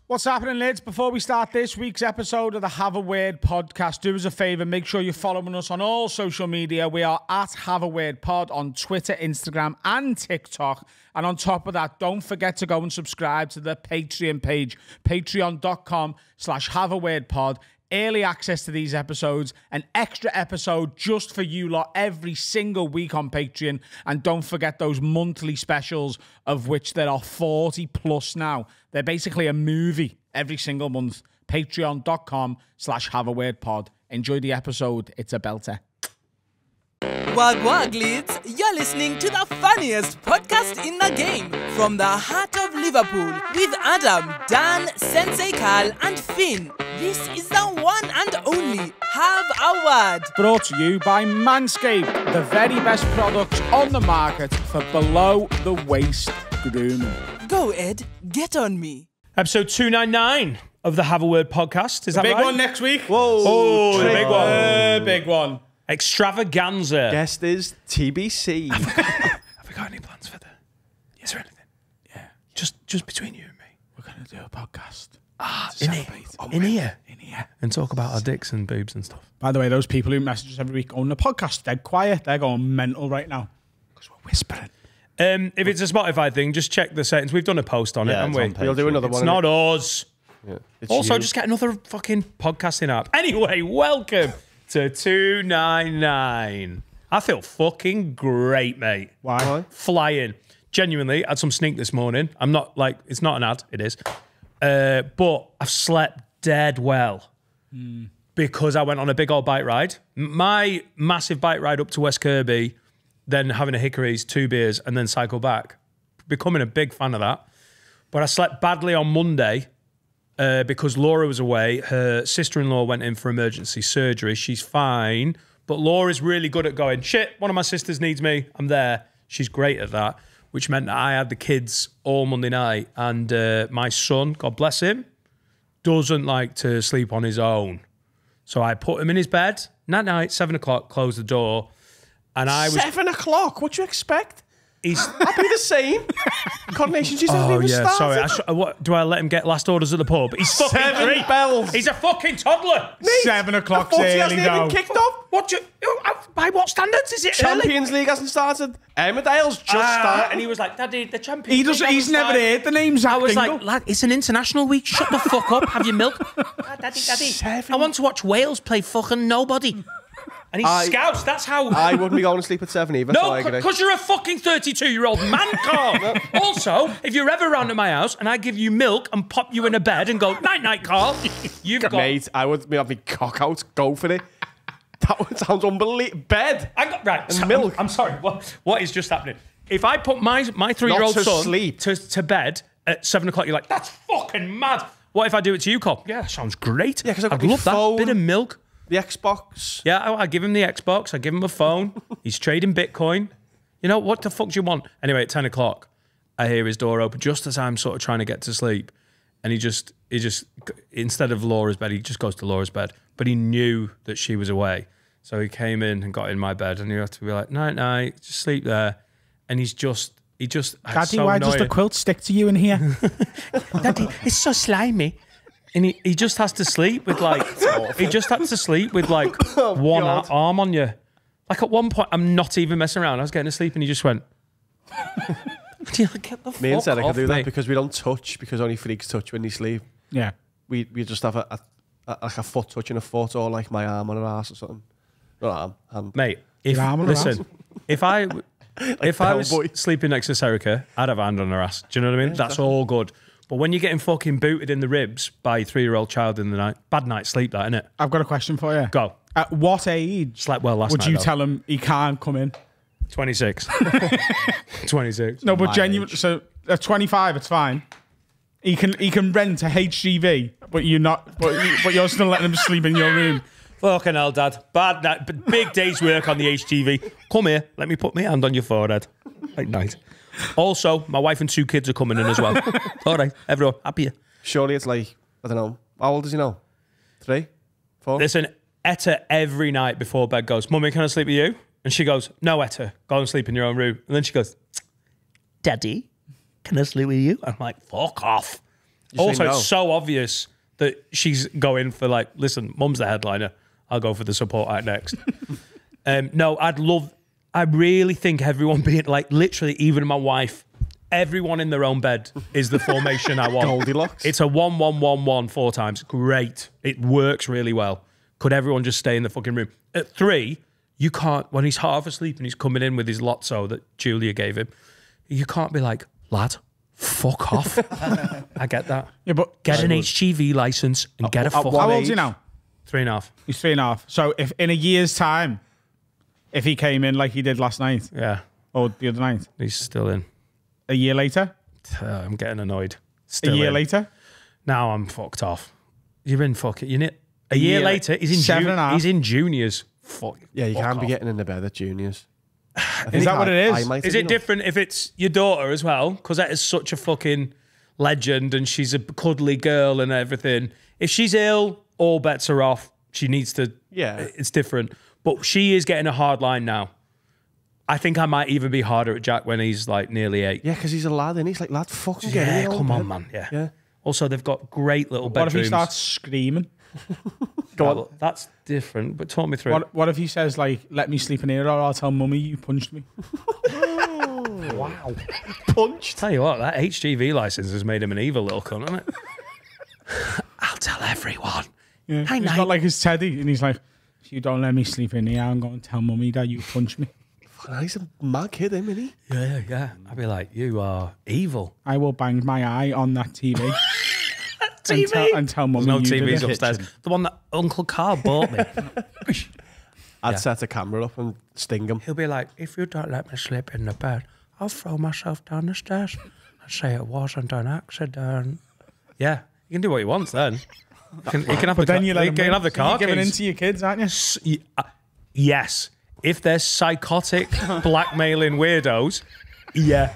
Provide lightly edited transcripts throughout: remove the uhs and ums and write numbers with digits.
What's happening, lads? Before we start this week's episode of the Have a Word podcast, do us a favour, make sure you're following us on all social media. We are at Have a Word Pod on Twitter, Instagram and TikTok. And on top of that, don't forget to go and subscribe to the Patreon page, patreon.com/haveawordpod. Early access to these episodes, an extra episode just for you lot every single week on Patreon. And don't forget those monthly specials, of which there are 40 plus now. They're basically a movie every single month. Patreon.com/haveawordpod. Enjoy the episode. It's a belter. Wag wag, leads. You're listening to the funniest podcast in the game. From the heart of Liverpool, with Adam, Dan, Sensei Carl and Finn. This is the one and only Have a Word. Brought to you by Manscaped, the very best products on the market for below-the-waist grooming. Go, Ed, get on me. Episode 299 of the Have a Word podcast. Is that Big right? one next week. Whoa. Oh, the big one. Big one. Extravaganza. Guest is TBC. Have we got any plans for Is there anything? Yeah. Just between you and me. We're going to do a podcast. In here. In here. In here. And talk about our dicks and boobs and stuff. By the way, those people who message us every week on the podcast, they're quiet. They're going mental right now because we're whispering. If it's a Spotify thing, just check the settings. We've done a post on it, haven't we? We'll do another It's one. not us. Yeah, it's Also, you. just get another fucking podcasting app. Anyway, welcome to 299. I feel fucking great, mate. Why? Flying. Genuinely, I had some sneak this morning. I'm not like, it's not an ad, it is. But I've slept dead well because I went on a big old bike ride. My massive bike ride up to West Kirby, then having a Hickory's, 2 beers, and then cycle back. Becoming a big fan of that. But I slept badly on Monday because Laura was away. Her sister-in-law went in for emergency surgery. She's fine. But Laura's really good at going, shit, one of my sisters needs me. I'm there. She's great at that, which meant that I had the kids all Monday night. And my son, God bless him, doesn't like to sleep on his own. So I put him in his bed. Night, 7 o'clock, closed the door. And I was... 7 o'clock? What do you expect? He's... I'd be the same. Coordination just hasn't Oh, even yeah, started. sorry. What, do I let him get last orders at the pub? He's fucking 7 3. bells. He's a fucking toddler. 7 o'clock's The footy early, hasn't even though. kicked off. What do you... By what standards is it early? Champions League hasn't started. Emmerdale's just started. And he was like, Daddy, the Champions League He's never started." heard the name Zach I was Dingle. like, lad, it's an international week. Shut the fuck up. Have your milk. Daddy. 7. I want to watch Wales play fucking nobody. And he's Scouse. That's how... I wouldn't be going to sleep at 7 either. so No, I agree. because you're a fucking 32-year-old man, Carl. Also, if you're ever round at my house and I give you milk and pop you in a bed and go, night, Carl, you've got... Mate, I would have my cock out. Go for it. That sounds unbelievable. Bed. Right, And milk. I'm sorry. What is just happening? If I put my 3-year-old Not to son sleep. to bed at 7 o'clock, you're like, that's fucking mad. What if I do it to you, Carl? Yeah, sounds great. Yeah, 'cause I've got I'd my love that phone. bit of milk. The Xbox. Yeah, I give him the Xbox. I give him a phone. He's trading Bitcoin. You know, what the fuck do you want? Anyway, at 10 o'clock, I hear his door open just as I'm sort of trying to get to sleep. And he just, instead of Laura's bed, he just goes to Laura's bed. But he knew that she was away. So he came in and got in my bed and you have to be like, night, just sleep there. And he just, Daddy, why does the quilt stick to you in here? Daddy, it's so slimy. And he just has to sleep with like, he just had to sleep with like one God. arm on you. Like at one point, I'm not even messing around. I was getting to sleep and he just went. Get the Me and fuck Sarah can off do me. that because we don't touch, because only freaks touch when they sleep. Yeah. We just have like a foot touching a foot, or like my arm on her ass or something. Not arm, hand. Mate, if, Your arm on her ass? listen, if I was Bellboy. sleeping next to Serica, I'd have a hand on her ass. Do you know what I mean? That's all good. But when you're getting fucking booted in the ribs by a 3-year-old child in the night, bad night's sleep, that, innit? I've got a question for you. Go. At what age Slept well last would night, you though. tell him he can't come in? 26. 26. No, but My genuinely, age. so at 25, it's fine. He can rent a HGV, but you're still letting him sleep in your room. Fucking hell, Dad. Bad night. But big day's work on the HGV. Come here. Let me put my hand on your forehead. Like night. Also, my wife and 2 kids are coming in as well. All right, everyone, happier. Surely it's like, I don't know. How old is he now? 3? 4? Listen, Etta every night before bed goes, Mummy, can I sleep with you? And she goes, no, Etta, go and sleep in your own room. And then she goes, Daddy, can I sleep with you? I'm like, fuck off. Also, no. it's so obvious that she's going for like, listen, mum's the headliner. I'll go for the support act next. No, I really think everyone being like, literally, even my wife, everyone in their own bed is the formation I want. Goldilocks. It's a 1-1-1-1 4 times. Great. It works really well. Could everyone just stay in the fucking room? At 3, you can't, when he's half asleep and he's coming in with his Lotso that Julia gave him, you can't be like, lad, fuck off. I get that. Yeah, but Get an HGV license and get a fuck how off. old is he now? 3.5. He's 3.5. So if in a year's time, if he came in like he did last night Yeah, or the other night, he's still in. a year later, I'm getting annoyed. a Still year in. later, Now I'm fucked off. You've been fucking. You need a year later. He's in 7.5. He's in juniors. Fuck. Yeah, you fuck can't be off. getting in the bed at juniors. Is that what it is? Is it different if it's your daughter as well? Because that is such a fucking legend and she's a cuddly girl and everything. If she's ill, all bets are off. She needs to. Yeah. It's different. But she is getting a hard line now. I think I might even be harder at Jack when he's like nearly 8. Yeah, because he's a lad and he's like, lad, fucking get in Yeah, your own come on, bed. man. Yeah. Yeah. Also, they've got great little What if bedrooms. he starts screaming? Go on. Well, that's different, but talk me through. What if he says like, "Let me sleep in here, or I'll tell mummy you punched me"? Wow. Punched. Tell you what, that HGV license has made him an evil little cunt, hasn't it? I'll tell everyone. Yeah. Hey, He's mate. got like his Teddy, and he's like, "If you don't let me sleep in here, I'm going to tell mummy that you punched me. Fucking, he's a mad kid, isn't he? Yeah. I'd be like, you are evil. I will bang my eye on that TV." TV? and tell mummy No you did TVs it. upstairs. The one that Uncle Carl bought me. I'd set a camera up and sting him. He'll be like, if you don't let me sleep in the bed, I'll throw myself down the stairs and say it wasn't an accident. Yeah, you can do what he wants then. He can have But the then you let he him can have the car You're giving keys. into your kids, aren't you? Yes. If they're psychotic, blackmailing weirdos, yeah.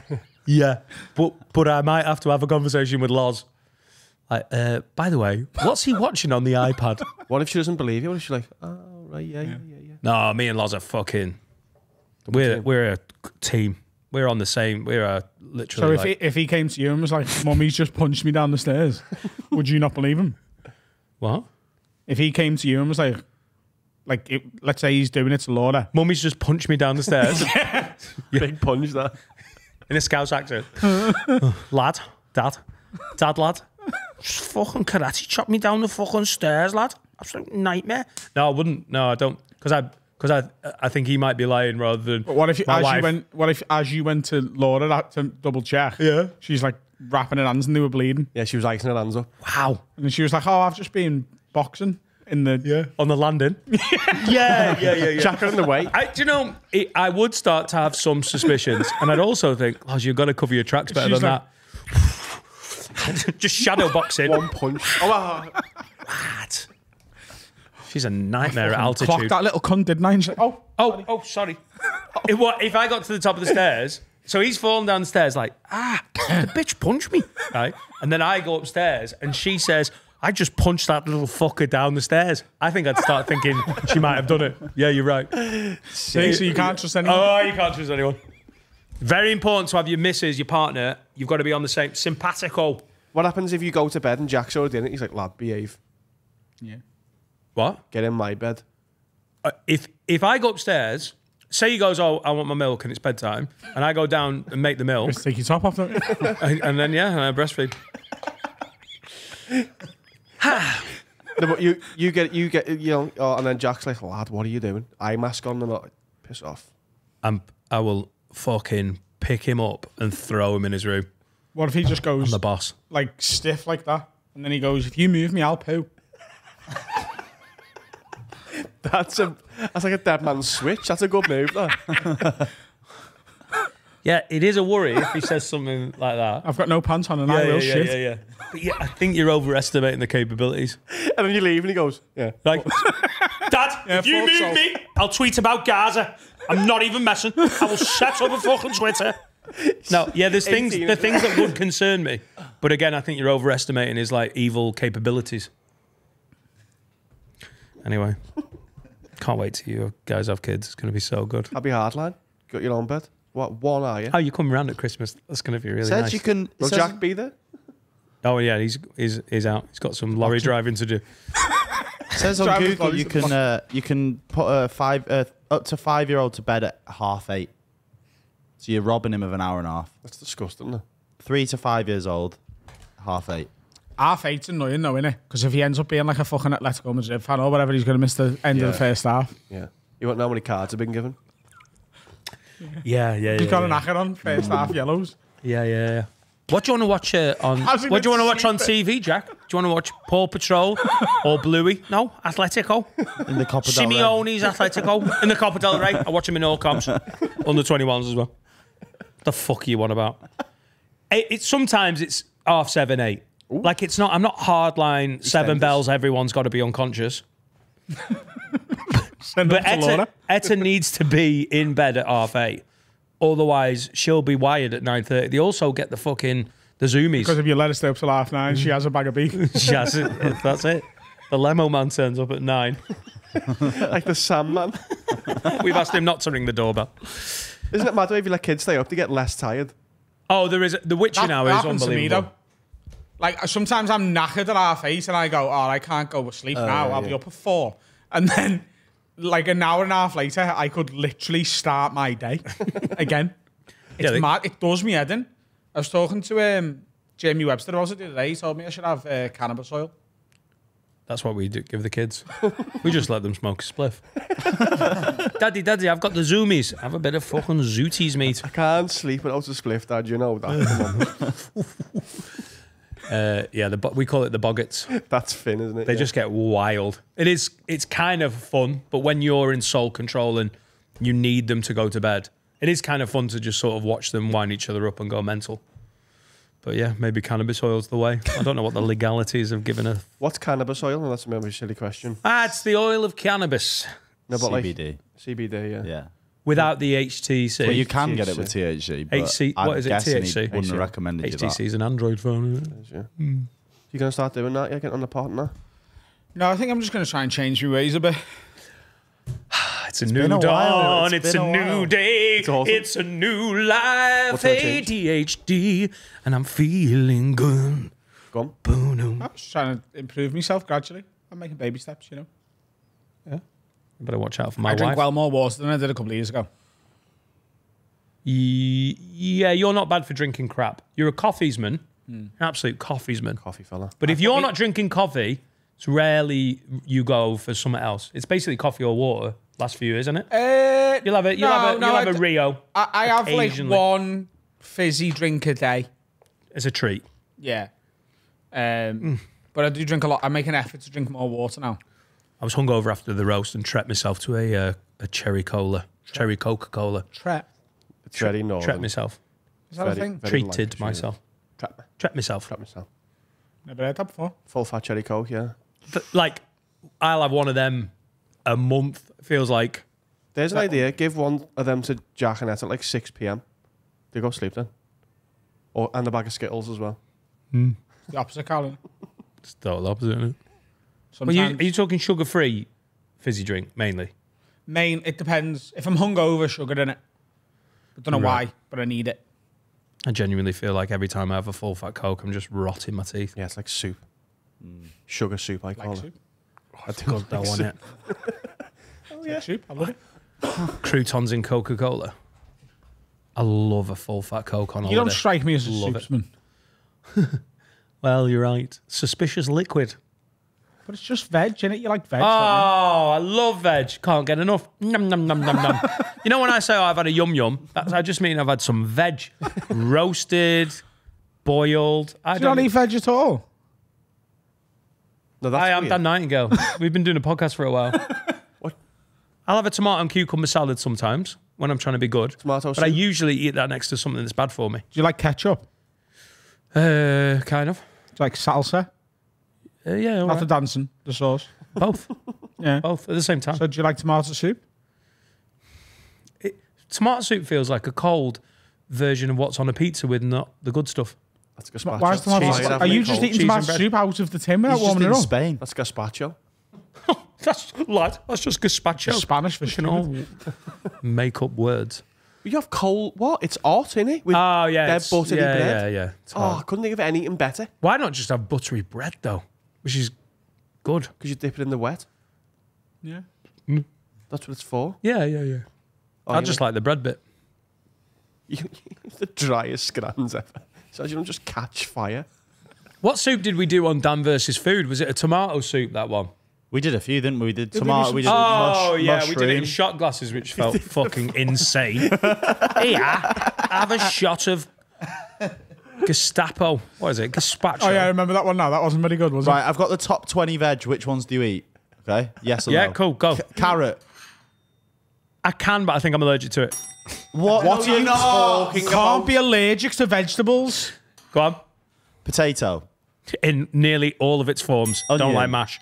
But I might have to have a conversation with Loz. Like, by the way, what's he watching on the iPad? What if she doesn't believe you? What if she's like, oh, right, yeah. No, me and Loz are fucking. We're a team. We're on the same. We're literally. So if he came to you and was like, "Mummy's just punched me down the stairs," would you not believe him? What? If he came to you and was like, let's say he's doing it to Laura. Mummy's just punched me down the stairs Big punch, that. in a Scouse accent. Lad, dad, lad. Just fucking karate chopped me down the fucking stairs, lad. Absolute nightmare. No, I wouldn't. No, I don't. Because I think he might be lying rather than. But what if my wife. as you went to Laura to double check? Yeah. She's like wrapping her hands and they were bleeding, Yeah, she was icing her hands up. Wow. and then she was like, "Oh, I've just been boxing in the On the landing. yeah. Jack her in the way. Do you know, I would start to have some suspicions, and I'd also think, oh, you've got to cover your tracks better She's than like- that. Just shadow boxing. One punch. What? She's a nightmare at Clocked altitude. that little cunt, didn't I? And she's like, Oh, sorry. If I got to the top of the stairs, so he's falling down the stairs like, the bitch punched me, right? And then I go upstairs and she says, I just punched that little fucker down the stairs. I think I'd start thinking she might have done it. Yeah, you're right. See, so you can't trust anyone. Oh, you can't trust anyone. Very important to have your missus, your partner, you've got to be on the same, simpatico. What happens if you go to bed and Jack's already in it? He's like, lad, behave. Yeah. What? Get in my bed. If I go upstairs, say he goes, oh, I want my milk and it's bedtime, and I go down and make the milk, Just take your top off. Don't you? and then, and I breastfeed. No, but you get, you know, oh, and then Jack's like, lad, what are you doing? Eye mask on and not piss off. I will fucking pick him up and throw him in his room. What if he just I'm goes the boss. like stiff like that, and then he goes, "If you move me, I'll poo." That's like a dead man's switch. That's a good move, that. Yeah, it is a worry if he says something like that. I've got no pants on and I will shit. Yeah. But yeah, I think you're overestimating the capabilities. And then you leave and he goes, yeah. Like, Dad, if you fuck move so. me, I'll tweet about Gaza. I'm not even messing. I will set up a fucking Twitter. No, yeah, there's things that would concern me. But again, I think you're overestimating his like evil capabilities. Anyway, can't wait till you guys have kids. It's going to be so good. Happy hardline. Got your own bed. What, one are you? Oh, you come around at Christmas. That's going to be really Says nice. you can. Will says- Jack be there? Oh yeah, he's out. He's got some lorry driving to do. It says on Google you can put a up to 5-year-old to bed at 8:30. So you're robbing him of an hour and a half. That's disgusting, isn't it? 3 to 5 years old, 8:30. 8:30's annoying though, innit? Because if he ends up being like a fucking Atletico Madrid fan or whatever, he's going to miss the end of the first half. Yeah. You won't know how many cards have been given. Yeah. He's got a knacker on first half yellows. Yeah. What do you want to watch on? What do you want to watch on TV, Jack? Do you want to watch Paw Patrol or Bluey? No, Atletico. In the Copa del Rey. Simeone's Atletico in the Copa del Rey. I watch him in all comps, under 21s as well. What the fuck are you on about? Sometimes it's 7:30, 8. Ooh. Like it's not. I'm not hardline 7 bells. Everyone's got to be unconscious. But Etta needs to be in bed at 8:30. Otherwise, she'll be wired at 9:30. They also get the zoomies. Because if you let her stay up till 9:30, she has a bag of beef. She has it. That's it. The limo man turns up at 9. Like the Sandman. We've asked him not to ring the doorbell. Isn't it mad if you let kids stay up, they get less tired? Oh, there is. The witching hour is unbelievable. To me, though. Like, sometimes I'm knackered at 8:30 and I go, I can't go to sleep now. I'll be up at 4. And then, like, an hour and a half later, I could literally start my day again. It's mad. It does me head in. I was talking to Jamie Webster the other day. He told me I should have cannabis oil. That's what we do, give the kids. We just let them smoke a spliff. Daddy, I've got the zoomies. Have a bit of fucking zooties, mate. I can't sleep without a spliff, Dad. You know that. We call it the boggets. That's Finn, isn't it? They just get wild. It's kind of fun, but when you're in sole control and you need them to go to bed, it is kind of fun to just sort of watch them wind each other up and go mental. But yeah, maybe cannabis oil's the way. I don't know what the legalities have given her. What's cannabis oil? That's a silly question. It's the oil of cannabis. No, but CBD. CBD, yeah. Without the HTC. Well, you can get it with THC. But what is it? THC? Wouldn't have recommended HTC is an Android phone, isn't it? Yeah. You going to start doing that? Getting on the pot now? No, I think I'm just going to try and change my ways a bit. It's a new dawn. It's a new day. It's a new life. ADHD, and I'm feeling good. Go on. Boom. I'm just trying to improve myself gradually. I'm making baby steps, you know. Yeah. I better watch out for my wife. I drink well more water than I did a couple of years ago. Yeah, you're not bad for drinking crap. You're a coffeesman. An absolute coffeesman. Coffee fella. But if you're not drinking coffee, it's rarely you go for something else. It's basically coffee or water. Last few years, isn't it? You'll have a Rio. I have like one fizzy drink a day. As a treat. Yeah. But I do drink a lot. I make an effort to drink more water now. I was hungover after the roast and treated myself to a cherry cola. Cherry Coca-Cola. It's very normal. Treat myself. Is that a thing? Treated myself. Treat myself. Never heard that before. Full fat cherry Coke, yeah. Like, I'll have one of them a month, feels like. There's an idea. Give one of them to Jack and Ed at like 6 p.m. They go sleep then. And a bag of Skittles as well. The opposite, Colin. It's the total opposite, isn't it? Well, are you talking sugar-free fizzy drink, mainly? It depends. If I'm hungover, sugar in it. I don't know why, but I need it. I genuinely feel like every time I have a full fat Coke, I'm just rotting my teeth. Yeah, it's like soup. Sugar soup, I call it. I do that one, it. Oh, yeah. Soup, I love it. Croutons in Coca-Cola. I love a full fat Coke on holiday. You don't strike me as a soupsman. Well, you're right. Suspicious liquid. But it's just veg, innit? You like veg, don't you? I love veg. Can't get enough. Nom, nom, nom, nom, nom. You know when I say I've had a yum-yum, I just mean I've had some veg. Roasted, boiled. Do you not eat veg at all? No, that's I am Dan Nightingale. We've been doing a podcast for a while. What? I'll have a tomato and cucumber salad sometimes when I'm trying to be good. Tomato but I usually eat that next to something that's bad for me. Do you like ketchup? Kind of. Do you like salsa? Yeah, Not the dancing, the sauce. Both. Yeah. Both at the same time. So do you like tomato soup? Tomato soup feels like a cold version of what's on a pizza with not the good stuff. That's gazpacho. Why is tomato soup? Are you just eating tomato soup out of the tin without warming it up? Spain. That's gazpacho. That's just gazpacho. It's Spanish for You can all make up words. You have cold. What? It's hot, innit? With Oh yeah, dead it's- buttery yeah, bread. yeah. It's Oh, hard. I couldn't think of anything better. Why not just have buttery bread though? Which is good. Because you dip it in the wet. Yeah. That's what it's for. Yeah, yeah, yeah. Oh, I you just like the bread bit. You're the driest scrans ever. So you don't just catch fire. What soup did we do on Dan versus Food? Was it a tomato soup, that one? We did a few, didn't we? We did we do tomato. some- We did Oh, yeah, mushroom. we did it in shot glasses, which felt fucking insane. Here, have a shot of Gestapo. What is it? Gazpacho. Oh yeah, I remember that one now. That wasn't very good, was Right, I've got the top 20 veg. Which ones do you eat? Okay. Yes or Yeah, no? cool, go. Carrot. I can, but I think I'm allergic to it. What What are you talking it? about? Can't be allergic to vegetables. Go on. Potato. In nearly all of its forms. Don't Onion. like mash.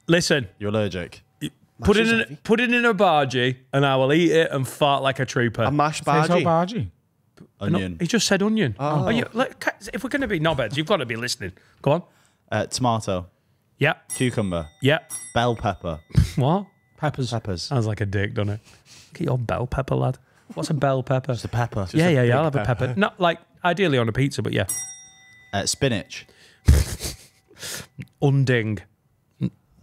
Listen, You're allergic. put it, is in, heavy. put it in a bargie and I will eat it and fart like a trooper. A mashed Potato bhaji. bhaji. Onion. He just said onion. Are you, look, if we're going to be knobheads, you've got to be listening. Go on. Tomato. Yeah, Cucumber. yeah. Bell pepper. What? Peppers. Peppers. Sounds like a dick, doesn't it? Look at your bell pepper, lad. What's a bell pepper? Just a pepper. Yeah, I'll have a pepper. Not like ideally on a pizza, but yeah. Spinach. Unding.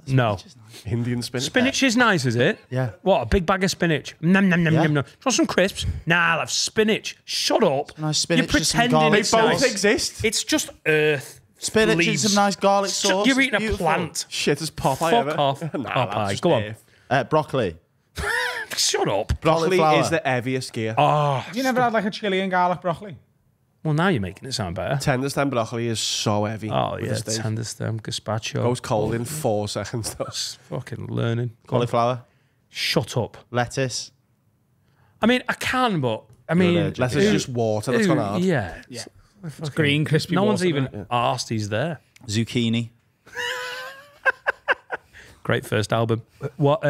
No. Indian spinach. Spinach is nice, is it? Yeah. What, a big bag of spinach? Nom, nom, nom, Yeah. nom, nom. Do you want some crisps? Nah, I'll have spinach. Shut up. Nice spinach You're with some pretending garlic it's Both nice. exist. It's just earth. Spinach and leaves. some nice garlic sauce. You're It's eating a beautiful. plant. Shit as Popeye Fuck ever. off. Nah, Popeye. that's just Go on. earth. Broccoli. Shut up. Broccoli Cauliflower. is the heaviest gear. Oh, Have you never had like a chili and garlic broccoli? well, now you're making it sound better. Tender stem broccoli is so heavy. Oh, with yeah, the steak. tender stem, gazpacho. Goes cold in 4 seconds though. Just fucking learning. Go on. Cauliflower. Shut up. Lettuce. I mean, I can, but I mean, allergic. Unless it's just water that's gone hard. Yeah. Yeah. It's green, crispy. No one's water, even isn't it? asked he's there. Zucchini. Great first album. What?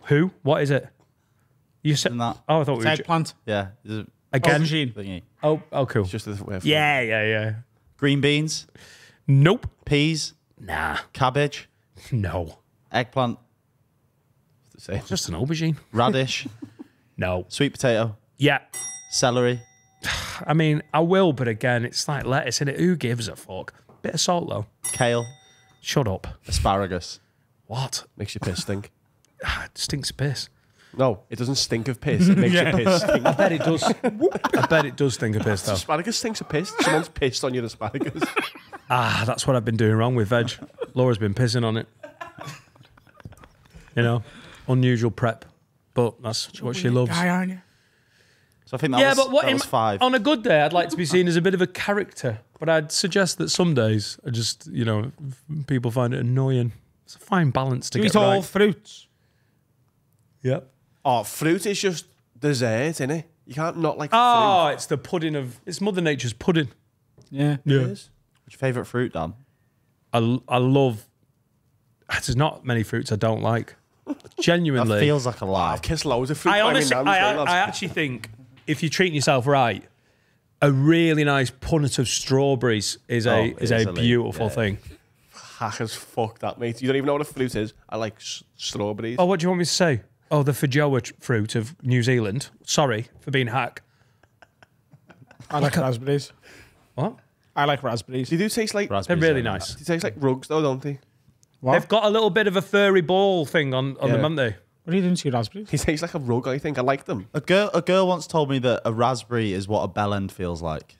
Who? What is it? You said. Isn't that? Oh, I thought we were Eggplant. Yeah. There's a again. Aubergine. thingy. Oh, cool. It's just a different way of Yeah. Green beans. Nope. Peas. Nah. Cabbage. No. Eggplant. to say. Just an aubergine. Radish. No. Sweet potato. Yeah. Celery. I mean, I will, but again, it's like lettuce in it. Who gives a fuck? Bit of salt though. Kale. Shut up. Asparagus. What? Makes your piss stink. It stinks of piss. No, it doesn't stink of piss. It makes your piss stink. I bet it does. I bet it does stink of piss though. Asparagus stinks of piss. Someone's pissed on your asparagus. That's what I've been doing wrong with veg. Laura's been pissing on it. You know, unusual prep, but that's what she loves. Guy, aren't you? So I think that was 5. On a good day, I'd like to be seen as a bit of a character, but I'd suggest that some days, I just, you know, people find it annoying. It's a fine balance to Do you get eat all right. fruits? Yep. Oh, fruit is just dessert, innit? You can't not like Oh, it's the pudding of. It's Mother Nature's pudding. Yeah. fruit. It is. What's your favourite fruit, Dan? I love. There's not many fruits I don't like. That Genuinely, feels like a lie. I've kissed loads of fruit. I by my honestly, nan's, lads. I actually think if you're treating yourself right, a really nice punnet of strawberries is a easily. beautiful Yeah. thing. Hack as fuck that, mate. You don't even know what a fruit is. I like strawberries. Oh, what do you want me to say? Oh, the feijoa fruit of New Zealand. Sorry for being hack. I like raspberries. What? I like raspberries. They do taste like. They're Raspberries really are nice. They taste like rugs, though, don't they? What? They've got a little bit of a furry ball thing on them, Yeah. haven't they? What are you doing to your raspberries? He tastes like a rug. I think I like them. A girl once told me that a raspberry is what a bell end feels like.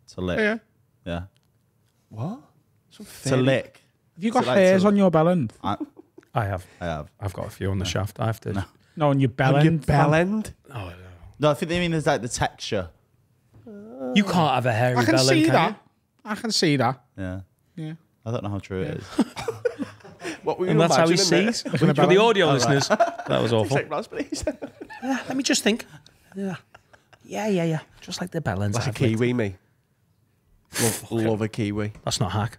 To lick. Yeah. Yeah. What? Some To lick. Have you got it like hairs to- on your bell end? I have. I have. I've got a few on the shaft. I have to. No, on your bell On your end. bell fam. end. Oh, No, I think they mean there's like the texture. you can't have a hairy I can bell see end, can that. you? I can see that. Yeah. Yeah. I don't know how true it is. What were you And that's how he imagining there? sees. For the audio listeners, that was Tastes awful. like raspberries. Let me just think. Yeah. Just like the bell ends. Like a I've licked. kiwi, me. Love a kiwi. That's not hack.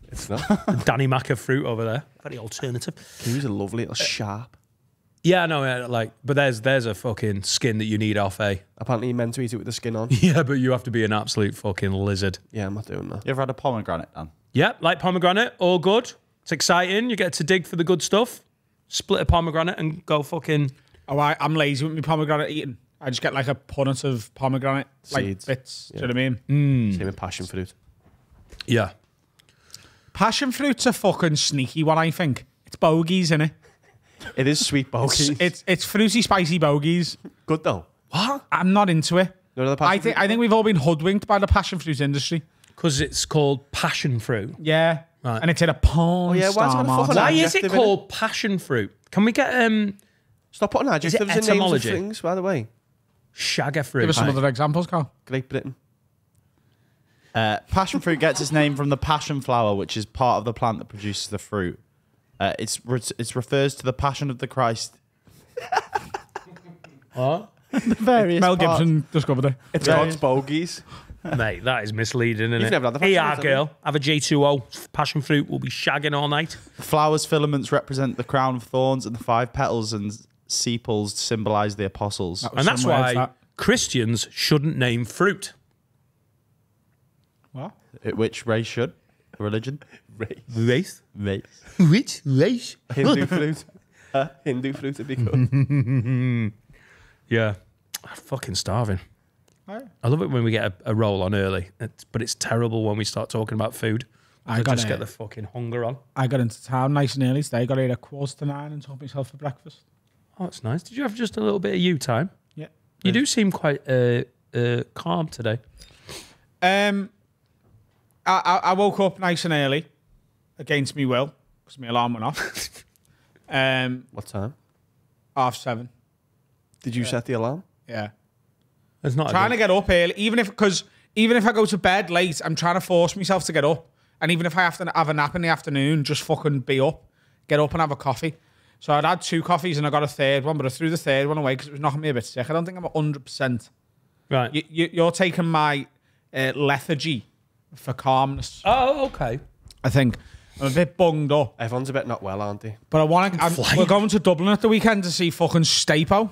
It's not. Danny Mac of fruit over there. Very alternative. Kiwis are lovely. They're sharp. Yeah, no, like, but there's a fucking skin that you need off, eh? Apparently, you're meant to eat it with the skin on. Yeah, but you have to be an absolute fucking lizard. Yeah, I'm not doing that. You ever had a pomegranate, Dan? Yeah, like pomegranate, all good. It's exciting. You get to dig for the good stuff. Split a pomegranate and go fucking. Oh, I'm lazy with my pomegranate eating. I just get like a punnet of pomegranate like Seeds. bits. Yeah. Do you know what I mean? Same with passion fruit. Yeah. Passion fruit's a fucking sneaky one, I think. It's bogies, innit? It is sweet bogies. It's fruity, spicy bogies. Good though. What? I'm not into it. None of the passion I think we've all been hoodwinked by the passion fruit industry. Because it's called passion fruit. Yeah. Right. And it's in a porn yeah, why is it star got a market. fucking Why is it adjective in called passion fruit? Can we get Stop putting adjectives in names of etymology? things, by the way. shagger fruit? Give us some other examples, Carl. Great Britain. Passion fruit gets its name from the passion flower, which is part of the plant that produces the fruit. It refers to the passion of the Christ. What? The various Mel parts. Gibson discovered it. It's God's bogies. Mate, that is misleading, isn't You've it? never had the Hey, passion our fruit, have girl, have a J2O. Passion fruit will be shagging all night. The flower's filaments represent the crown of thorns, and the 5 petals and sepals symbolize the apostles. That was And that's some words, why that. Christians shouldn't name fruit. What? Which race should? Religion? Race? Race. Which race? Hindu fruit. Hindu fruit would be good. Yeah. I'm fucking starving. Oh. I love it when we get a roll on early, but it's terrible when we start talking about food. I got just it. get the fucking hunger on. I got into town nice and early today. Got here at 8:45 and took myself for breakfast. Oh, that's nice. Did you have just a little bit of you time? Yeah. You do seem quite calm today. I woke up nice and early, against me will, because my alarm went off. What time? 7:30. Did you set the alarm? Yeah. It's not Trying to get up early, even if I go to bed late, I'm trying to force myself to get up. And even if I have to have a nap in the afternoon, just fucking be up, get up and have a coffee. So I'd had 2 coffees and I got a third one, but I threw the third one away because it was knocking me a bit sick. I don't think I'm 100%. right. You're taking my lethargy for calmness. Oh, okay. I think I'm a bit bunged up, Everyone's a bit not well, aren't they? but I want to. We're going to Dublin at the weekend to see fucking Stapo.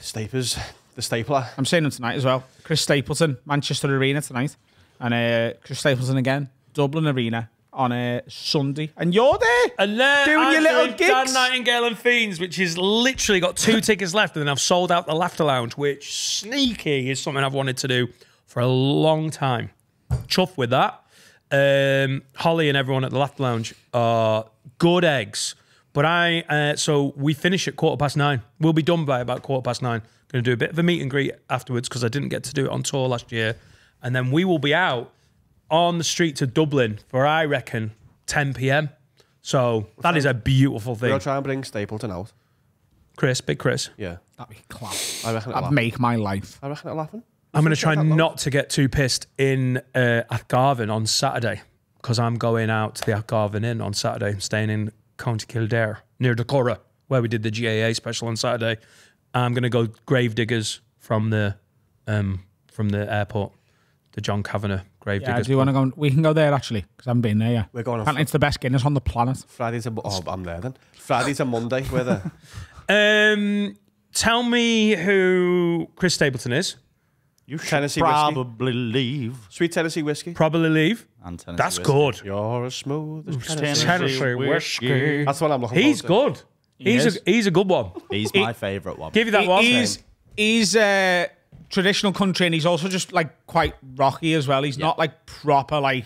Staples. The stapler. I'm seeing him tonight as well. Chris Stapleton, Manchester Arena tonight, and Chris Stapleton again, Dublin Arena on Sunday, and you're there. And then Doing I'm your little doing gigs. Dan Nightingale and Fiends, which is literally got 2 tickets left, and then I've sold out the Laughter Lounge, which sneaky is something I've wanted to do for a long time. Chuffed with that. Holly and everyone at the Laughter Lounge are good eggs. But so we finish at 9:15. We'll be done by about 9:15. Going to do a bit of a meet and greet afterwards because I didn't get to do it on tour last year. And then we will be out on the street to Dublin for, I reckon, 10 p.m. So that is a beautiful thing. We'll try and bring Stapleton out. Chris, big Chris. Yeah. That'd be class. I reckon it'll That'd happen. make my life. I reckon it'll happen. I'm going to try not to get too pissed in Athgarvin on Saturday because I'm going out to the Athgarvin Inn on Saturday. I'm staying in County Kildare near Decorah where we did the GAA special on Saturday. I'm going to go Gravediggers from the airport, the John Kavanagh Gravediggers. Yeah, do you want to go? We can go there actually because I haven't been there yet. We're going on Apparently it's the best Guinness on the planet. Friday's I'm there then. Friday's a Monday. We're there. Tell me who Chris Stapleton is. You should Tennessee probably leave. Sweet Tennessee whiskey. Probably leave. And Tennessee That's whiskey. good. You're as smooth as Tennessee. Tennessee whiskey. That's what I'm looking He's forward good. He's a good one. He's my favourite one. Give you that one. He's traditional country and he's also just like quite rocky as well. He's not like proper like.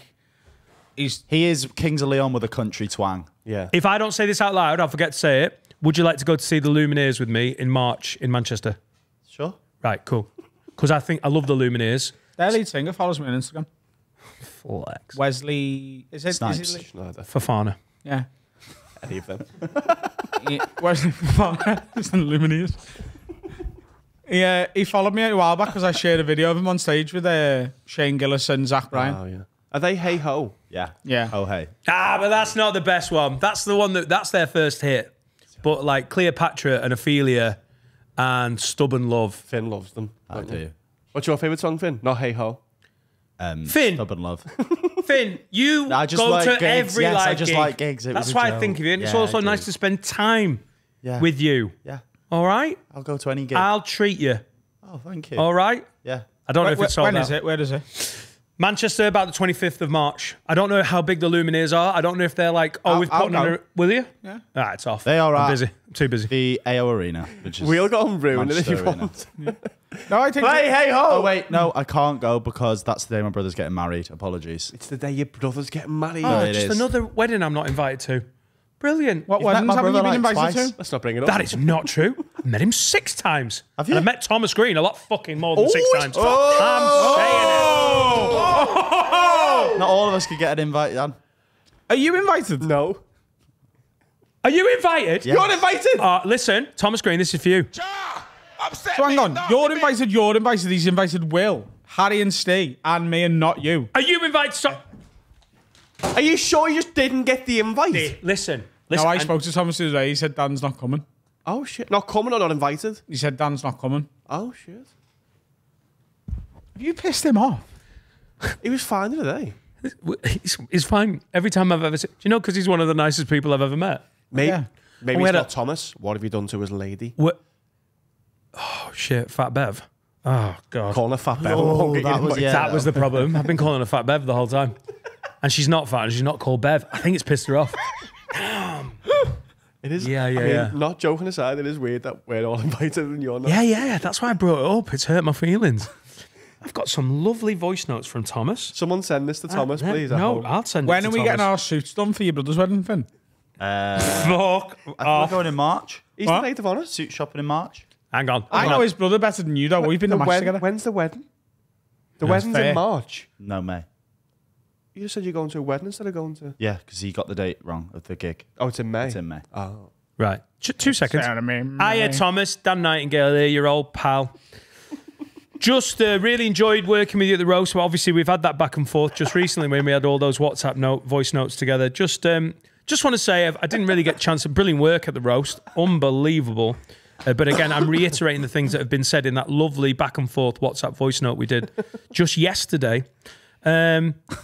He is Kings of Leon with a country twang. to. Yeah. If I don't say this out loud, I'll forget to say it. Would you like to go to see the Lumineers with me in March in Manchester? Sure. Right, cool. Because I love the Lumineers. Their lead singer follows me on Instagram. Flex. Wesley, is it? Snipes. Is it Schneider. Fafana. yeah. Any of them. Wesley Fofana is in Lumineers. Yeah, he followed me a while back because I shared a video of him on stage with Shane Gillis and Zach Bryan. Oh, yeah. Are they Hey Ho? Yeah. Yeah. Oh, hey. But that's not the best one. That's the one that's their first hit. But like Cleopatra and Ophelia and Stubborn Love. Finn loves them. I do. What's your favourite song, Finn? Not Hey Ho. Finn. Stubborn Love. Finn, you I just go like to gigs. every Yes, live I just gig. like gigs. It That's was a why I joke. think of you. And it's Yeah, also I nice do. to spend time Yeah. with you. Yeah. All right? I'll go to any gig. I'll treat you. Oh, thank you. All right? Yeah. I don't know if it's sold When out. is it? Where is it? Manchester, about the 25th of March. I don't know how big the Lumineers are. I don't know if they're like, oh, we've put on a... Will you? Yeah. Ah, it's off. They are I'm at busy. I'm too busy. the AO Arena, which is We'll go and ruin it if you Manchester Arena. want. No, I think. Hey ho! Oh wait, no, I can't go because that's the day my brother's getting married. Apologies. It's the day your brother's getting married. Oh, it just is. another wedding I'm not invited to. Brilliant. What You've met weddings my haven't you brother, been like, invited twice. to? Let's not bring it up. That is not true. I met him 6 times. Have you? And I met Thomas Green a lot fucking more than 6 times. Not all of us could get an invite, Dan. Are you invited? No. Are you invited? Yeah. You're invited. Listen, Thomas Green, this is for you. So hang on. You're invited. You're invited. He's invited Will, Harry, and Steve, and me, and not you. Are you invited? Are you sure you just didn't get the invite? Listen. No, I and- spoke to Thomas today. He said Dan's not coming. Oh shit! Not coming or not invited? He said Dan's not coming. Oh shit! Have you pissed him off? He was fine the other day. He's fine every time I've ever seen. Do you know? Because he's one of the nicest people I've ever met. Maybe, Yeah. maybe We it's had not a- Thomas. What have you done to his lady? What? Oh shit, Fat Bev. Oh god, Calling her fat Bev. Oh, that was- yeah. that was the problem. I've been calling her Fat Bev the whole time, and she's not fat. And she's not called Bev. I think it's pissed her off. It is. Yeah, yeah, I mean, yeah. Not joking aside, it is weird that we're all invited and you're not. Yeah. That's why I brought it up. It's hurt my feelings. I've got some lovely voice notes from Thomas. Someone send this to Thomas, please. at No, home. I'll send it When to are we Thomas. getting our suits done for your brother's wedding, Finn? Fuck I think off. we're going in March. He's What? the mate of honour. Suit shopping in March. Hang on. I know his brother better than you, though. We've been to The match together. when's the wedding? The That's wedding's fair. in March. No, May. You just said you're going to a wedding instead of going to. Yeah, because he got the date wrong of the gig. Oh, it's in May. It's in May. Oh. Right. 2 seconds. Sound of me. Hiya, Thomas. Dan Nightingale here, your old pal. Just really enjoyed working with you at the roast. Well, obviously, we've had that back and forth just recently when we had all those WhatsApp voice notes together. Just want to say I didn't really get a chance of brilliant work at the roast. Unbelievable. But again, I'm reiterating the things that have been said in that lovely back and forth WhatsApp voice note we did just yesterday.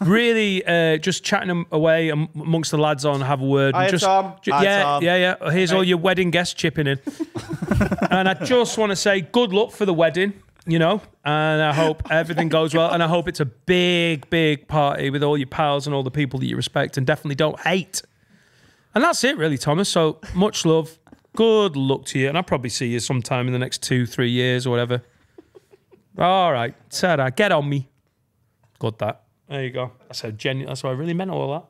Really just chatting away amongst the lads on Have a Word. Hiya, Just, Tom. Hi, Tom. yeah. Here's all your wedding guests chipping in. And I just want to say good luck for the wedding, you know, and I hope everything goes well. And I hope it's a big, big party with all your pals and all the people that you respect and definitely don't hate. And that's it, really, Thomas. So much love. Good luck to you. And I'll probably see you sometime in the next 2-3 years or whatever. All right. Ta-da. Get on me. Got that. There you go. That's why I really meant all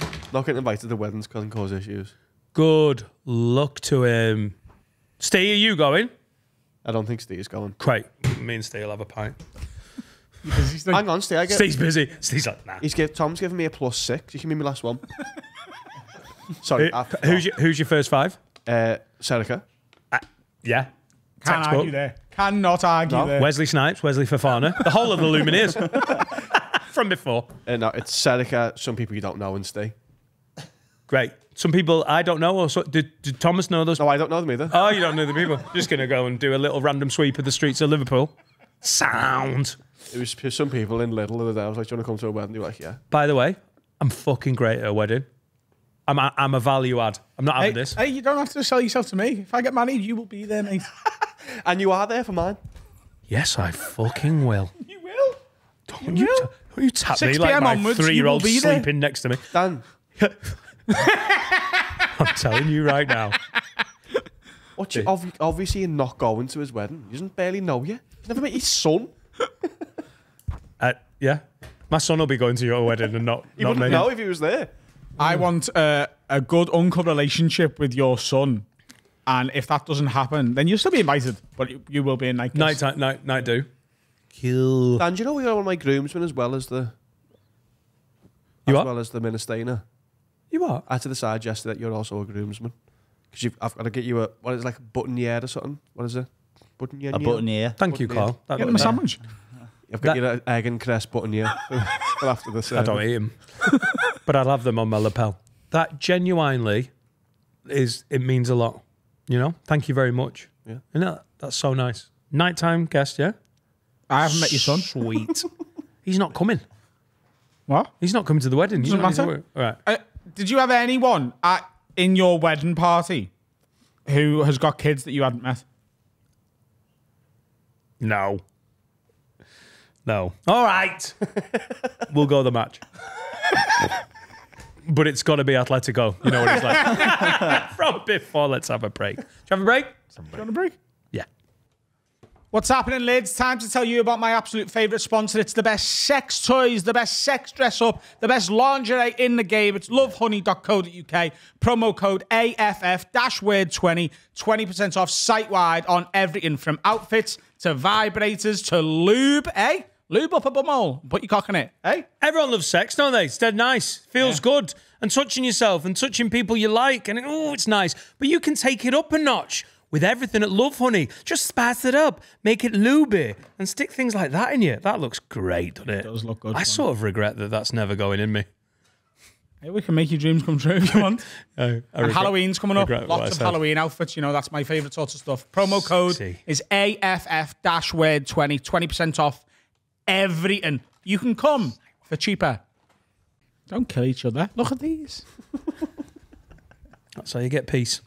that. Not getting invited to weddings can cause issues. Good luck to him. Steve, are you going? I don't think Steve's going. Great. Me and Steve will have a pint. Hang on, Steve. Steve's busy. Steve's like, nah. Tom's giving me a +6. You can be my last one. Sorry. Who's your first 5? Serica. Yeah. Can't Textbook. argue there. Cannot argue there. Wesley Snipes, Wesley Fofana. The whole of the Lumineers. From before. No, it's Serica. Some people you don't know and Steve. Great. Some people I don't know. Or did Thomas know those? No, I don't know them either. Oh, you don't know the people. Just going to go and do a little random sweep of the streets of Liverpool. Sound. It was some people in Lidl the other day. I was like, do you want to come to a wedding? They were like, yeah. By the way, I'm fucking great at a wedding. I'm a value add. I'm not having this. Hey, you don't have to sell yourself to me. If I get married, you will be there, mate. And you are there for mine. Yes, I fucking will. You will. Don't you tap 6 me like PM my onwards, you 3-year-old will be there. sleeping next to me. Dan, I'm telling you right now. what you, obviously you're not going to his wedding. He doesn't barely know you. He's never met his son. Yeah. My son will be going to your wedding and not He me. wouldn't know if he was there. I want a good uncle relationship with your son. And if that doesn't happen, then you'll still be invited, but you will be in night. Night do. Kill. Dan, do you know you're one of my groomsmen as well as the You as are? well as the minister? You are? I had to decide yesterday that you're also a groomsman. Because I've got to get you a, what is it, like a boutonniere or something? What is it? Boutonniere? A button Thank you, Carl. Get him a sandwich. I've got you an egg and cress boutonniere for after the I service. don't eat them. But I'll have them on my lapel. That genuinely it means a lot. You know? Thank you very much. Yeah. You know, that's so nice. Nighttime guest, yeah? I haven't met your son. Sweet. He's not coming. What? He's not coming to the wedding. Doesn't He's not matter. All right. Did you have anyone in your wedding party who has got kids that you hadn't met? No. No. All right. We'll go the match. But it's got to be Atletico. You know what it's like. From before, let's have a break. Do you have a break? Do you want a break? Yeah. What's happening, lads? Time to tell you about my absolute favourite sponsor. It's the best sex toys, the best sex dress-up, the best lingerie in the game. It's lovehoney.co.uk. Promo code AFF-word20. 20% off site-wide on everything from outfits to vibrators to lube, eh? Lube up a bumhole. Put your cock in it, eh? Everyone loves sex, don't they? It's dead nice. Feels good. And touching yourself and touching people you like. And, it's nice. But you can take it up a notch with everything at Love Honey. Just spice it up. Make it lubey. And stick things like that in you. That looks great, doesn't it? It does look good. I sort of regret that that's never going in me. Hey, we can make your dreams come true if you want. And Halloween's coming up. Lots of Halloween outfits. You know, that's my favourite sort of stuff. Promo code is AFF-word20. 20% off everything. You can come for cheaper. Don't kill each other. Look at these. That's how you get peace.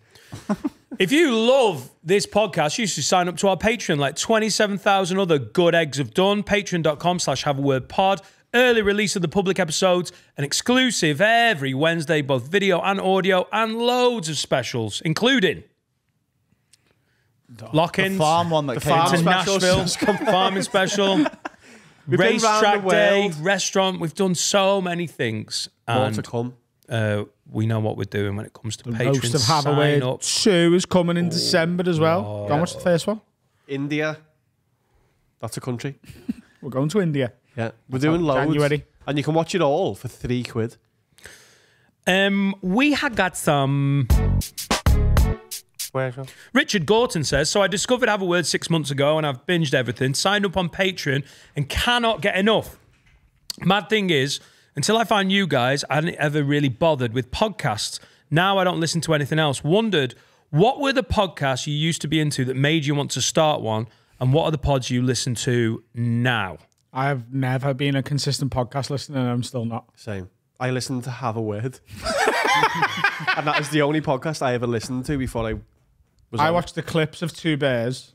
If you love this podcast, you should sign up to our Patreon like 27,000 other good eggs have done. Patreon.com/haveawordpod. Early release of the public episodes, an exclusive every Wednesday, both video and audio, and loads of specials, including lock-ins, The farm one that came to to Nashville, farming special, racetrack day, restaurant. We've done so many things. More to come. We know what we're doing when it comes to Patreon. Most of Sign Hathaway up. 2 is coming in December as well. Go on, what's the first one? India. That's a country. We're going to India. Yeah. We're doing loads. January. And you can watch it all for £3. We had got some... Richard Gorton says, so I discovered Have a Word 6 months ago and I've binged everything, signed up on Patreon and cannot get enough. Mad thing is, until I found you guys, I hadn't ever really bothered with podcasts. Now I don't listen to anything else. Wondered, what were the podcasts you used to be into that made you want to start one? And what are the pods you listen to now? I have never been a consistent podcast listener and I'm still not. Same. I listened to Have a Word. And that is the only podcast I ever listened to before I was I on. watched the clips of Two Bears.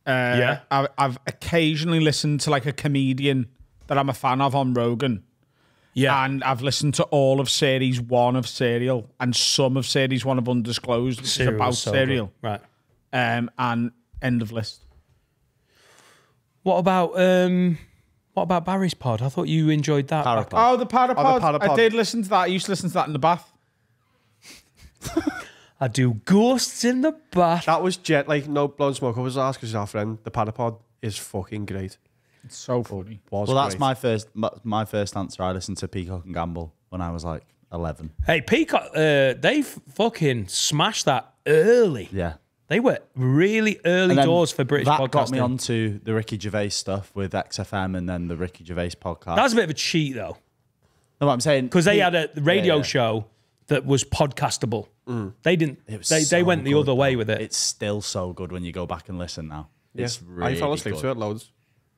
I've occasionally listened to like a comedian that I'm a fan of on Rogan. Yeah. And I've listened to all of Series 1 of Serial and some of Series 1 of Undisclosed, which is about so Serial. good. Right. And end of list. What about Barry's pod? I thought you enjoyed that. Parapod. Oh, the Parapod. Parapod. I did listen to that. I used to listen to that in the bath. I do ghosts in the bath. That was no blowing smoke up his ass because he's our friend. The Parapod is fucking great. It's so funny. Was Well, that's great. my first answer. I listened to Peacock and Gamble when I was like 11. Hey, Peacock, they fucking smashed that early. Yeah. They were really early And then doors for British that podcasting. got me onto the Ricky Gervais stuff with XFM and then the Ricky Gervais podcast. That was a bit of a cheat, though, no, what I'm saying, because they had a radio yeah. show that was podcastable. They didn't. It was They so went the good, other way though. with it. It's still so good when you go back and listen now. Yeah. It's really I fell asleep good. to it loads.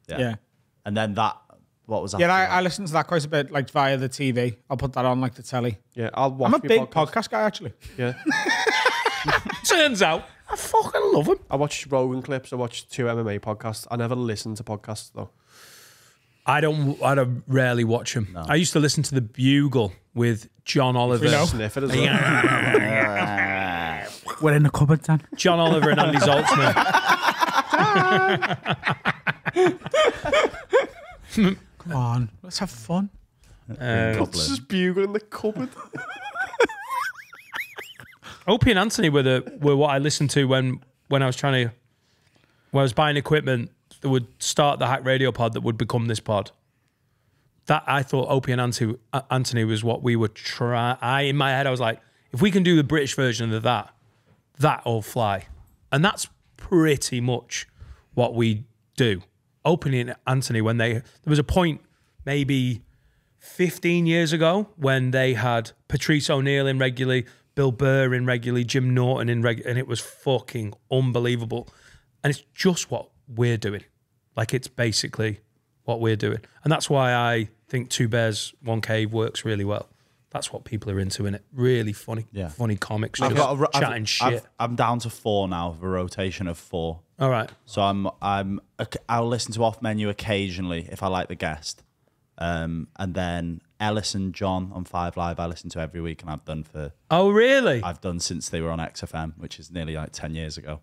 Yeah. And then what was that? Yeah, I listened to that quite a bit, like via the TV. I'll put that on like the telly. Yeah, I'll watch I'm a my big podcast guy, actually. Yeah. Turns out, I fucking love them. I watch Rogan clips. I watch 2 MMA podcasts. I never listen to podcasts though. I don't rarely watch them. No. I used to listen to The Bugle with John Oliver. Sniff it as well. We're in the cupboard, Dan. John Oliver and Andy Zaltzman. Come on, let's have fun. This is Bugle in the cupboard. Opie and Anthony were what I listened to when I was when I was buying equipment that would start the Hack Radio pod that would become this pod. That I thought Opie and Anthony was what we would try. In my head, I was like, if we can do the British version of that'll fly. And that's pretty much what we do. Opie and Anthony, there was a point maybe 15 years ago when they had Patrice O'Neill in regularly, Bill Burr in regularly, Jim Norton in regularly, and it was fucking unbelievable. And it's just what we're doing. Like, it's basically what we're doing. And that's why I think Two Bears, One Cave works really well. That's what people are into, innit? Really funny, funny comics, just chatting shit. I'm down to 4 now, of a rotation of 4. All right. So I'll listen to Off Menu occasionally if I like the guest, and then Ellis and John on 5 Live I listen to every week, and I've done for. Oh really? I've done since they were on XFM, which is nearly like 10 years ago,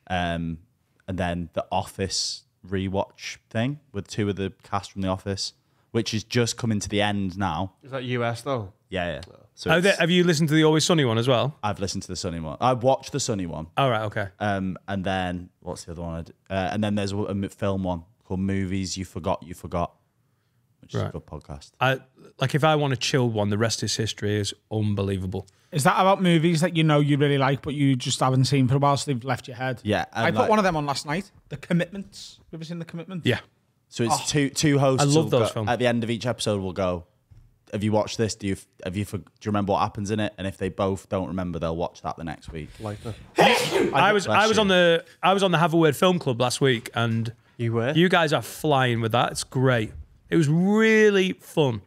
and then the Office rewatch thing with 2 of the cast from The Office, which is just coming to the end now. Is that US though? Yeah. So have you listened to the Always Sunny one as well? I've listened to the Sunny one. I watched the Sunny one. All right, okay. And then what's the other one? And then there's a film one called Movies You Forgot, which is a good podcast. If I want a chilled one, The Rest Is History is unbelievable. Is that about movies that you know you really like, but you just haven't seen for a while, so they've left your head? Yeah. I put one of them on last night. The Commitments. Have you ever seen The Commitments? Yeah. So it's two hosts. I love those films. At the end of each episode, we'll go, have you watched this? Do you remember what happens in it? And if they both don't remember, they'll watch that the next week. Like that. I was on the Have a Word Film Club last week, and You were? you guys are flying with that. It's great. It was really fun.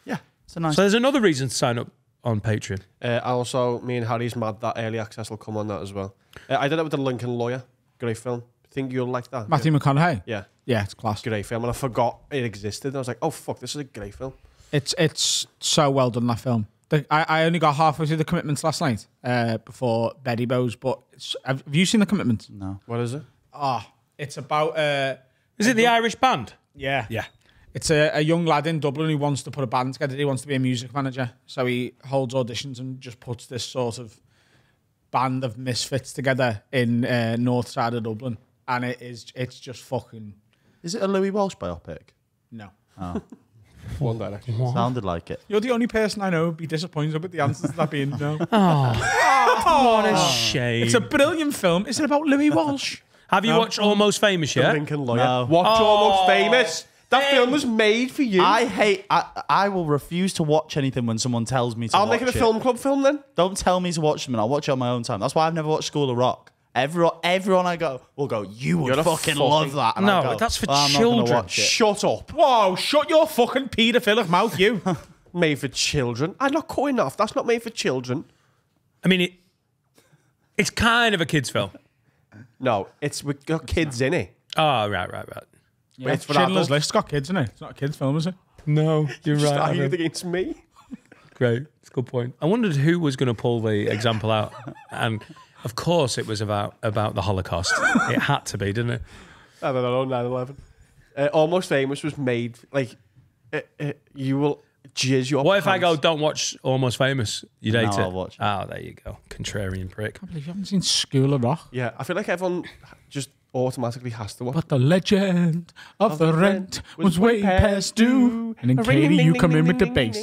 Yeah. It's a nice. So there's another reason to sign up on Patreon. Also, me and Harry's mad that early access will come on that as well. I did it with The Lincoln Lawyer. Great film. Think you'll like that? Matthew McConaughey? Yeah. Yeah, it's class. Great film. And I forgot it existed. I was like, oh, fuck, this is a great film. It's so well done, that film. I only got halfway through The Commitments last night before Betty Bows, but have you seen The Commitments? No. What is it? It's about... Is it the Irish band? Yeah. Yeah. It's a young lad in Dublin who wants to put a band together. He wants to be a music manager. So he holds auditions and just puts this sort of band of misfits together in north side of Dublin. And it's just fucking... Is it a Louis Walsh biopic? No. Oh. One Direction. Sounded like it. You're the only person I know who'd be disappointed with the answers to that being no. What a shame. It's a brilliant film. Is it about Louis Walsh? Have you watched Almost Famous The yet? Lincoln Lawyer. No. Watch Almost Famous. That film was made for you. I will refuse to watch anything when someone tells me to watch it. I'll make it a film club film then. Don't tell me to watch them and I'll watch it on my own time. That's why I've never watched School of Rock. Everyone I go will go, you would fucking love that. And No, I'll go, that's for I'm not gonna children. watch it. Shut up. Whoa, shut your fucking paedophilic mouth, you. Made for children. I'm not cutting off. That's not made for children. I mean, it's kind of a kid's film. No, we've got kids in it. Oh, right. Yeah, It's for Schindler's adults. List got kids in it. It's not a kid's film, is it? No, you're Just right. argued against me. Great. That's a good point. I wondered who was going to pull the example out. And of course it was about the Holocaust. It had to be, didn't it? I don't know, 9/11. Almost Famous was made, like, you will jizz your What if I go, pants. don't watch Almost Famous? You'd hate it. I'll watch it. Oh, there you go. Contrarian prick. I believe you haven't seen School of Rock. Yeah, I feel like everyone just automatically has to watch. But the legend of the rent was way past due. And then Katie, you come in with the bass.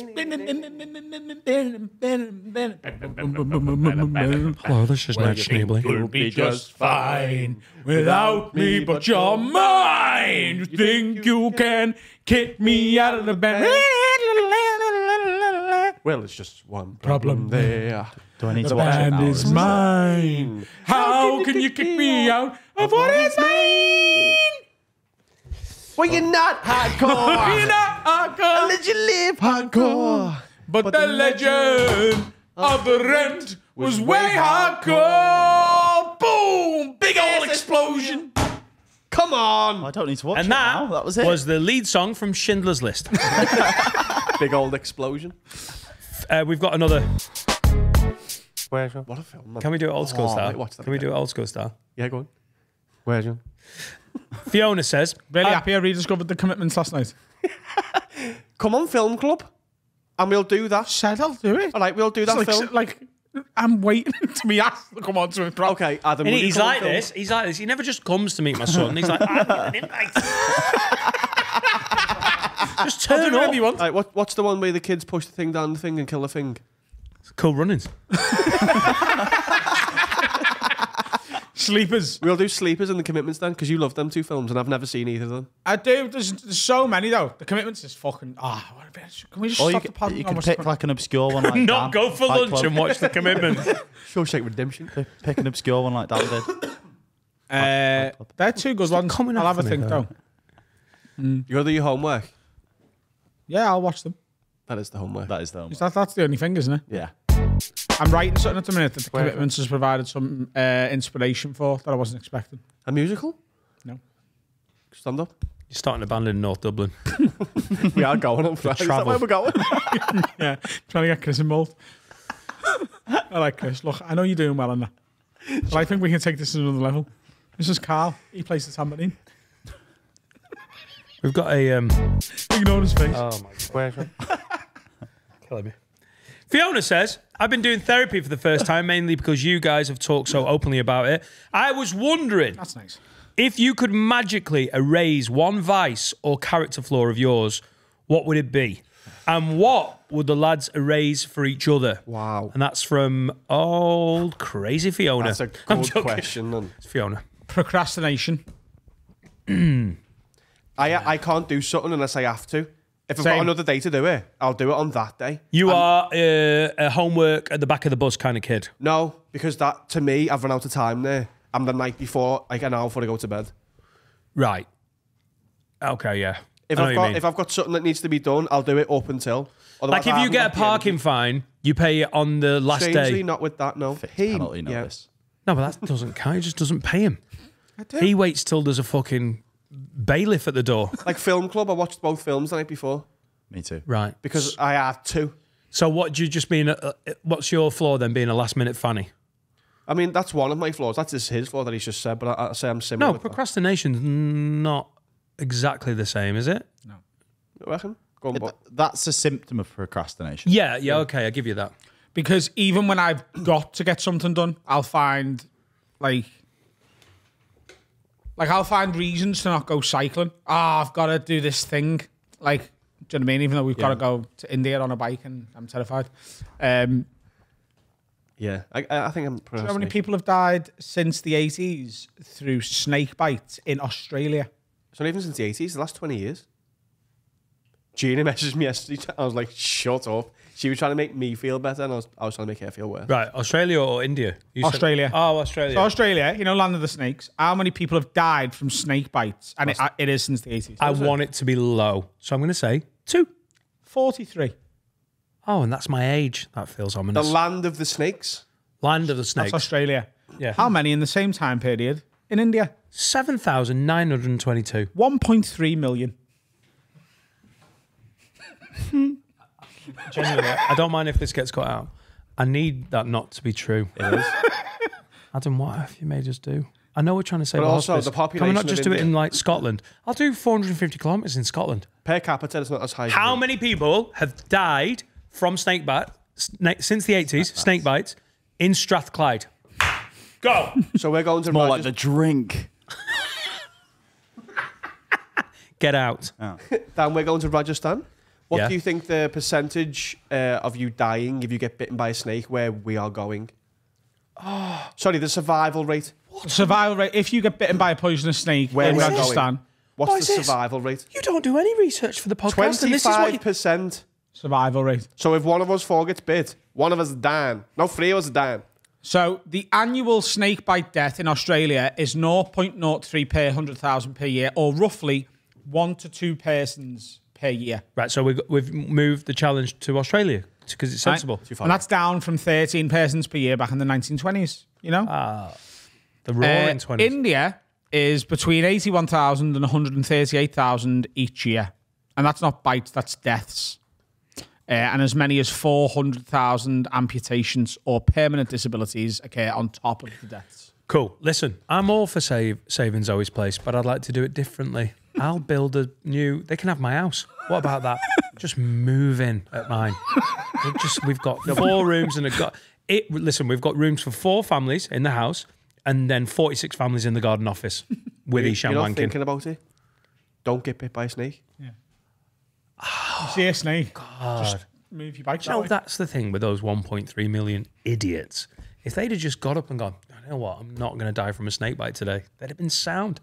Hello, this is Matt Schneebly. You'll be just fine without me, but you're mine. You think you can kick me out of the bed? Well, it's just one Problem problem there. Do I need The to watch it band now? is mine. How can you kick me out of what is mine? Well, you're not hardcore. You're not hardcore, Let you live hardcore. but the legend of the rent was way hardcore. Boom! Big old explosion. Come on. I don't need to watch And it now. That was it. was the lead song from Schindler's List. Big old explosion. We've got another. Where's your... What a film, man. Can we do it old school style? mate, watch that Can we do again. it old school style? Yeah, go on. Where's your... Fiona says, Really happy I rediscovered The Commitments last night. Come on, film club. And we'll do that. Said I'll do it. All right, we'll do that It's film. like I'm waiting to be asked to come on to it. Bro. Okay, Adam. and will you he's come on like film? this. He's like this. He never just comes to meet my son. He's like, I'm an invite. Just I'll do turn whatever up. you want. All right, what's the one where the kids push the thing down the thing and kill the thing? Cool runnings. Sleepers. We'll do Sleepers and The Commitments then, because you love them two films and I've never seen either of them. I do. There's so many though. The Commitments is fucking. Can we just Or stop you the pod? you and can watch pick the like an obscure one. Like Not Dan. go for Fight lunch Club. and watch The Commitment. Shawshank Redemption. Pick an obscure one like Dan did. They're two good ones. coming I'll up have a for me, think though. though. You gotta do your homework. Yeah, I'll watch them. That is the homework. That is the homework. That's the only thing, isn't it? Yeah. I'm writing something at the minute that the commitments has provided some inspiration for that I wasn't expecting. A musical? No. Stand up. You're starting a band in North Dublin. We are going on Friday. Is that where we're going? Yeah, trying to get Chris involved. I like Chris. Look, I know you're doing well on that, but I think we can take this to another level. This is Carl. He plays the tambourine. We've got a... Ignore his face. Oh, my God. Killing me. Fiona says, I've been doing therapy for the first time, mainly because you guys have talked so openly about it. I was wondering... That's nice. If you could magically erase one vice or character flaw of yours, what would it be? And what would the lads erase for each other? Wow. And that's from old crazy Fiona. That's a I'm good joking. question. Then. It's Fiona. Procrastination. I can't do something unless I have to. If I've Same. got another day to do it, I'll do it on that day. You are a homework at the back of the bus kind of kid. No, because that, to me, I've run out of time there. I'm the night before, like an hour before I go to bed. Right. Okay, yeah. If I've got something that needs to be done, I'll do it up until. Like if you get a parking fine, you pay it on the last Strangely, day. not with that, no. Penalty notice. No, but that doesn't count. He just doesn't pay him. I do. He waits till there's a fucking bailiff at the door. Like Film Club, I watched both films the night before Me too. Right. because I had to. So what do you just mean? What's your flaw then? Being a last minute fanny? I mean, that's one of my flaws. That's just his flaw that he's just said, but I say I'm similar. No, with that. procrastination's not exactly the same, is it? You reckon? Go on, but That's a symptom of procrastination. Yeah. Okay, I give you that. Because even when I've got to get something done, I'll find like I'll find reasons to not go cycling. I've got to do this thing. Like, do you know what I mean? Even though we've got to go to India on a bike and I'm terrified. yeah, I think I'm. Do you know how many people have died since the 80s through snake bites in Australia? It's not even since the 80s, the last 20 years. Gina messaged me yesterday. I was like, shut up. She was trying to make me feel better, and I was trying to make her feel worse. Right, Australia or India? You said- Australia. Oh, Australia. So Australia, land of the snakes. How many people have died from snake bites? And it is since the 80s. I want it to be low, so I'm going to say 2. 43. Oh, and that's my age. That feels The ominous. land of the snakes. Land of the snakes. That's Australia. Yeah. How many in the same time period in India? 7,922. 1.3 million. Genuinely, I don't mind if this gets cut out. I need that not to be true. It is. Adam, what have you made us do? I know we're trying to save But a also hospice. the population Can we not of just do it India- in like Scotland? I'll do 450 kilometres in Scotland. Per capita, it's not as high. How many people have died from snake bite since the 80s? Snake bites in Strathclyde. Go. So we're going to More like the drink. Get out. Dan, we're going to Rajasthan. What Yeah. do you think the percentage of you dying if you get bitten by a snake where we are going? Oh, sorry, the survival rate. Survival rate. If you get bitten by a poisonous snake Where in we're Rajasthan, going? What's What the is this? survival rate? You don't do any research for the podcast. And this is what you... 25%. survival rate. So if one of us four gets bit, one of us is dying. No, 3 of us are dying. So the annual snake bite death in Australia is 0.03 per 100,000 per year, or roughly 1 to 2 persons per year. Right, so we've moved the challenge to Australia because it's sensible. And that's down from 13 persons per year back in the 1920s, The roaring 20s. India is between 81,000 and 138,000 each year. And that's not bites, that's deaths. And as many as 400,000 amputations or permanent disabilities occur on top of the deaths. Cool. Listen, I'm all for saving Zoe's place, but I'd like to do it differently. I'll build a new... They can have my house. What about that? Just move in at mine. We've got 4 rooms and listen, we've got rooms for 4 families in the house and then 46 families in the garden office with Isham You're not wanking. thinking about it? Don't get bit by a snake. You see a snake, just move your bike that way. That's the thing with those 1.3 million idiots. If they'd have just got up and gone, you know what, I'm not going to die from a snake bite today, they'd have been sound.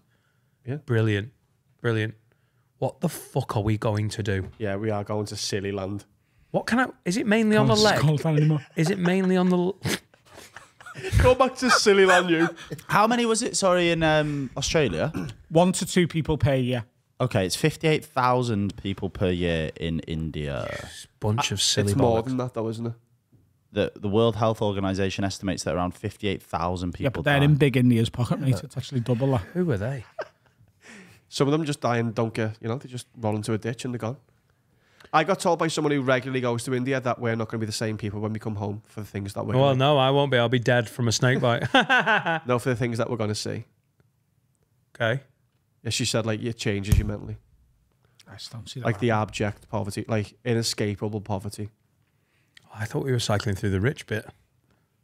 Yeah. Brilliant. What the fuck are we going to do? Yeah, we are going to silly land. What can I... Is it mainly on the Can't leg? call it that anymore. Is it mainly on the... Go back to silly land, you. How many was it, sorry, in Australia? 1 to 2 people per year. Okay, it's 58,000 people per year in India. Bunch of silly It's more bollocks. than that, though, isn't it? The World Health Organization estimates that around 58,000 people Yeah, but they're die. in big India's pocket, mate. It's actually double that. Who are they? Some of them just die and don't get, they just roll into a ditch and they're gone. I got told by someone who regularly goes to India that we're not going to be the same people when we come home for the things that we're Well, gonna, no, I won't be. I'll be dead from a snake bite. no, for the things that we're going to see. Okay. Yeah, she said, like, it changes you mentally. I just don't see that. Like the abject poverty, like inescapable poverty. I thought we were cycling through the rich bit.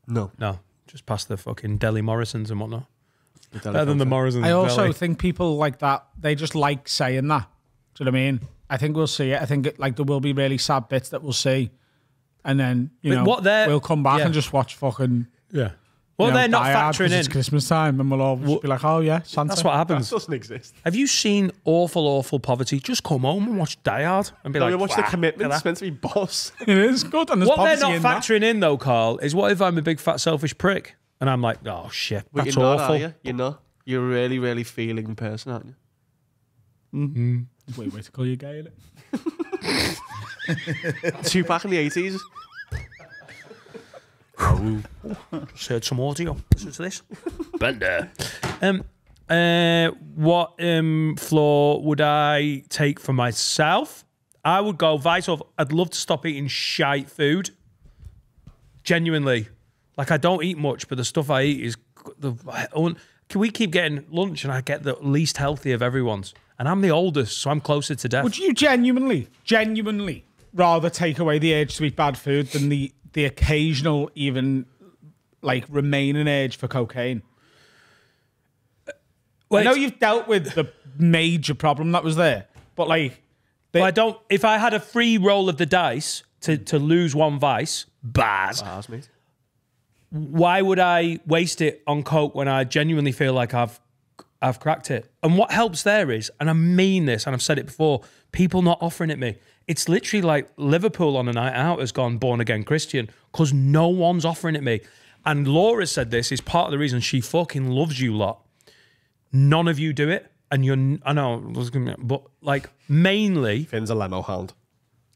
No. No, just past the fucking Deli Morrisons and whatnot. The Better than the Morrisons. I also Deli. think people like that, they just like saying that. Do you know what I mean? I think we'll see it. I think like there will be really sad bits that we'll see. And then, we'll come back and just watch fucking... Yeah. Well, they're not Die Hard 'cause factoring in. It's Christmas time and we'll all just be like, oh yeah, Santa. That's what That happens. doesn't exist. Have you seen awful poverty? Just come home and watch Die Hard and be No, like, you watch the "Wow, commitment. look at It's meant to be boss. It is good. And there's What they're poverty not in that. factoring in, though, Carl, is what if I'm a big fat selfish prick and I'm like, oh shit, But that's you're not, awful. are you? You're not. You're a really, really feeling person, aren't you? Wait to call you gay, innit? Tupac in the 80s. Just heard some audio. Listen to this. Bender. What floor would I take for myself? I would go vice of. I'd love to stop eating shite food. Genuinely, like I don't eat much, but the stuff I eat is Can we keep getting lunch and I get the least healthy of everyone's? And I'm the oldest, so I'm closer to death. Would you genuinely rather take away the urge to eat bad food than the occasional, even like remaining urge for cocaine? Well, I know it's- you've dealt with the major problem that was there, but like, Well, I don't. If I had a free roll of the dice to lose one vice, bad. Bars, mate. Why would I waste it on coke when I genuinely feel like I've cracked it? And what helps there is, and I mean this, and I've said it before, people not offering it me. It's literally like Liverpool on a night out has gone born again Christian because no one's offering it me. And Laura said this is part of the reason she fucking loves you lot. None of you do it, and I know, but like mainly, Finn's a lemo hound.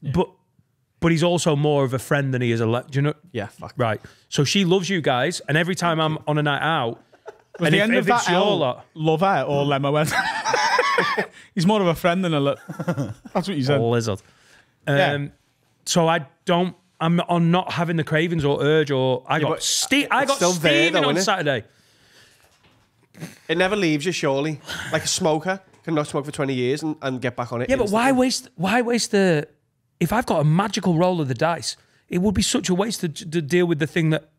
but he's also more of a friend than he is do you know? Yeah, fuck. Right. So she loves you guys, and every time I'm on a night out, was and the if, end if of that it's your L lot, lover or lemo? He's more of a friend than a That's what you said. lizard. Yeah. So I'm on not having the cravings or urge or I got still there, steaming though, on innit? Saturday. It never leaves you, surely. Like a smoker can not smoke for 20 years and get back on it. Yeah, but why instantly. waste the? If I've got a magical roll of the dice, it would be such a waste to deal with the thing that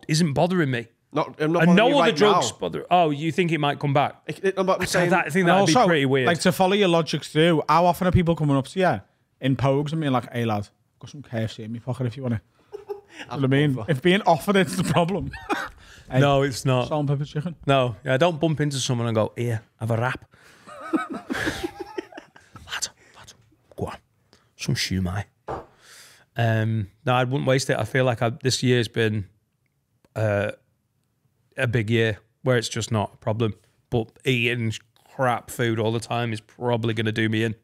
isn't bothering me. I'm not And bothering no you other right drugs now. bother. Oh, you think it might come back? I'm saying, I think And that'd be also, pretty weird. Like to follow your logic through, how often are people coming up to you in pogues and being like, "Hey lad, got some KFC in my pocket if you want it." You know what I mean? If being offered it's the problem. Hey, no, it's not. salt and pepper chicken. No, yeah, don't bump into someone and go, "Here, have a wrap." lad, go on, some shumai. No, I wouldn't waste it. I feel like this year's been a big year where it's just not a problem. But eating crap food all the time is probably going to do me in.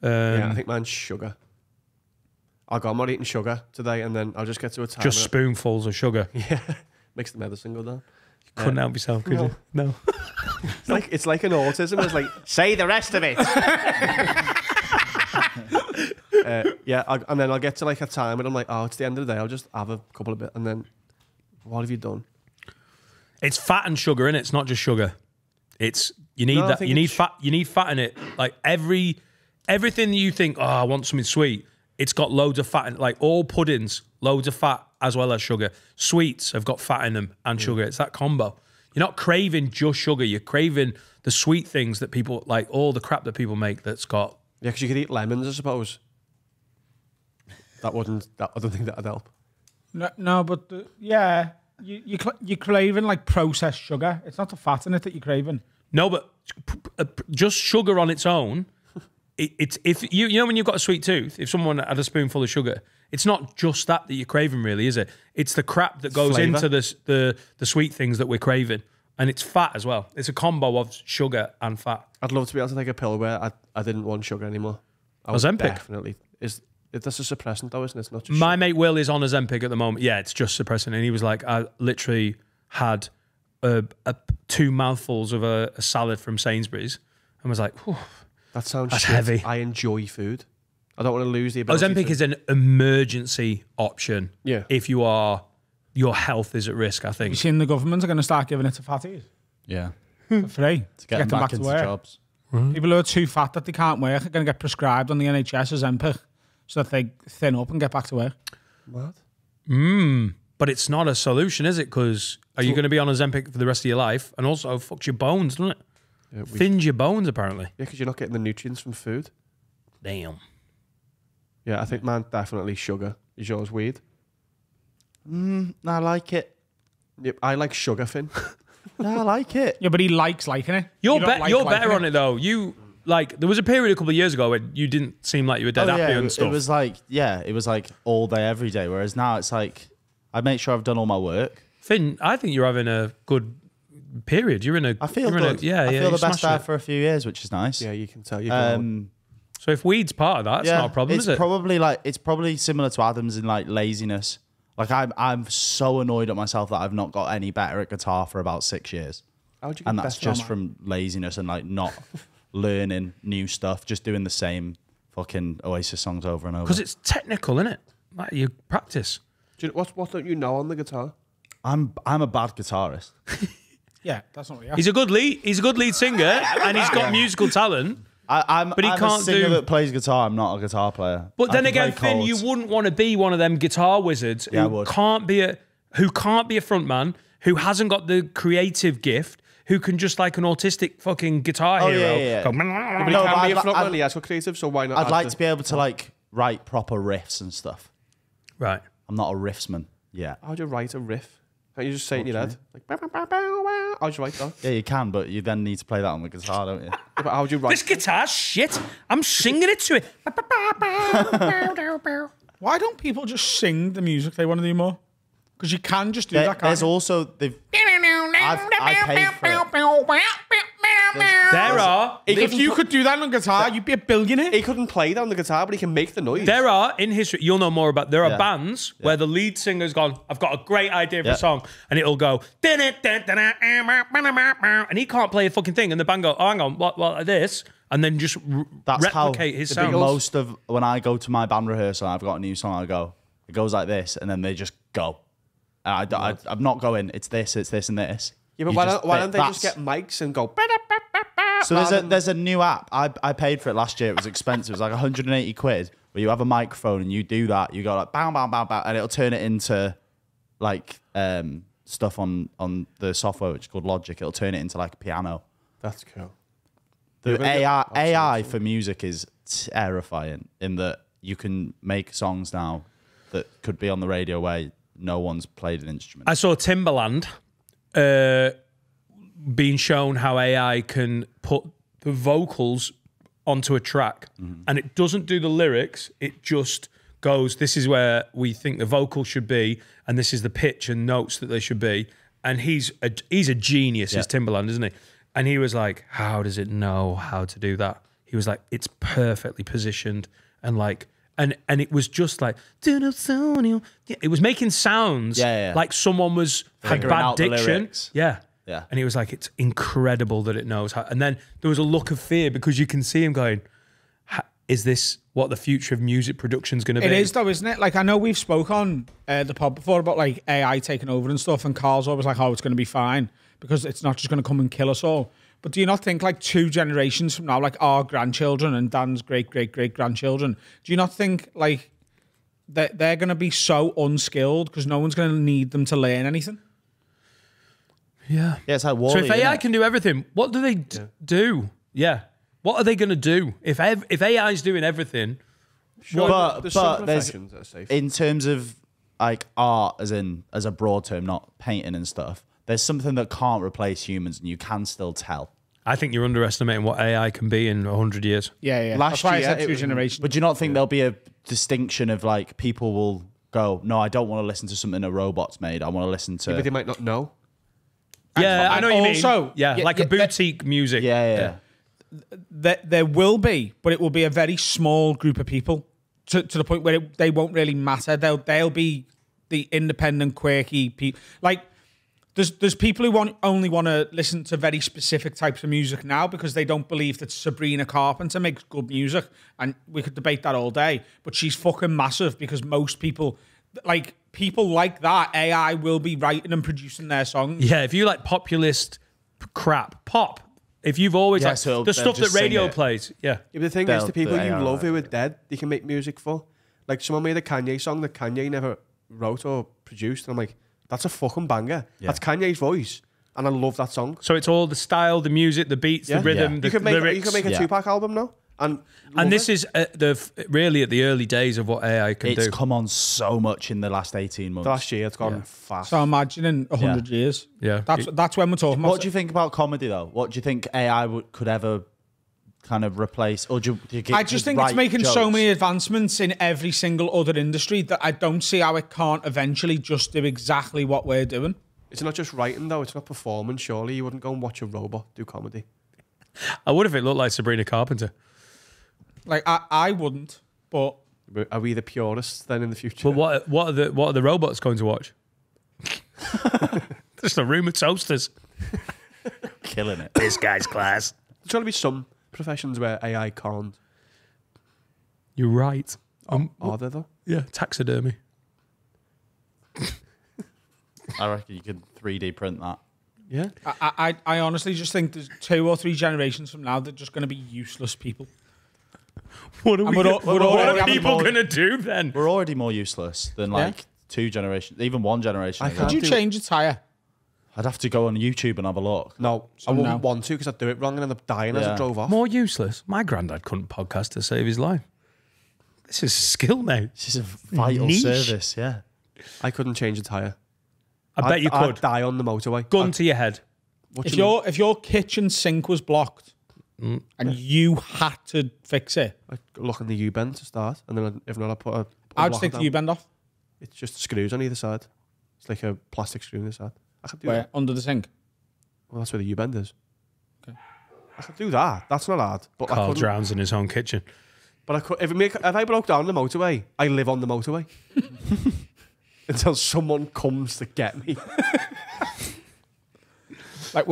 Yeah, I think mine's sugar. I'm not eating sugar today, and then I'll just get to a time. Just spoonfuls of sugar. Yeah, makes the medicine go down. Couldn't help yourself, could you? No. It's like an autism. It's like, say the rest of it. And then I'll get to like a time and I'm like, oh, it's the end of the day. I'll just have a couple of bit, and then what have you done? It's fat and sugar, innit? It's not just sugar. It's you need No, I that. think You need it's- fat. You need fat in it. Like everything that you think, oh, I want something sweet. It's got loads of fat in it. Like all puddings, loads of fat as well as sugar. Sweets have got fat in them and sugar. It's that combo. You're not craving just sugar. You're craving the sweet things that people like. All the crap that people make that's got. Yeah, because you could eat lemons, I suppose. I don't think that'd help. No, but yeah, you're craving like processed sugar. It's not the fat in it that you're craving. No, but just sugar on its own. It's if you know when you've got a sweet tooth, if someone had a spoonful of sugar, it's not just that you're craving, really, is it? It's the crap that goes flavour. into the sweet things that we're craving, and it's fat as well. It's a combo of sugar and fat. I'd love to be able to take a pill where I didn't want sugar anymore. I would Ozempic? definitely. That's a suppressant though, isn't it? It's not just My mate Will is on Ozempic at the moment. Yeah, it's just suppressing. And he was like, I literally had 2 mouthfuls of a salad from Sainsbury's and was like, that sounds that's shit. heavy. I enjoy food. I don't want to lose the ability. Ozempic is an emergency option. Yeah. If your health is at risk, I think. You seen the government are going to start giving it to fatties Yeah. for free To get them back into work. jobs. People who are too fat that they can't work are going to get prescribed on the NHS as Ozempic so that they thin up and get back to work. What? But it's not a solution, is it? Because are you going to be on Ozempic for the rest of your life? And also fucks your bones, doesn't it? Yeah, Thins your bones, apparently. Yeah, because you're not getting the nutrients from food. Damn. Yeah, I think mine definitely sugar. Is yours weed? I like it. Yep, I like sugar, Finn. I like it. Yeah, but he likes liking it. You're You don't like better liking on it though. You like there was a period a couple of years ago where you didn't seem like you were dead happy and it stuff. was like, it was like all day, every day. Whereas now it's like, I make sure I've done all my work. Finn, I think you're having a good period. You're in a. I feel you're good. In a, I feel you're the best smashing I it. have for a few years, which is nice. Yeah, you can tell. You're So if weed's part of that, it's not a problem, it's is it? It's probably similar to Adam's in like laziness. Like I'm so annoyed at myself that I've not got any better at guitar for about 6 years. How'd you get And that's better? just from laziness and like not learning new stuff, just doing the same fucking Oasis songs over and over. Because it's technical, isn't it? Like you practice. Do you, what don't you know on the guitar? I'm a bad guitarist. Yeah, that's not what you have. He's a good lead singer, and he's got musical talent. I'm But he I'm can't a singer do- that plays guitar. I'm not a guitar player. But I then can again, play Finn, chords. you wouldn't want to be one of them guitar wizards Yeah, I who would. can't be a frontman, who hasn't got the creative gift, who can just like an autistic fucking guitar Oh, hero. yeah. Go, But No, he but can be a I'd- frontman. I'd- He has got creative, so why not? I'd add like the- to be able to like write proper riffs and stuff. Right. I'm not a riffsman. Yeah. How'd you write a riff? Can't you just say it in your head? Like, bow, bow, bow, bow, bow. How'd you write that? Yeah, you can, but you then need to play that on the guitar, don't you? Yeah, but how'd you write? This guitar's shit. I'm singing it to it. Why don't people just sing the music they want to do more? Because you can just do that, can't There's you? also I paid for it. There are If you could do that on guitar, you'd be a billionaire. He couldn't play that on the guitar, but he can make the noise. There are in history, you'll know more about. There are Yeah. bands where the lead singer's gone, I've got a great idea for Yeah. a song, and it'll go, and he can't play a fucking thing, and the band go, oh, hang on, what like this, and then just That's replicate his how sound. most of when I go to my band rehearsal and I've got a new song, it goes like this, and then they just go. And I'm not going. It's this, and this. Yeah, but You why don't they just that's- get mics and go? So there's a new app. I paid for it last year. It was expensive. It was like 180 quid. Where you have a microphone and you do that. You go like bam, bam, bam, bam, and it'll turn it into like stuff on the software which is called Logic. It'll turn it into like a piano. That's cool. The You're gonna get AI for music is terrifying in that you can make songs now that could be on the radio where no one's played an instrument. I saw Timbaland being shown how AI can put the vocals onto a track, and it doesn't do the lyrics. It just goes, this is where we think the vocal should be, and this is the pitch and notes that they should be. And he's a genius, is Timbaland, isn't he? And he was like, how does it know how to do that? He was like, it's perfectly positioned, and like, and it was just like, it was making sounds like someone had Figuring bad out the diction. lyrics. Yeah. Yeah. And he was like, it's incredible that it knows how. And then there was a look of fear because you can see him going, is this what the future of music production is going to be? It is though, isn't it? Like, I know we've spoke on the pod before about like AI taking over and stuff, and Carl's always like, oh, it's going to be fine because it's not just going to come and kill us all. But do you not think like 2 generations from now, like our grandchildren and Dan's great-great-great-grandchildren, do you not think like that they're going to be so unskilled because no one's going to need them to learn anything? Yeah. Yeah, it's like So Wall-E, if AI innit? can do everything, what do they do? Yeah. What are they going to do? If AI is doing everything, But There's some there's professions that are safe. in terms of like art, as a broad term, not painting and stuff. There's something that can't replace humans, and you can still tell. I think you're underestimating what AI can be in 100 years. Yeah. Last That's why year, I said it 2 was- generations. But do you not think there'll be a distinction of like people will go, no, I don't want to listen to something a robot's made. I want to listen to. But they might not know. Yeah, I know what you mean. also- Yeah, yeah, like yeah, a boutique music. Yeah. there will be, but it will be a very small group of people to the point where they won't really matter. They'll be the independent, quirky people. Like, there's people who only want to listen to very specific types of music now because they don't believe that Sabrina Carpenter makes good music, and we could debate that all day. But she's fucking massive because most people like that. AI will be writing and producing their songs. Yeah, if you like populist crap, pop. If you've always Yeah, like so the stuff they'll that just radio sing it. plays, yeah. Yeah, but the thing is, the people you AI love who are it. dead, they can make music for. Like, someone made a Kanye song that Kanye never wrote or produced, and I'm like, that's a fucking banger. Yeah. That's Kanye's voice, and I love that song. So it's all the style, the music, the beats, Yeah. the rhythm, Yeah. the You could lyrics. make a Yeah. Tupac album now, and This is really at the early days of what AI can It's do. come on so much in the last 18 months. the last year it's gone fast. So imagine in 100 years. Yeah. That's when we're talking about. What do you think about comedy, though? What do you think AI could ever kind of replace? Or do you I just think it's making so many advancements in every single other industry that I don't see how it can't eventually just do exactly what we're doing. It's not just writing though; it's not performance. Surely you wouldn't go and watch a robot do comedy. I would if it looked like Sabrina Carpenter. Like I wouldn't, but Are we the purists then in the future? But what are the robots going to watch? Just a room of toasters. killing it. This guy's class. There's got to be some professions where AI can't. You're right. Are there though? Yeah, taxidermy. I reckon you could 3D print that. Yeah. I honestly just think there's 2 or 3 generations from now they're just going to be useless people. What are And we're already having people more- going to do then? We're already more useless than like 2 generations, even 1 generation I ago. can't Did you do- change your tyre? I'd have to go on YouTube and have a look. No, I no. wouldn't want to because I'd do it wrong and end up dying as I Yeah. drove off. More useless. My granddad couldn't podcast to save his life. This is a skill, mate. This is a vital Niche. service, yeah. I couldn't change a tyre. I bet you I'd could. die on the motorway. Gun to your head. What If do you mean? your kitchen sink was blocked and you had to fix it, I'd look in the U-bend to start, and then if not, I'd put a I'd block take the down. U-bend off. It's just screws on either side. It's like a plastic screw on either side. I could do Where? that. Under the sink. Well, that's where the U-bend is. Okay. I could do that. That's not hard. But I Carl couldn't. drowns in his own kitchen. But I could, if I broke down the motorway, I live on the motorway until someone comes to get me. Like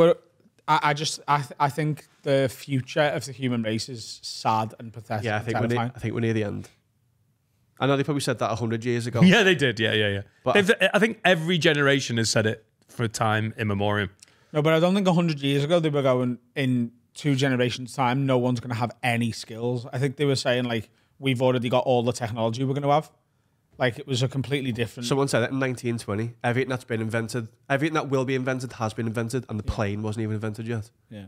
I think the future of the human race is sad and pathetic. Yeah, I and think terrifying. we're near the end. I know they probably said that 100 years ago. Yeah, they did. Yeah. But I think every generation has said it for time immemorial. No, but I don't think 100 years ago they were going, in 2 generations' time, no one's going to have any skills. I think they were saying, like, we've already got all the technology we're going to have. Like, it was a completely different... Someone said it in 1920. Everything that's been invented, everything that will be invented has been invented, and the plane wasn't even invented yet. Yeah.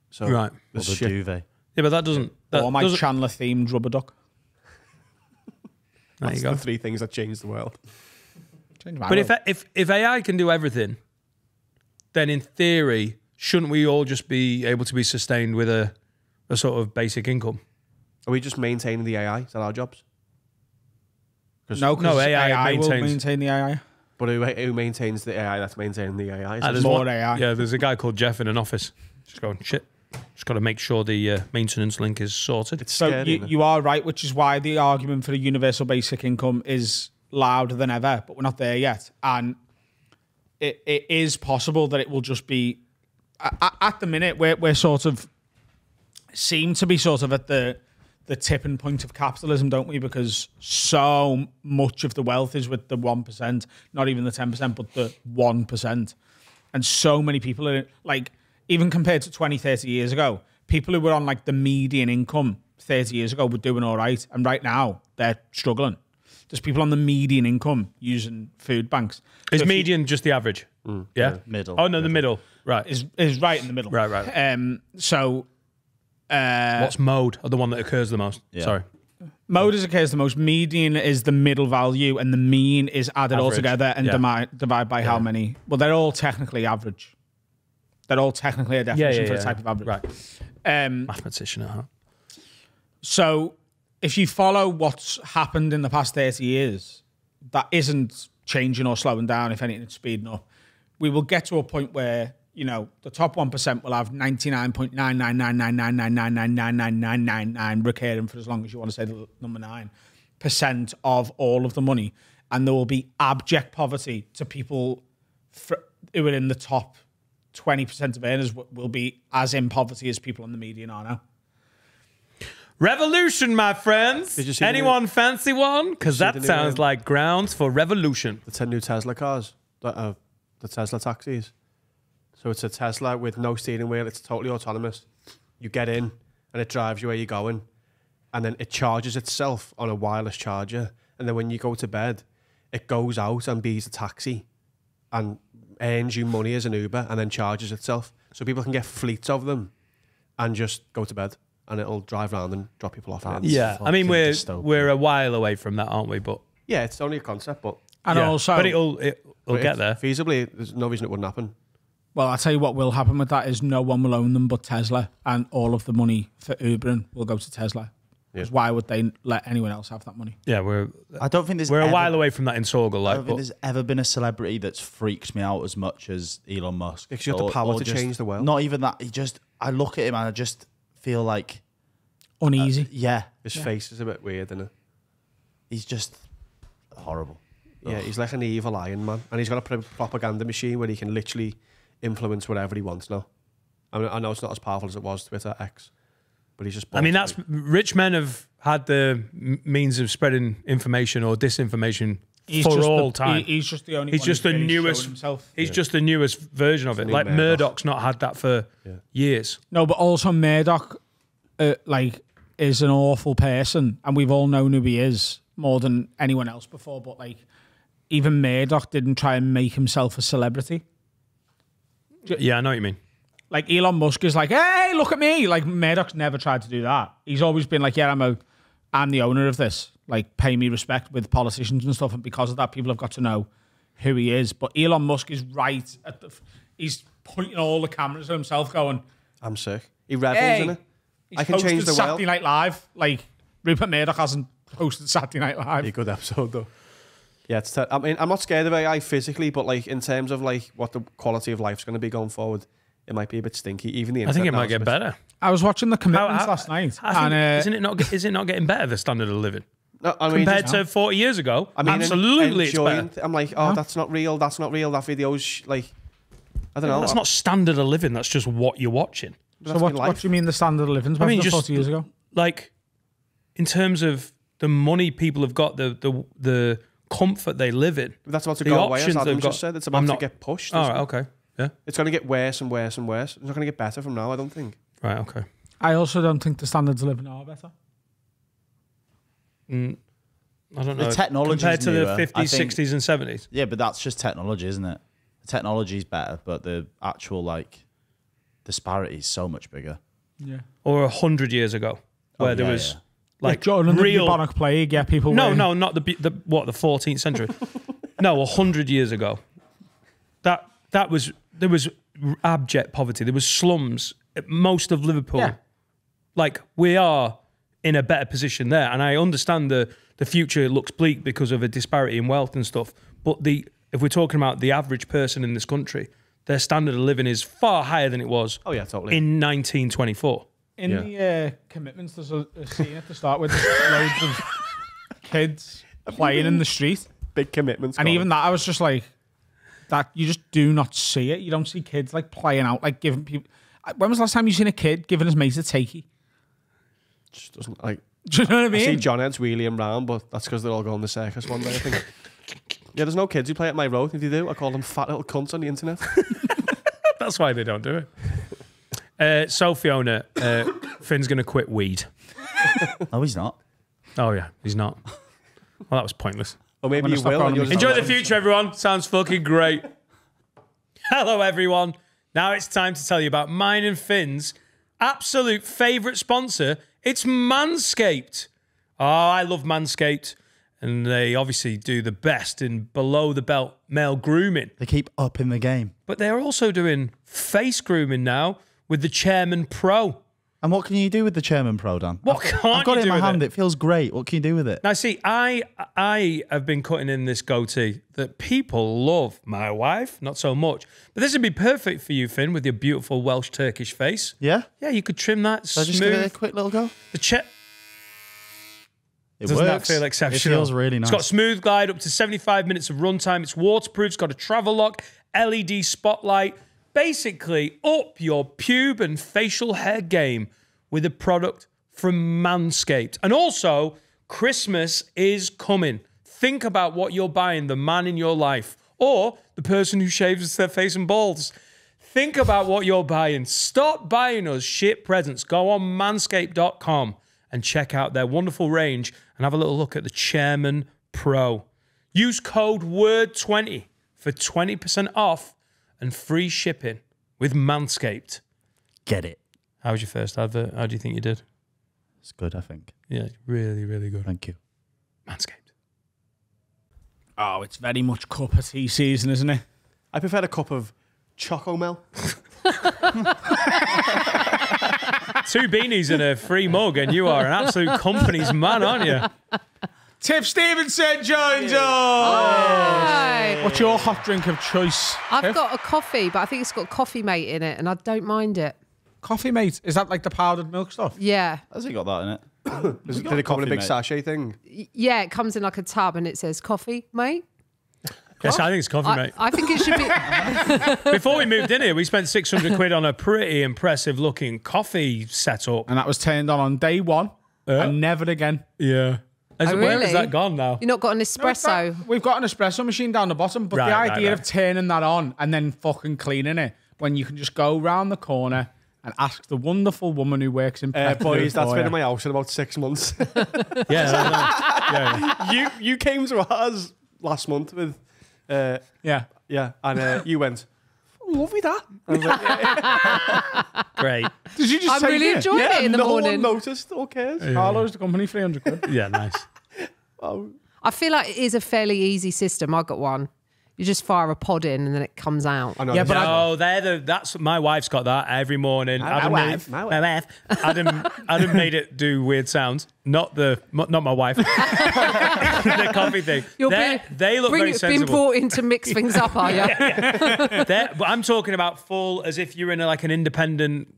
So Right. Or the the shit. duvet. Yeah, but that doesn't... That Or my doesn't Chandler-themed rubber duck. there That's you go. the 3 things that changed the world. Change my But world. if AI can do everything, then in theory, shouldn't we all just be able to be sustained with a sort of basic income? Are we just maintaining the AI? Is that our jobs? No, because No, AI AI will maintains- maintain the AI. But who maintains the AI that's maintaining the AI? Is Ah, it there's more one- AI. Yeah, there's a guy called Jeff in an office. Just going, shit. Just got to make sure the maintenance link is sorted. it's So scary. you are right, which is why the argument for a universal basic income is louder than ever, but we're not there yet. And it is possible that it will just be... At the minute, we're sort of... seem to be sort of at the tipping point of capitalism, don't we? Because so much of the wealth is with the 1%, not even the 10%, but the 1%. And so many people are, like, even compared to 20, 30 years ago, people who were on, like, the median income 30 years ago were doing all right. And right now, they're struggling. There's people on the median income using food banks. Is So if you- median just the average? Yeah? Middle. Oh, no, the middle. Right. is right in the middle. Right. So... What's mode? Or the one that occurs the most? Yeah. Sorry. Mode is occurs the most. Median is the middle value, and the mean is added all Average. together and Yeah. divide by how many. Well, they're all technically average. They're all technically a definition for a type of average. Right. Mathematician at heart. So, if you follow what's happened in the past 30 years, that isn't changing or slowing down. If anything, it's speeding up. We will get to a point where you know, the top 1% will have 99.99999999999 recurring for as long as you want to say the number 9% of all of the money. And there will be abject poverty to people who are in the top 20% of earners will be as in poverty as people on the median are now. Revolution, my friends. Anyone fancy one? Because that sounds like grounds for revolution. The 10 new Tesla cars, the Tesla taxis. So it's a Tesla with no steering wheel. It's totally autonomous. You get in and it drives you where you're going. And then it charges itself on a wireless charger. And then when you go to bed, it goes out and bees a taxi and earns you money as an Uber and then charges itself. So people can get fleets of them and just go to bed. And it'll drive around and drop people off. Yeah, I mean we're a while away from that, aren't we? But yeah, it's only a concept, but it'll get there. Feasibly, there's no reason it wouldn't happen. Well, I'll tell you what will happen with that is no one will own them but Tesla, and all of the money for Ubering will go to Tesla. Because why would they let anyone else have that money? Yeah, I don't think we're a while away from that in Sorgal. I don't think there's ever been a celebrity that's freaked me out as much as Elon Musk. Because you have the power to change the world. Not even that. I look at him and I just feel like uneasy. His face is a bit weird, isn't it? He's just horrible. Yeah, he's like an evil Iron Man, and he's got a propaganda machine where he can literally influence whatever he wants now. I mean, I know it's not as powerful as it was Twitter X, but he's just. I mean, that's rich men have had the means of spreading information or disinformation for all time. He's just the only. He's just the newest. He's just the newest version of it. Like Murdoch's not had that for years. No, but also Murdoch, is an awful person, and we've all known who he is more than anyone else before. But even Murdoch didn't try and make himself a celebrity. Yeah, I know what you mean. Like Elon Musk is like, hey, look at me. Like Murdoch's never tried to do that. He's always been like, yeah, I'm the owner of this. Like, pay me respect with politicians and stuff. And because of that, people have got to know who he is. But Elon Musk is right at he's pointing all the cameras at himself, going, "I'm sick." He revels in it. I can change the world. Saturday Night Live. Like Rupert Murdoch hasn't hosted Saturday Night Live. Be a good episode though. Yeah, I mean, I'm not scared of AI physically, but in terms of what the quality of life's going to be going forward, it might be a bit stinky. Even the internet. I think it might get better. I was watching The Commitments last night, and is it not getting better, the standard of living? No, I mean, compared to 40 years ago, I mean, absolutely, it's better. I'm like, oh, that's not real. That's not real. That video's I don't know. That's not standard of living. That's just what you're watching. So what do you mean the standard of living? I mean, just 40 years ago. In terms of the money people have got, the comfort they live in. That's about to go away, as Adam just said. It's about to get pushed. All right, okay. Yeah. It's going to get worse and worse and worse. It's not going to get better from now, I don't think. Right, okay. I also don't think the standards of living are better. I don't know. The technology compared to the 50s, 60s and 70s. Yeah, but that's just technology, isn't it? The technology is better, but the actual disparity is so much bigger. Yeah. Or 100 years ago, where there was during the bubonic plague, people. No, not the 14th century. No, 100 years ago. There was abject poverty. There was slums at most of Liverpool. Yeah. We are in a better position there, and I understand the future looks bleak because of a disparity in wealth and stuff. But if we're talking about the average person in this country, their standard of living is far higher than it was. Oh yeah, totally. In 1924. In the Commitments, there's a scene at the start with loads of kids playing in the street. Big Commitments. And even that, I was just like, that you just do not see it. You don't see kids playing out, giving people. When was the last time you seen a kid giving his mate a takey? Just doesn't Do you know what I mean? I see John Heads wheeling round, but that's because they're all going to the circus one day, I think. Yeah, there's no kids who play at my road. If they do, I call them fat little cunts on the internet. That's why they don't do it. So Fiona, Finn's going to quit weed. No, he's not. Oh yeah, he's not. Well, that was pointless. Or maybe you will. Enjoy the future, everyone. Sounds fucking great. Hello, everyone. Now it's time to tell you about mine and Finn's absolute favourite sponsor. It's Manscaped. Oh, I love Manscaped. And they obviously do the best in below-the-belt male grooming. They keep upping the game. But they're also doing face grooming now with the Chairman Pro. And what can you do with the Chairman Pro, Dan? What can't I've got you it in do my with hand. it? It feels great. What can you do with it? Now, see, I have been cutting in this goatee that people love. My wife, not so much. But this would be perfect for you, Finn, with your beautiful Welsh Turkish face. Yeah? Yeah, you could trim that So smooth. just give it a quick little go? It Doesn't works. that feel exceptional? It feels really nice. It's got smooth glide, up to 75 minutes of runtime. It's waterproof. It's got a travel lock, LED spotlight. Basically, up your pube and facial hair game with a product from Manscaped. And also, Christmas is coming. Think about what you're buying the man in your life or the person who shaves their face and balls. Think about what you're buying. Stop buying us shit presents. Go on manscaped.com and check out their wonderful range and have a little look at the Chairman Pro. Use code WORD20 for 20% off and free shipping with Manscaped. Get it. How was your first advert? How do you think you did? It's good, I think. Yeah, really, really good. Thank you. Manscaped. Oh, it's very much cup of tea season, isn't it? I prefer a cup of Chocomel. 2 beanies and a free mug, and you are an absolute company's man, aren't you? Tiff Stevenson joins us. Hi. What's your hot drink of choice? I've Tiff? got a coffee, but I think it's got coffee mate in it, and I don't mind it. Coffee mate. Is that like the powdered milk stuff? Yeah. Has it got that in it? Did it come in a big mate. sachet thing? Yeah, it comes in like a tub, and it says coffee mate. Yes, I think it's coffee, mate. I think it should be... Before we moved in here, we spent 600 quid on a pretty impressive looking coffee setup. And that was turned on day one and never again. Yeah. Where really? has that gone now? You've not got an No, it's espresso. not. We've got an espresso machine down the bottom, but Right, the right, idea right. of turning that on and then fucking cleaning it when you can just go round the corner and ask the wonderful woman who works in Preston Boys, that's for been you. in my house in about 6 months. Yeah. you came to ours last month with, Yeah. and you went, lovely that. I was like, Great. Did you just I'm take really it? enjoying it in the no morning. one noticed. Who cares? Carlo's the company, 300 quid. Yeah, nice. I feel like it is a fairly easy system. I got one. You just fire a pod in, and then it comes out. I know. Yeah, this but is- No, that's my wife's got that every morning. My wife. Adam made it do weird sounds. Not my wife. The coffee thing. They look very being sensible. brought in to mix things up, are you? But I'm talking about full, as if you're in like an independent,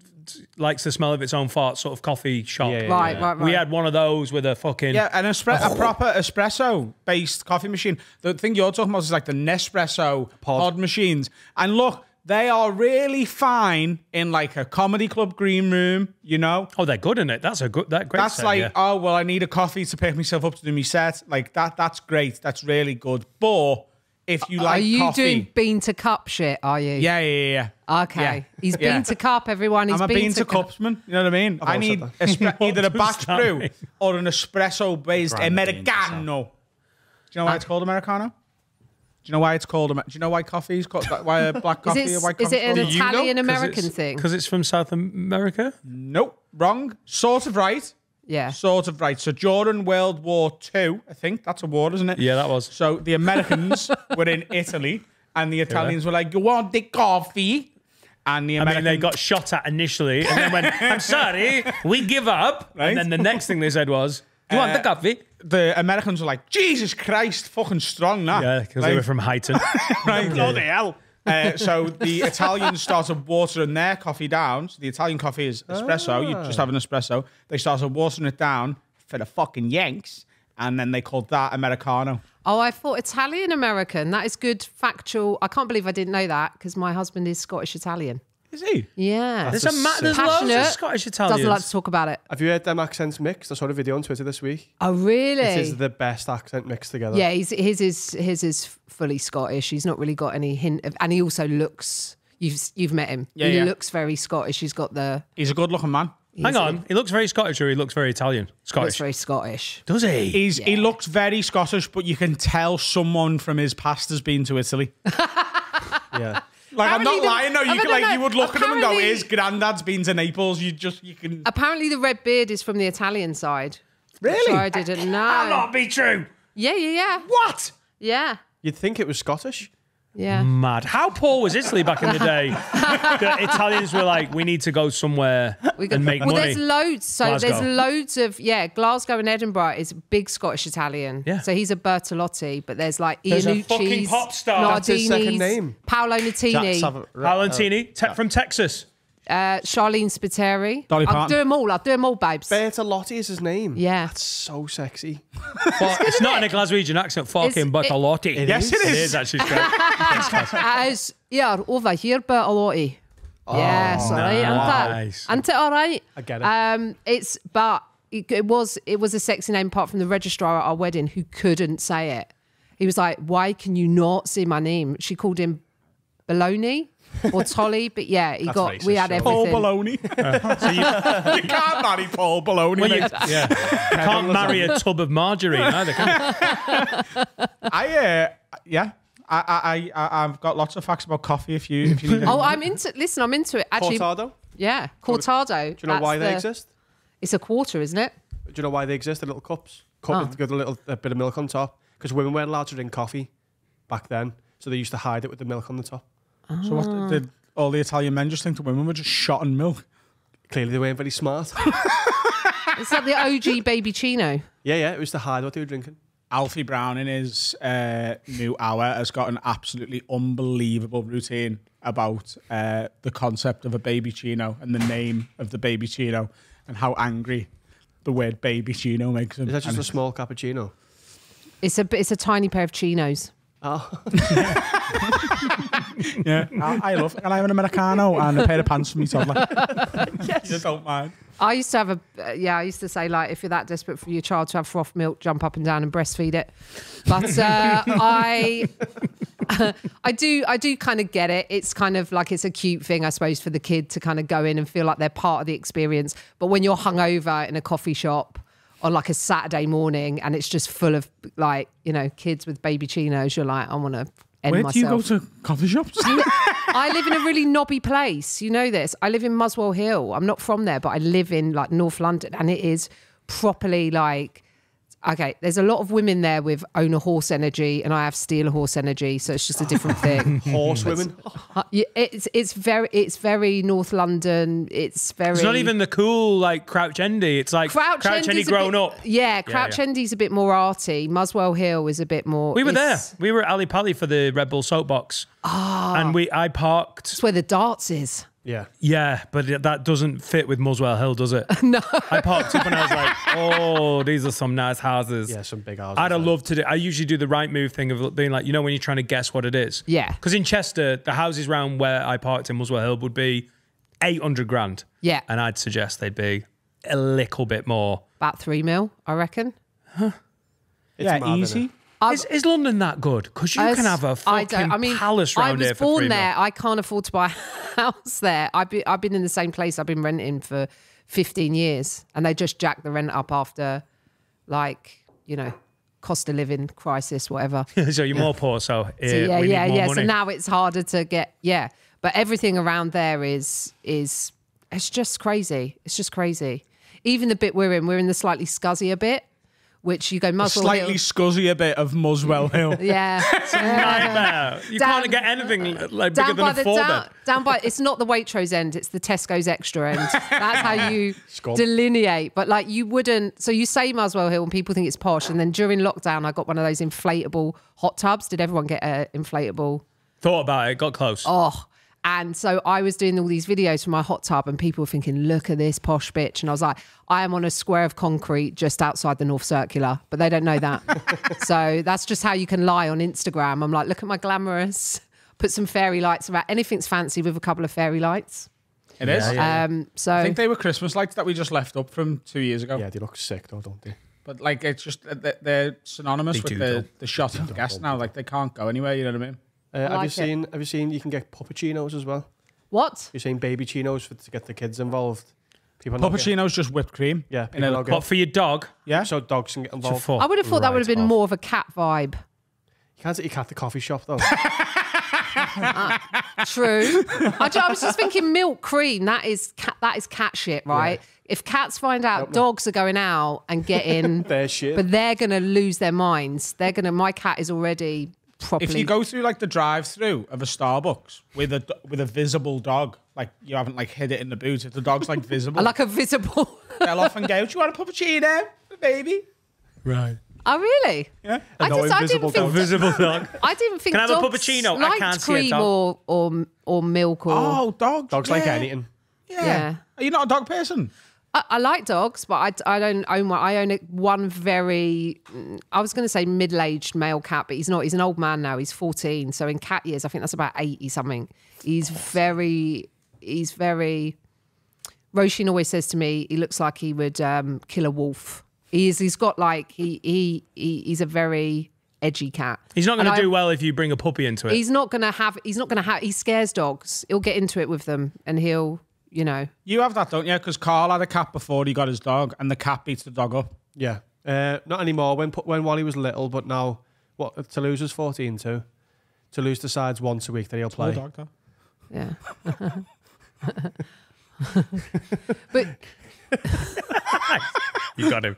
likes the smell of its own fart sort of coffee shop. Yeah, yeah, Right. We had one of those with a fucking. Yeah, a proper espresso-based coffee machine. The thing you're talking about is like the Nespresso pod machines. And look, they are really fine in like a comedy club green room, you know? Oh, they're good in it. That's great. That's set, like, yeah. oh, well, I need a coffee to pick myself up to do my set. Like, that's great. That's really good. But if you like Are you coffee... doing bean to cup shit, are you? Yeah. Okay. Yeah. He's Yeah. bean to cup, everyone. He's I'm a bean to cupsman. You know what I mean? I always need said either a What does batch that brew mean? or an espresso-based Grind the beans Americano. Do you know why it's called Americano? Do you know why it's called? Do you know why coffee is called? Why a black coffee or white Is coffee? it an is called? Italian-American thing? Because it's from South America? Nope, wrong. Sort of right. Yeah. Sort of right. So during World War II, I think that's a war, isn't it? Yeah, that was. So the Americans were in Italy, and the Italians were like, "You want the coffee?" And the Americans, they got shot at initially and then went, I'm sorry, we give up. Right. And then the next thing they said was, do you want the coffee? the Americans were like, "Jesus Christ, fucking strong that." Yeah, because Like, they were from Highton. right, bloody hell. So the Italians started watering their coffee down. So the Italian coffee is espresso. You just have an espresso. They started watering it down for the fucking Yanks, and then they called that Americano. Oh, I thought Italian-American. That is good factual. I can't believe I didn't know that because my husband is Scottish-Italian. Is he? Yeah. There's loads of Passionate. Scottish Italians. Doesn't like to talk about it. Have you heard them accents mixed? I saw a video on Twitter this week. Oh, really? It is the best accent mixed together. Yeah, his is fully Scottish. He's not really got any hint of, and he also looks. You've met him. Yeah, he yeah. looks very Scottish. He's got the. He's a good-looking man. Hang on, he looks very Scottish or he looks very Italian? Looks Scottish. very Scottish. Does he? He looks very Scottish, but you can tell someone from his past has been to Italy. Yeah. Like, I'm not Apparently lying. No, I you don't know. you would look at him and go, Apparently- "His granddad's been to Naples." You can. Apparently, the red beard is from the Italian side. Really? Which I didn't know. That not be true. Yeah. What? Yeah. You'd think it was Scottish. Yeah. Mad. How poor was Italy back in the day? The Italians were like, we need to go somewhere and make money. There's loads. So Glasgow. there's loads of, Glasgow and Edinburgh is big Scottish Italian. Yeah. So he's a Bertolotti, but there's like There's a Iannucci's, fucking pop star. That's his second name. Paolo Nutini, Valentini from Texas. Charlene Spiteri. Dolly I'll Parton. do them all, babes. Bertolotti is his name. Yeah. That's so sexy. It's not in a Glaswegian accent. Fucking Bertolotti. Yes, it is. It is actually. It's great. Over here, Bertolotti. Yes, all right. nice. Ain't it all right? I get it. It was a sexy name apart from the registrar at our wedding who couldn't say it. He was like, why can you not say my name? She called him Baloney or Tolly, but yeah, That's we had racist, everything. Paul Baloney. So you can't marry Paul Baloney. Well, you mate. can't marry a tub of margarine either, can you? I've got lots of facts about coffee if you need Oh, I'm into it. Actually, Cortado? yeah, Cortado. Do you know why they exist? It's a quarter, isn't it? Do you know why they exist? The little cups. Cup with a little bit of milk on top. Because women weren't allowed to drink coffee back then. So they used to hide it with the milk on the top. So what did all the Italian men just think the women were just shot in milk? Clearly they weren't very smart. It's like the OG Baby Chino. Yeah, it was to hide what they were drinking. Alfie Brown in his new hour has got an absolutely unbelievable routine about the concept of a baby chino and the name of the baby chino and how angry the word baby chino makes him. Is that just a small cappuccino? It's a tiny pair of chinos. Oh. Yeah, I love it. And I have an Americano and a pair of pants for me toddler. Yes. You don't mind. I used to have I used to say, like, if you're that desperate for your child to have froth milk, jump up and down and breastfeed it. But I do kind of get it. It's kind of like, it's a cute thing, I suppose, for the kid to kind of go in and feel like they're part of the experience. But when you're hungover in a coffee shop on like a Saturday morning and it's just full of, like, you know, kids with baby chinos, you're like, I want to end Where myself. do you go to coffee shops? I live in a really knobby place. You know this. I live in Muswell Hill. I'm not from there, but I live in like North London, and it is properly like, okay, there's a lot of women there with own a horse energy, and I have steal a horse energy, so it's just a different thing. Horse women? Yeah, it's very North London. It's not even the cool like Crouch Endy. It's like Crouch Endy grown up. Yeah, Crouch Endy's a bit more arty. Muswell Hill is a bit more. We were there. We were at Ali Pali for the Red Bull soapbox. And I parked. It's where the darts is. Yeah. Yeah, but that doesn't fit with Muswell Hill, does it? No. I parked up and I was like, oh, these are some nice houses. Yeah, some big houses. I'd have loved to do. I usually do the right move thing of being like, you know, when you're trying to guess what it is. Yeah. Because in Chester, the houses around where I parked in Muswell Hill would be 800 grand. Yeah. And I'd suggest they'd be a little bit more. About 3 mil, I reckon. It's Yeah, mad, easy. innit? Is London that good? Because you can have a fucking palace round here for 3 born mil. there. I can't afford to buy a house there. I've been in the same place I've been renting for 15 years, and they just jacked the rent up after, like, you know, cost of living crisis, whatever. So you're more poor, so So yeah. money. So now it's harder to get. Yeah, but everything around there is it's just crazy. It's just crazy. Even the bit we're in the slightly scuzzier bit. Which you go Muswell Slightly Hill. scuzzy a bit of Muswell Hill. Yeah. Nightmare. You Down- can't get anything like bigger down than by a the 4-bed. down by it's not the Waitrose end, it's the Tesco's extra end. That's how you Scum. delineate. But like you wouldn't, so you say Muswell Hill and people think it's posh, and then during lockdown I got one of those inflatable hot tubs. Did everyone get an inflatable? Thought about it, got close. Oh. And so I was doing all these videos from my hot tub, and people were thinking, look at this posh bitch. And I was like, I am on a square of concrete just outside the North Circular, but they don't know that. So that's just how you can lie on Instagram. I'm like, look at my glamorous, put some fairy lights around. Anything's fancy with a couple of fairy lights. It is. So I think they were Christmas lights that we just left up from 2 years ago. Yeah, they look sick though, don't they? But like, it's just, they're synonymous They with do, the shot of gas now. Like, they can't go anywhere, you know what I mean? Have like you seen you can get puppuccinos as well? what? You're saying baby chinos to get the kids involved. People not get- Puppuccino's just whipped cream. Yeah, In a- people not get- But for your dog, Yeah. so dogs can get involved. for I would have thought that would have been Right more of a cat vibe. You can't take your cat to the coffee shop though. True. I was just thinking milk cream. That is cat shit, right? If cats find out dogs are going out and getting Their shit. but they're gonna lose their minds. My cat is already properly. If you go through like the drive-through of a Starbucks with a visible dog, like you haven't like hid it in the boot, if the dog's like visible, I like a visible. they'll often go, "Do you want a puppuccino, baby?" Right. Oh really? Yeah. I didn't think. Visible dog. I didn't think. Can I have a dogs puppuccino? I liked can't see a cream dog. or milk or. Oh, dogs. Dogs like anything. Yeah. Are you not a dog person? I like dogs, but I don't own one. I own one very, I was going to say middle-aged male cat, but he's not. He's an old man now. He's 14. So in cat years, I think that's about 80 something. He's very. Roisin always says to me, he looks like he would kill a wolf. He's got like he's a very edgy cat. He's not going to do well if you bring a puppy into it. He scares dogs. He'll get into it with them, and he'll. You know, you have that, don't you? Because Carl had a cat before he got his dog, and the cat beats the dog up. Yeah, not anymore. When Wally was little, but now Toulouse is 14 too. Toulouse decides once a week that he'll play. Dog, though. Yeah. But You got him.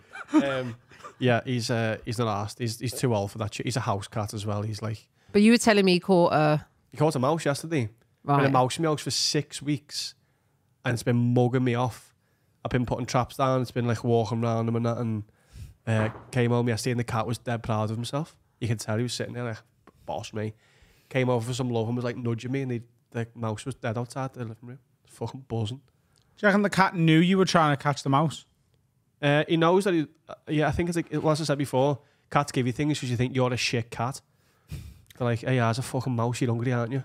Yeah, he's not asked. He's too old for that shit. He's a house cat as well. He's like. But you were telling me he caught a mouse yesterday. Right. Been a mouse meows for 6 weeks. And it's been mugging me off. I've been putting traps down. It's been like walking around him and that. And came home yesterday and the cat was dead proud of himself. You could tell he was sitting there like, boss me. Came over for some love and was like nudging me. And the mouse was dead outside the living room. Fucking buzzing. Do you reckon the cat knew you were trying to catch the mouse? He knows that I think it's like, as I said before, cats give you things because you think you're a shit cat. They're like, hey, there's a fucking mouse. You're hungry, aren't you?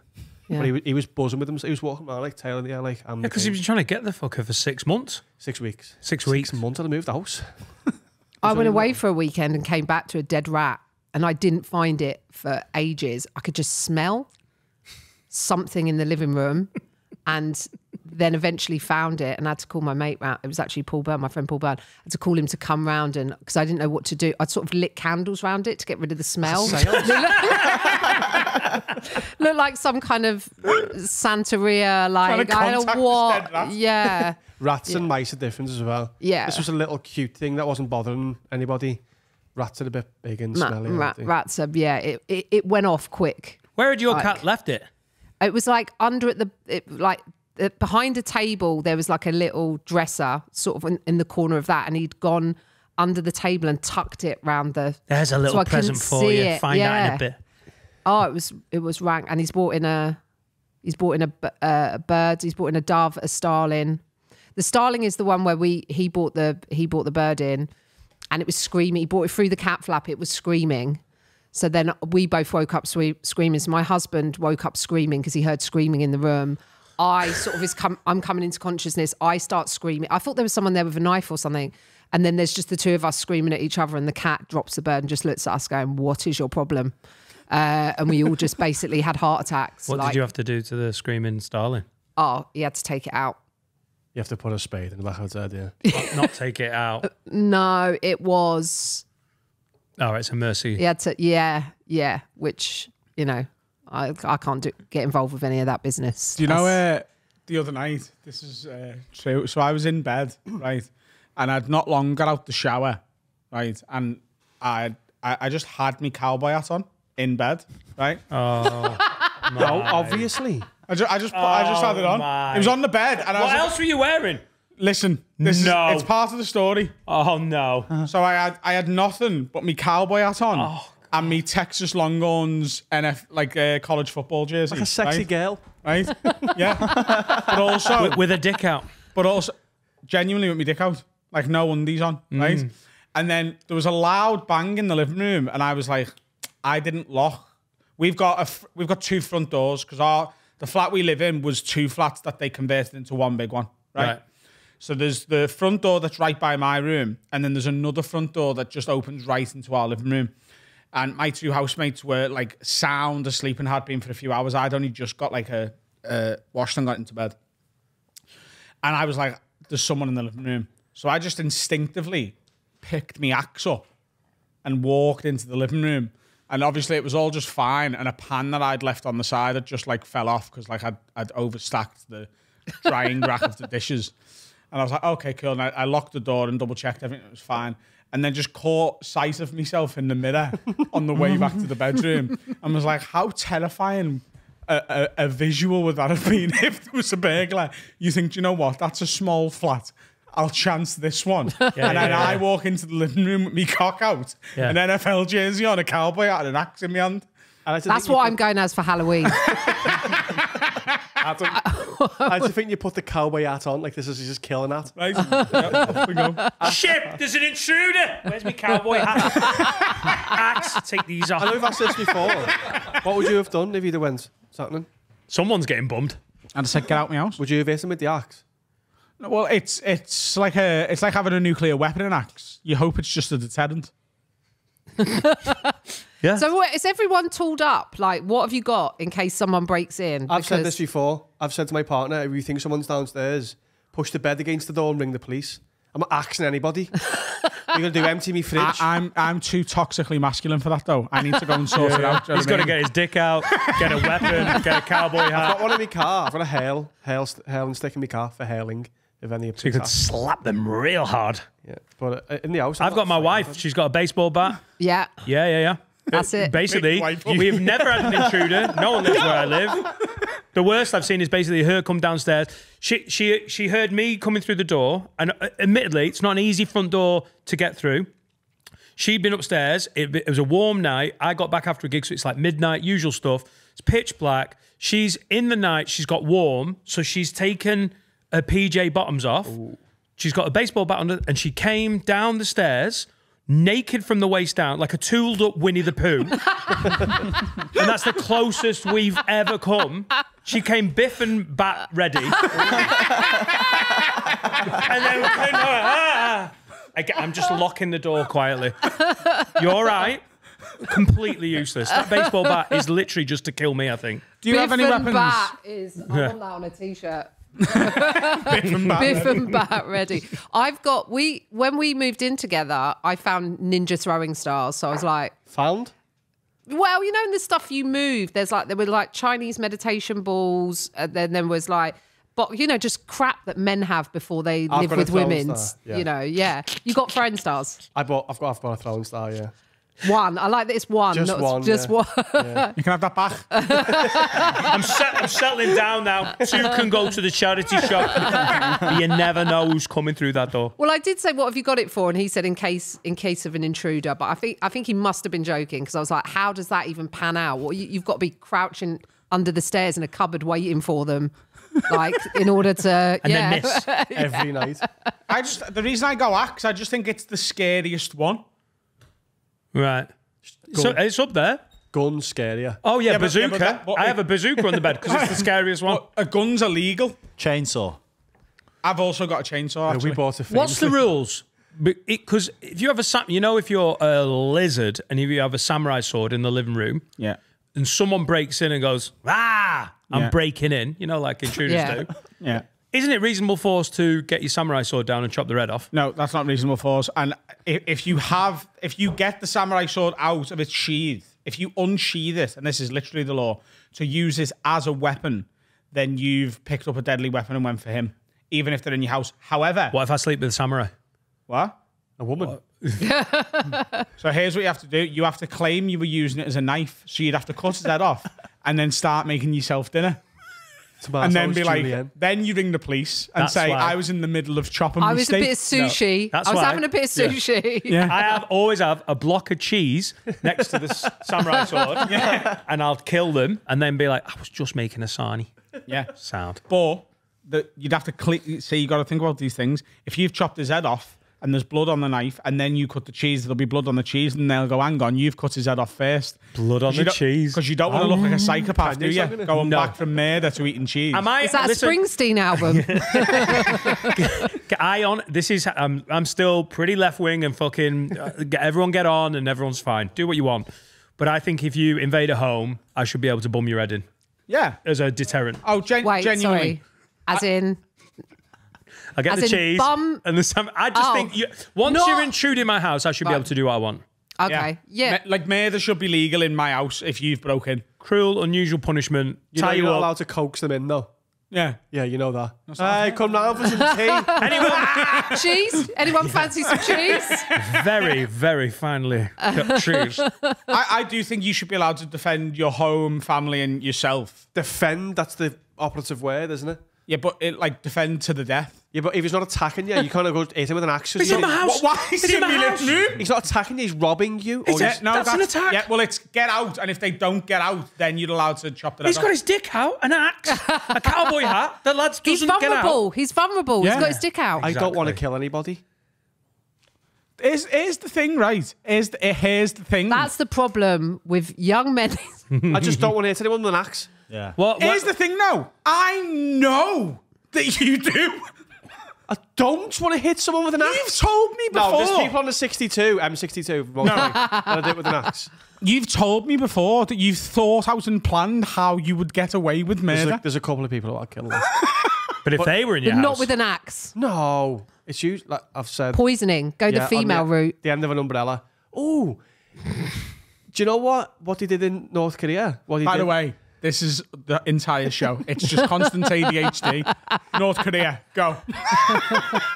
Yeah. But he was buzzing with him. So he was walking around like tail in the air, like I'm. Because he's been trying to get the fucker for 6 months. 6 weeks. 6 weeks. 6 months. I moved house. I went away for a weekend and came back to a dead rat, and I didn't find it for ages. I could just smell something in the living room, and then eventually found it, and I had to call my mate round. It was actually Paul Byrne, my friend Paul Byrne. I had to call him to come round, and because I didn't know what to do, I'd sort of lit candles round it to get rid of the smell. Looked like some kind of Santeria, like I don't know what. Yeah. Rats and mice are different as well. Yeah. This was a little cute thing that wasn't bothering anybody. Rats are a bit big and smelly. Rats are, yeah. It went off quick. Where had your cat left it? It was like under behind a table. There was like a little dresser, sort of in the corner of that, and he'd gone under the table and tucked it round the. There's a little present for you. It. Find out in a bit. Oh, it was rank, and he's brought in a bird. He's brought in a dove, a starling. The starling is the one where he brought the bird in, and it was screaming. He brought it through the cat flap. It was screaming. So then we both woke up screaming. So my husband woke up screaming because he heard screaming in the room. I sort of I'm coming into consciousness. I start screaming. I thought there was someone there with a knife or something. And then there's just the two of us screaming at each other, and the cat drops the bird and just looks at us going, "What is your problem?" And we all just basically had heart attacks. What did you have to do to the screaming starling? Oh, he had to take it out. You have to put a spade in the back of his head, yeah. Not take it out. No, it was. Oh, it's a mercy. He had to, yeah. Which, you know, I can't get involved with any of that business. Do you know the other night? This is true. So I was in bed, right, and I'd not long got out the shower, right, and I just had my cowboy hat on in bed, right. Oh, no, obviously. I just had it on. It was on the bed, and what else were you wearing? Listen, it's part of the story. Oh no! So I had nothing but my cowboy hat on and me Texas Longhorns college football jersey, like a sexy girl, right? Yeah, but also with a dick out, but also genuinely with my dick out, like no undies on, right? And then there was a loud bang in the living room, and I was like, I didn't lock. We've got two front doors because the flat we live in was two flats that they converted into one big one, right? So there's the front door that's right by my room, and then there's another front door that just opens right into our living room. And my two housemates were like sound asleep and had been for a few hours. I'd only just got like washed and got into bed. And I was like, there's someone in the living room. So I just instinctively picked my axe up and walked into the living room. And obviously it was all just fine. And a pan that I'd left on the side had just like fell off because like I'd overstacked the drying rack of the dishes. And I was like, okay, cool. And I locked the door and double checked everything was fine. and then just caught sight of myself in the mirror on the way back to the bedroom and was like, how terrifying a visual would that have been if there was a burglar? You think, do you know what? That's a small flat. I'll chance this one. And then I walk into the living room with me cock out, an NFL jersey on, a cowboy hat and an axe in my hand. That's what I'm going as for Halloween. I just think you put the cowboy hat on, like this is just killing that. Right? Off we go. Shit, there's an intruder. Where's my cowboy hat? Axe, take these off. I know we've asked this before. What would you have done if you'd have went? What's happening? Someone's getting bummed. And I said, get out my house. Would you have hit him with the axe? Well, it's like having a nuclear weapon in axe. You hope it's just a deterrent. Yeah. So is everyone tooled up? Like, what have you got in case someone breaks in? I've said this before. I've said to my partner, if you think someone's downstairs, push the bed against the door and ring the police. I'm not axing anybody. You're going to do empty me fridge. I'm too toxically masculine for that, though. I need to go and sort it out. He's got to get his dick out, get a weapon, get a cowboy hat. I've got one in my car. I've got a hail and stick in my car for hailing. If any So you could slap them real hard. Yeah, but in the house, I've got my wife. She's got a baseball bat. Yeah. Yeah. That's it. Basically, we have never had an intruder. No one lives where I live. The worst I've seen is basically her come downstairs. She heard me coming through the door, and admittedly, it's not an easy front door to get through. She'd been upstairs. It was a warm night. I got back after a gig, so it's like midnight, usual stuff. It's pitch black. She's in the night. She's got warm, so she's taken her PJ bottoms off. Ooh. She's got a baseball bat under, and she came down the stairs naked from the waist down, like a tooled up Winnie the Pooh. And that's the closest we've ever come. She came biff and bat ready. And then I'm just locking the door quietly. You all right? Completely useless. That baseball bat is literally just to kill me, I think. Do you have any weapons? Bat is, I want that on a t-shirt. Biff and bat ready. When we moved in together, I found ninja throwing stars. So I was like, found? Well, you know, in the stuff you move, there were like Chinese meditation balls, and then there was like, but you know, just crap that men have before they live with women. Yeah. You know, You got throwing stars. I've got a throwing star. Yeah. One. I like that it's one. Just one. Just one. Yeah. You can have that back. I'm settling down now. Two can go to the charity shop. You never know who's coming through that door. Well, I did say, what have you got it for? And he said, in case of an intruder. But I think he must have been joking, because I was like, how does that even pan out? Well, you've got to be crouching under the stairs in a cupboard waiting for them, like, in order to... And then miss. Every night. The reason I go axe, I just think it's the scariest one. Right. So it's up there. Gun scarier. Oh, yeah, bazooka. but I have a bazooka on the bed because it's the scariest one. A gun's illegal. Chainsaw. I've also got a chainsaw, actually. We bought a What's the rules? Because if you have if you're a lizard and if you have a samurai sword in the living room, and someone breaks in and goes, I'm breaking in, you know, like intruders do. Yeah. Isn't it reasonable force to get your samurai sword down and chop the head off? No, that's not reasonable force. And if you get the samurai sword out of its sheath, if you unsheath it, and this is literally the law, to use this as a weapon, then you've picked up a deadly weapon and went for him, even if they're in your house. However... What if I sleep with a samurai? What? A woman. So here's what you have to do. You have to claim you were using it as a knife. So you'd have to cut his head off and then start making yourself dinner. And then be like, then you ring the police and say, I was in the middle of chopping my steak. I was a bit of sushi. No, I was having a bit of sushi. Yeah. I always have a block of cheese next to the samurai sword, and I'll kill them and then be like, I was just making a sarnie. Yeah. Sound. But you'd have to say, you got to think about these things. If you've chopped his head off and there's blood on the knife, and then you cut the cheese, there'll be blood on the cheese, and they'll go, hang on, you've cut his head off first. Blood on the cheese. Because you don't want to look like a psychopath, do you? Going back from murder to eating cheese. Is that a Springsteen album? I'm still pretty left wing and fucking everyone get on and everyone's fine. Do what you want. But I think if you invade a home, I should be able to bum your head in. Yeah. As a deterrent. Oh, Wait, genuinely. sorry. As in... I get the cheese and I just think once you're intruding my house, I should be able to do what I want. Okay, yeah. Like murder should be legal in my house if you've broken. Cruel, unusual punishment. You're not allowed to coax them in, though. Yeah. Yeah, you know that. Hey, come round for some tea. Cheese? Anyone fancy some cheese? Very, very finely cut cheese. I do think you should be allowed to defend your home, family, and yourself. Defend, that's the operative word, isn't it? Yeah, but defend to the death. Yeah, but if he's not attacking you, you can't go hit him with an axe. He's in my house. Why is he in my living room? He's not attacking you, he's robbing you. Or That's an attack. Yeah, well, it's get out, and if they don't get out, then you're allowed to chop their He's head got off. his dick out, an axe, a cowboy hat. The lad He's doesn't get out. vulnerable. He's vulnerable. Yeah. He's got his dick out. I don't want to Exactly. kill anybody. Here's the thing, right? Here's the thing. That's the problem with young men. I just don't want to hit anyone with an axe. Yeah. Here's the thing, no. I know that you do. I don't want to hit someone with an axe. You've told me before. No, there's people on the 62, M62, no. And I did it with an axe. You've told me before that you've thought out and planned how you would get away with murder. There's a couple of people who I'd kill them. But if they were in your But house, not with an axe. No, it's usually, like I've said. Poisoning. Go the on female route. The end of an umbrella. Ooh. Do you know what they did in North Korea? By the way, this is the entire show. It's just constant ADHD. North Korea, go.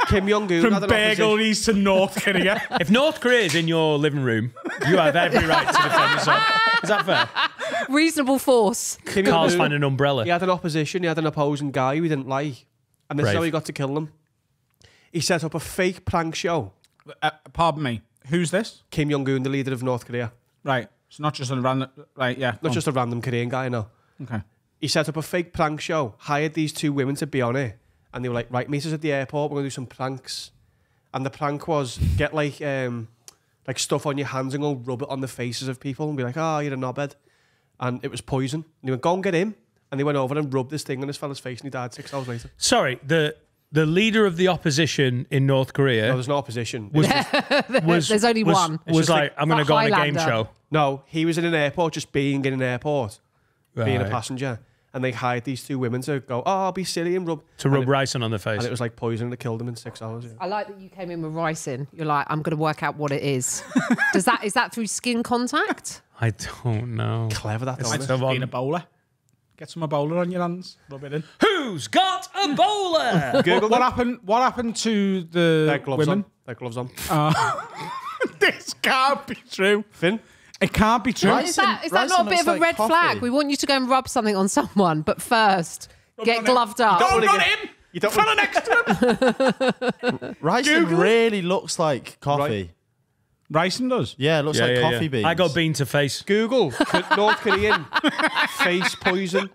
Kim Jong-un From had an opposition. burglaries to North Korea. if North Korea is in your living room, you have every right to defend yourself. Is that fair? Reasonable force. Kim Carl's Jong-un, find an umbrella. he had an opposition, he had an opposing guy who he didn't like. And this is Brave. how he got to kill them. He set up a fake prank show. Pardon me. Who's this? Kim Jong-un, the leader of North Korea. Right. It's not just a random. Right, yeah. Not just a random Korean guy, no. Okay. He set up a fake prank show, hired these two women to be on it, and they were like, right, meet us at the airport, we're going to do some pranks. And the prank was get like stuff on your hands and go rub it on the faces of people and be like, oh, you're a knobhead. And it was poison. And they went, go and get him. And they went over and rubbed this thing on this fella's face and he died 6 hours later. Sorry, the leader of the opposition in North Korea No, there's no opposition. There's only one. Was like, I'm going to Like go on a game Highlander. show. No, he was in an airport, just being in an airport, being a Right. passenger. And they hired these two women to go, oh, I'll be silly and rub. To rub ricin on the face. And it was like poison and it killed him in 6 hours. Yeah. I like that you came in with ricin. You're like, I'm going to work out what it is. Is that through skin contact? I don't know. Clever that, It's isn't it? so Being on. a bowler. Get some Ebola on your hands. Rub it in. Who's got a bowler? Google What that. happened? What happened to the Their gloves women? on. Their gloves on. This can't be true. Finn? It can't be true. Right. Is that Ricin not a bit looks of a like red coffee. flag? We want you to go and rub something on someone, but first, get on gloved up. No, wanna not get- him. You don't Fella next to him. Ricin Google it. really looks like coffee. Ricin does. Yeah, it looks like coffee beans. I go bean to face. Google North Korean face poison.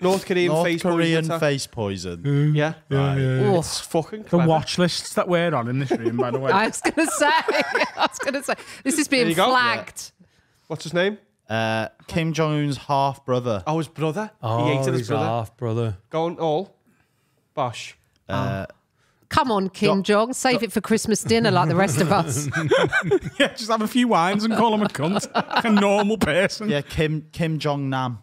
North Korean North face Korean poison. face poison. Yeah. Oh, It's fucking The clever. watch lists that we're on in this room, by the way. I was going to say, this is being There you go. flagged. What's his name? Kim Jong-un's half brother. Oh, his brother. He hated his he's brother. half brother. Going all. Bosh. Come on, Kim Jong, save it for Christmas dinner like the rest of us. Yeah, just have a few wines and call him a cunt. Like a normal person. Yeah, Kim Jong Nam.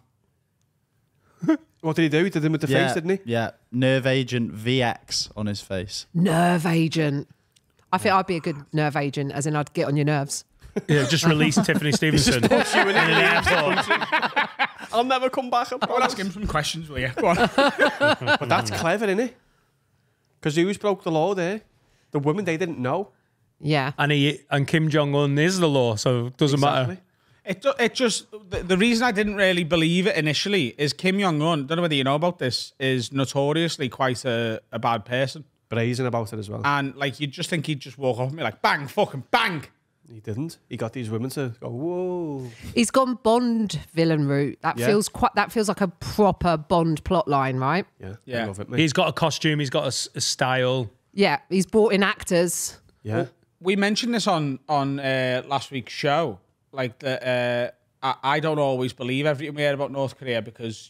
What did he do? He did him with the face, didn't he? Yeah, nerve agent VX on his face. Nerve agent. I think I'd be a good nerve agent, as in I'd get on your nerves. Yeah, just release Tiffany Stevenson in an airport. I'll never come back. I'll ask him some questions, will you? Go on. But that's clever, isn't it? Because who's broke the law there? The women, they didn't know. Yeah. And Kim Jong Un is the law, so it doesn't matter. It just the reason I didn't really believe it initially is Kim Jong Un. Don't know whether you know about this. Is notoriously quite a bad person, Brazen about it as well. and like you'd just think he'd just walk off and be like bang, fucking bang. He didn't. He got these women to go, whoa. He's gone Bond villain route. That Yeah. feels like a proper Bond plot line, right? Yeah. I love it, mate. He's got a costume, he's got a style. Yeah. He's brought in actors. Yeah. We mentioned this on last week's show. Like I don't always believe everything we hear about North Korea because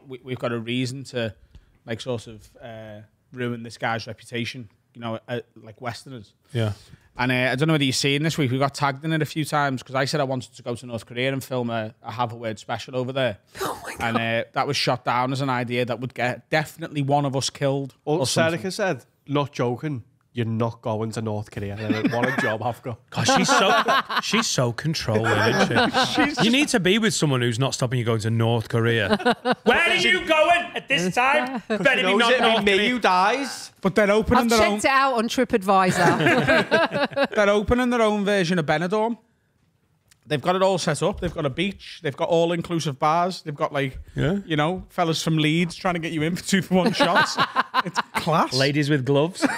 we've got a reason to like sort of ruin this guy's reputation. Like Westerners. Yeah. And I don't know whether you've seen this week. We got tagged in it a few times because I said I wanted to go to North Korea and film a Have a Word special over there. Oh my God. And that was shot down as an idea that would get definitely one of us killed. All or something. Serica said, not joking, you're not going to North Korea. What a job I've got. God, she's so controlling, isn't she? You need to be with someone who's not stopping you going to North Korea. Where are you going at this time? Better be not North me Korea. who dies. But they're opening I've their own. checked it out on TripAdvisor. They're opening their own version of Benidorm. They've got it all set up. They've got a beach. They've got all-inclusive bars. They've got, like, you know, fellas from Leeds trying to get you in for 2-for-1 shots. It's class. Ladies with gloves. No,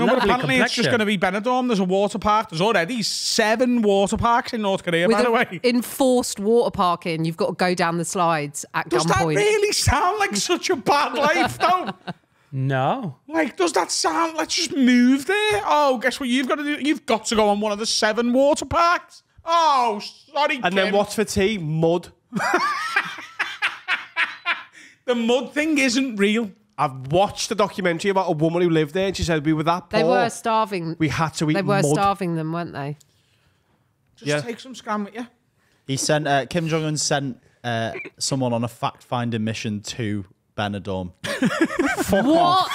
but apparently it's just going to be Benidorm. There's a water park. There's already 7 water parks in North Korea, by the way. Enforced water parking. You've got to go down the slides at Does that gunpoint. really sound like such a bad life, though? No. Like, does that sound... Let's just move there. Oh, guess what you've got to do? You've got to go on one of the 7 water parks. Oh, sorry, And then what's for tea? Mud. The mud thing isn't real. I've watched a documentary about a woman who lived there, and she said we were that poor. They were starving. We had to eat They were mud. starving them, weren't they? Just take some scram with you. He sent Kim Jong Un sent someone on a fact-finding mission to Benidorm. What?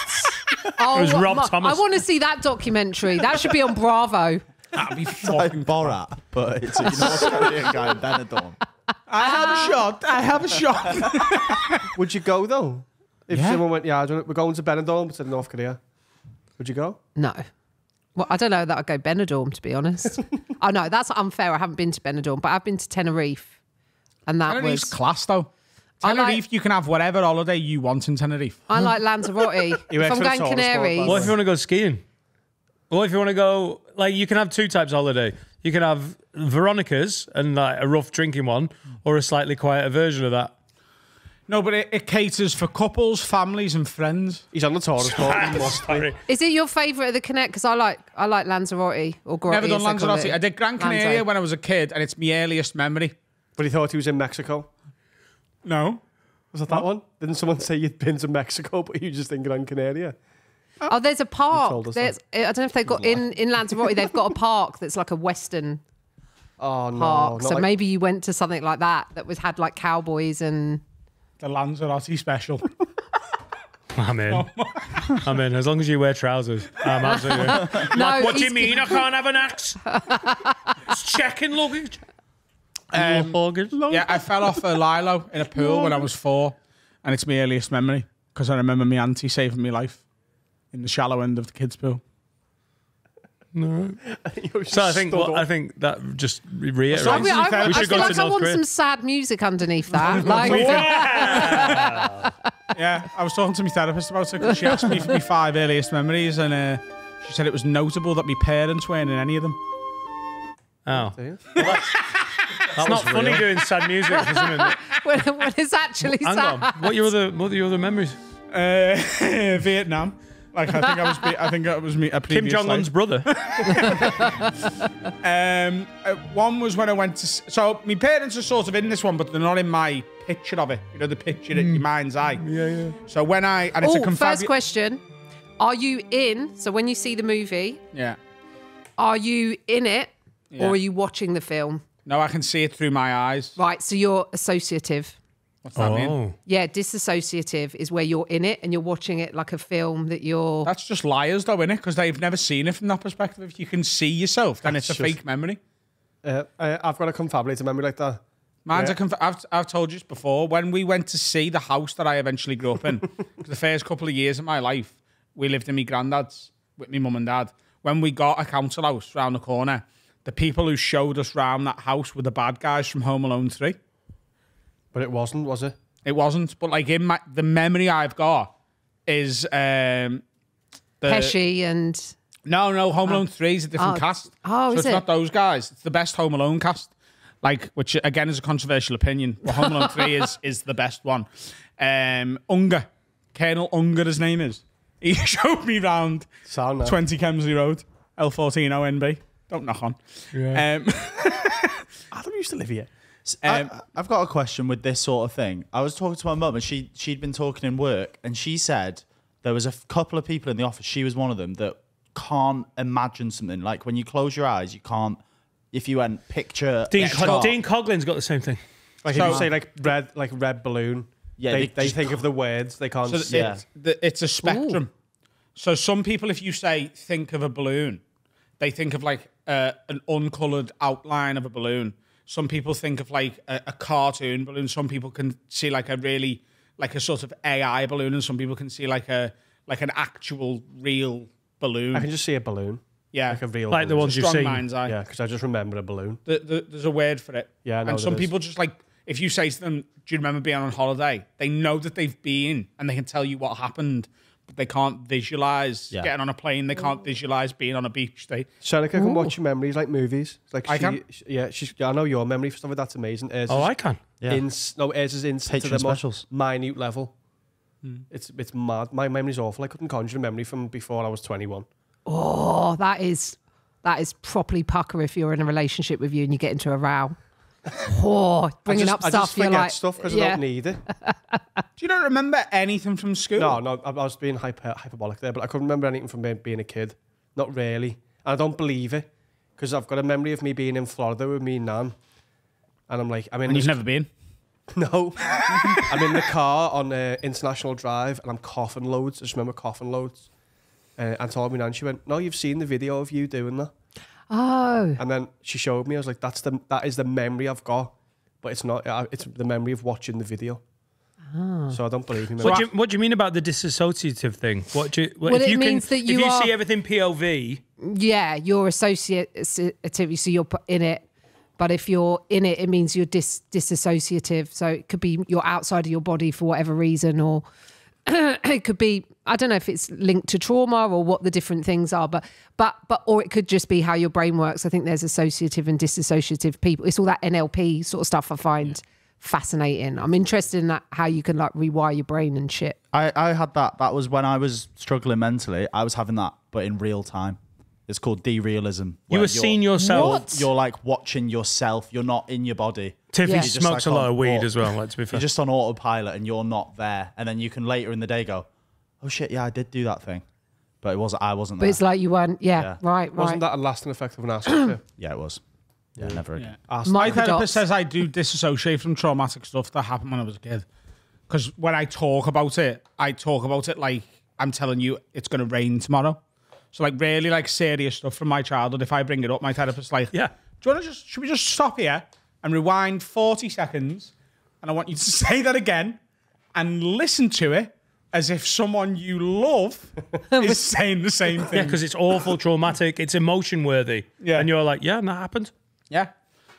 Oh, It was Rob I Thomas. want to see that documentary. That should be on Bravo. That'd be Like fucking... Borat, but it's an Australian guy in Benidorm. I have a shot. I have a shot. Would you go, though? If someone went, we're going to Benidorm to North Korea. Would you go? No. Well, I don't know that I'd go Benidorm, to be honest. Oh, no, that's unfair. I haven't been to Benidorm, but I've been to Tenerife. And that Tenerife's was... class, though. I like- Tenerife, you can have whatever holiday you want in Tenerife. I like Lanzarote. If works I'm for the going tourist Canaries... board, What if you want to go skiing? What if you want to go... Like, you can have 2 types of holiday. You can have Veronica's and, like, a rough drinking one, or a slightly quieter version of that. No, but it caters for couples, families, and friends. He's on the tourist board. He must be. Sorry. Is it your favourite of the Connect? Because I like Lanzarote or Grotti. Never done as they call Lanzarote. it. I did Gran Canaria when I was a kid, and it's my earliest memory. But he thought he was in Mexico. No. Was that one? Didn't someone say you'd been to Mexico, but you just think Gran Canaria? Oh, there's a told park. us There's, I don't know if they've got in Lanzarote. They've got a park that's like a Western Oh, no. park. not So like- maybe you went to something like that had like cowboys and. The Lanzarote special. I'm in. I'm in. As long as you wear trousers. I'm absolutely in. No, What do you he's- mean I can't have an axe? It's checking luggage. Luggage. Yeah, I fell off a lilo in a pool when I was 4, and it's my earliest memory because I remember my auntie saving my life in the shallow end of the kids' pool. So I think that just reiterates. I we should feel go like to I North want Korea. some sad music underneath that. Like, Yeah, I was talking to my therapist about it because she asked me for my 5 earliest memories, and she said it was notable that my parents weren't in any of them. Oh. It's It's not funny doing sad music for something. when it's actually Hang sad. on. What are your other memories? Vietnam. Like I think that was me. A Kim previous Jong Un's life. brother. One was when I went to. So my parents are sort of in this one, but they're not in my picture of it. You know, the picture in your mind's eye. Yeah. So when and it's a First question. Are you in? So when you see the movie, Yeah. are you in it Yeah. or are you watching the film? No, I can see it through my eyes. Right, so you're associative. What's that mean? Yeah, disassociative is where you're in it and you're watching it like a film that you're... That's just liars, though, innit? Because they've never seen it from that perspective. If you can see yourself, then it's a fake memory. I've got a confabulated memory like that. Mine's I've told you this before. When we went to see the house that I eventually grew up in, 'cause the first couple of years of my life, we lived in my granddad's with my mum and dad. When we got a council house round the corner, the people who showed us round that house were the bad guys from Home Alone 3. But it wasn't, was it? It wasn't, but like in the memory I've got is Pesci and... No, Home Alone 3 is a different cast. Oh, so is it's it? not those guys. It's the best Home Alone cast. Like, which again is a controversial opinion. Well, Home Alone 3 is the best one. Unger, Colonel Unger, his name is. He showed me round 20 Kemsley Road, L14 ONB. Don't knock on. Yeah. Adam used to live here. I've got a question with this sort of thing. I was talking to my mum and she'd been talking in work and she said there was a couple of people in the office, she was one of them, that can't imagine something. Like when you close your eyes, you can't, if you went picture... Dean Coughlin's got the same thing. Like if you say like red balloon, Yeah, they think of the words, they can't... So it's a spectrum. So some people, if you say, think of a balloon, they think of like an uncoloured outline of a balloon. Some people think of like a cartoon balloon. Some people can see like a sort of AI balloon, and some people can see like an actual real balloon. I can just see a balloon. Yeah. Like a real Like the balloon. ones you've Strong seen. mind's eye. Yeah, because I just remember a balloon. There's a word for it. Yeah, I know and some there is. people just like, if you say to them, do you remember being on holiday? They know that they've been and they can tell you what happened, but they can't visualize getting on a plane. They can't visualize being on a beach. Seneca can watch your memories like movies. Like I can? Yeah, I know your memory for stuff like that's amazing. I can. Yeah. Hers is in to Patreon the specials. minute level. It's mad. My memory's awful. I couldn't conjure a memory from before I was 21. Oh, that is properly pucker if you're in a relationship with you and you get into a row. Oh, bringing up I stuff just you're forget like, stuff because I don't need it. Do you not remember anything from school? No, I was being hyperbolic there, but I couldn't remember anything from being a kid. Not really. And I don't believe it because I've got a memory of me being in Florida with me and Nan. And I'm like, And you've never been? No. I'm in the car on International Drive and I'm coughing loads. I just remember coughing loads. And told me, Nan, she went, no, you've seen the video of you doing that. oh, And then she showed me. I was like, that is the memory I've got, but it's not. It's the memory of watching the video. So I don't believe me. What do you mean about the dissociative thing? Well, it means that if you are- see everything POV, yeah, you're associative, so you're in it. But if you're in it, it means you're disassociative. So it could be you're outside of your body for whatever reason, or it could be, I don't know if it's linked to trauma or what the different things are, but or it could just be how your brain works. I think there's associative and disassociative people. It's all that NLP sort of stuff I find fascinating. I'm interested in that, how you can like rewire your brain and shit. I had that. That was when I was struggling mentally. I was having that, but in real time. It's called derealism. you were seeing yourself. What? You're like watching yourself. You're not in your body. Tiffy Yeah. smokes like a lot on of weed auto- as well, let's be fair. You're just on autopilot and you're not there. And then you can later in the day go, oh shit, yeah, I did do that thing. But I wasn't But there. it's like you weren't, Yeah. right. Wasn't that a lasting effect of an acid? Yeah, it was. Yeah, never again. My Microdots. therapist says I do disassociate from traumatic stuff that happened when I was a kid. Because when I talk about it like I'm telling you it's going to rain tomorrow. So like really like serious stuff from my childhood. If I bring it up, my therapist's like, Yeah. do you want to should we just stop here and rewind 40 seconds? And I want you to say that again and listen to it as if someone you love is saying the same Yeah, thing. because it's awful, traumatic, it's emotion worthy. Yeah. And you're like, yeah, and that happened. Yeah.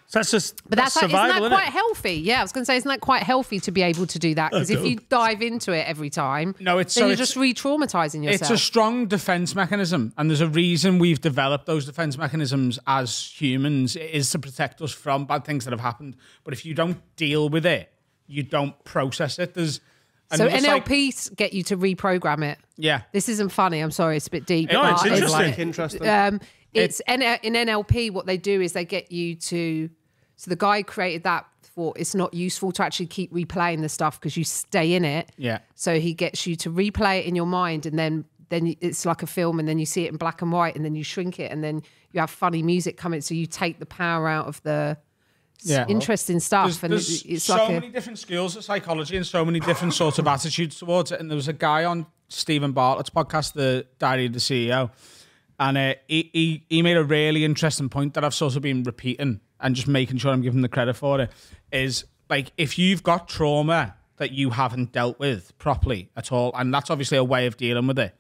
So that's just But that's like, survival, isn't that isn't quite it? healthy? Yeah, I was going to say, isn't that quite healthy to be able to do that? Because if you dive into it every time, No, it's- then so you're it's- just re-traumatizing yourself. It's a strong defense mechanism, and there's a reason we've developed those defense mechanisms as humans. It is to protect us from bad things that have happened. But if you don't deal with it, you don't process it. So NLP get you to reprogram it. Yeah. This isn't funny. I'm sorry, it's a bit deep. No, it's but interesting. Like interesting. It's in NLP. What they do is they get you to. So the guy created that for. It's not useful to actually keep replaying the stuff because you stay in it. Yeah. So he gets you to replay it in your mind, and then it's like a film, and then you see it in black and white, and then you shrink it, and then you have funny music coming. So you take the power out of the interesting stuff. There's it's so like many different schools of psychology and so many different sorts of attitudes towards it. And there was a guy on Stephen Bartlett's podcast, The Diary of the CEO, and he made a really interesting point that I've sort of been repeating and just making sure I'm giving the credit for it, is like if you've got trauma that you haven't dealt with properly at all, and that's obviously a way of dealing with it,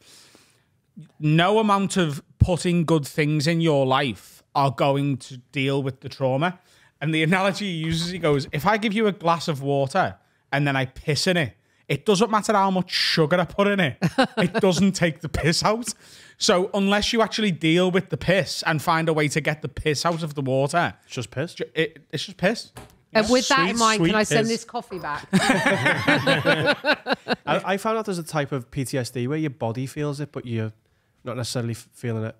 no amount of putting good things in your life are going to deal with the trauma. And the analogy he uses, he goes, if I give you a glass of water and then I piss in it, it doesn't matter how much sugar I put in it. It doesn't take the piss out. So unless you actually deal with the piss and find a way to get the piss out of the water, It's just piss. it's just piss. And with that in Sweet, mind, sweet can I send piss. this coffee back? I found out there's a type of PTSD where your body feels it, but you're not necessarily feeling it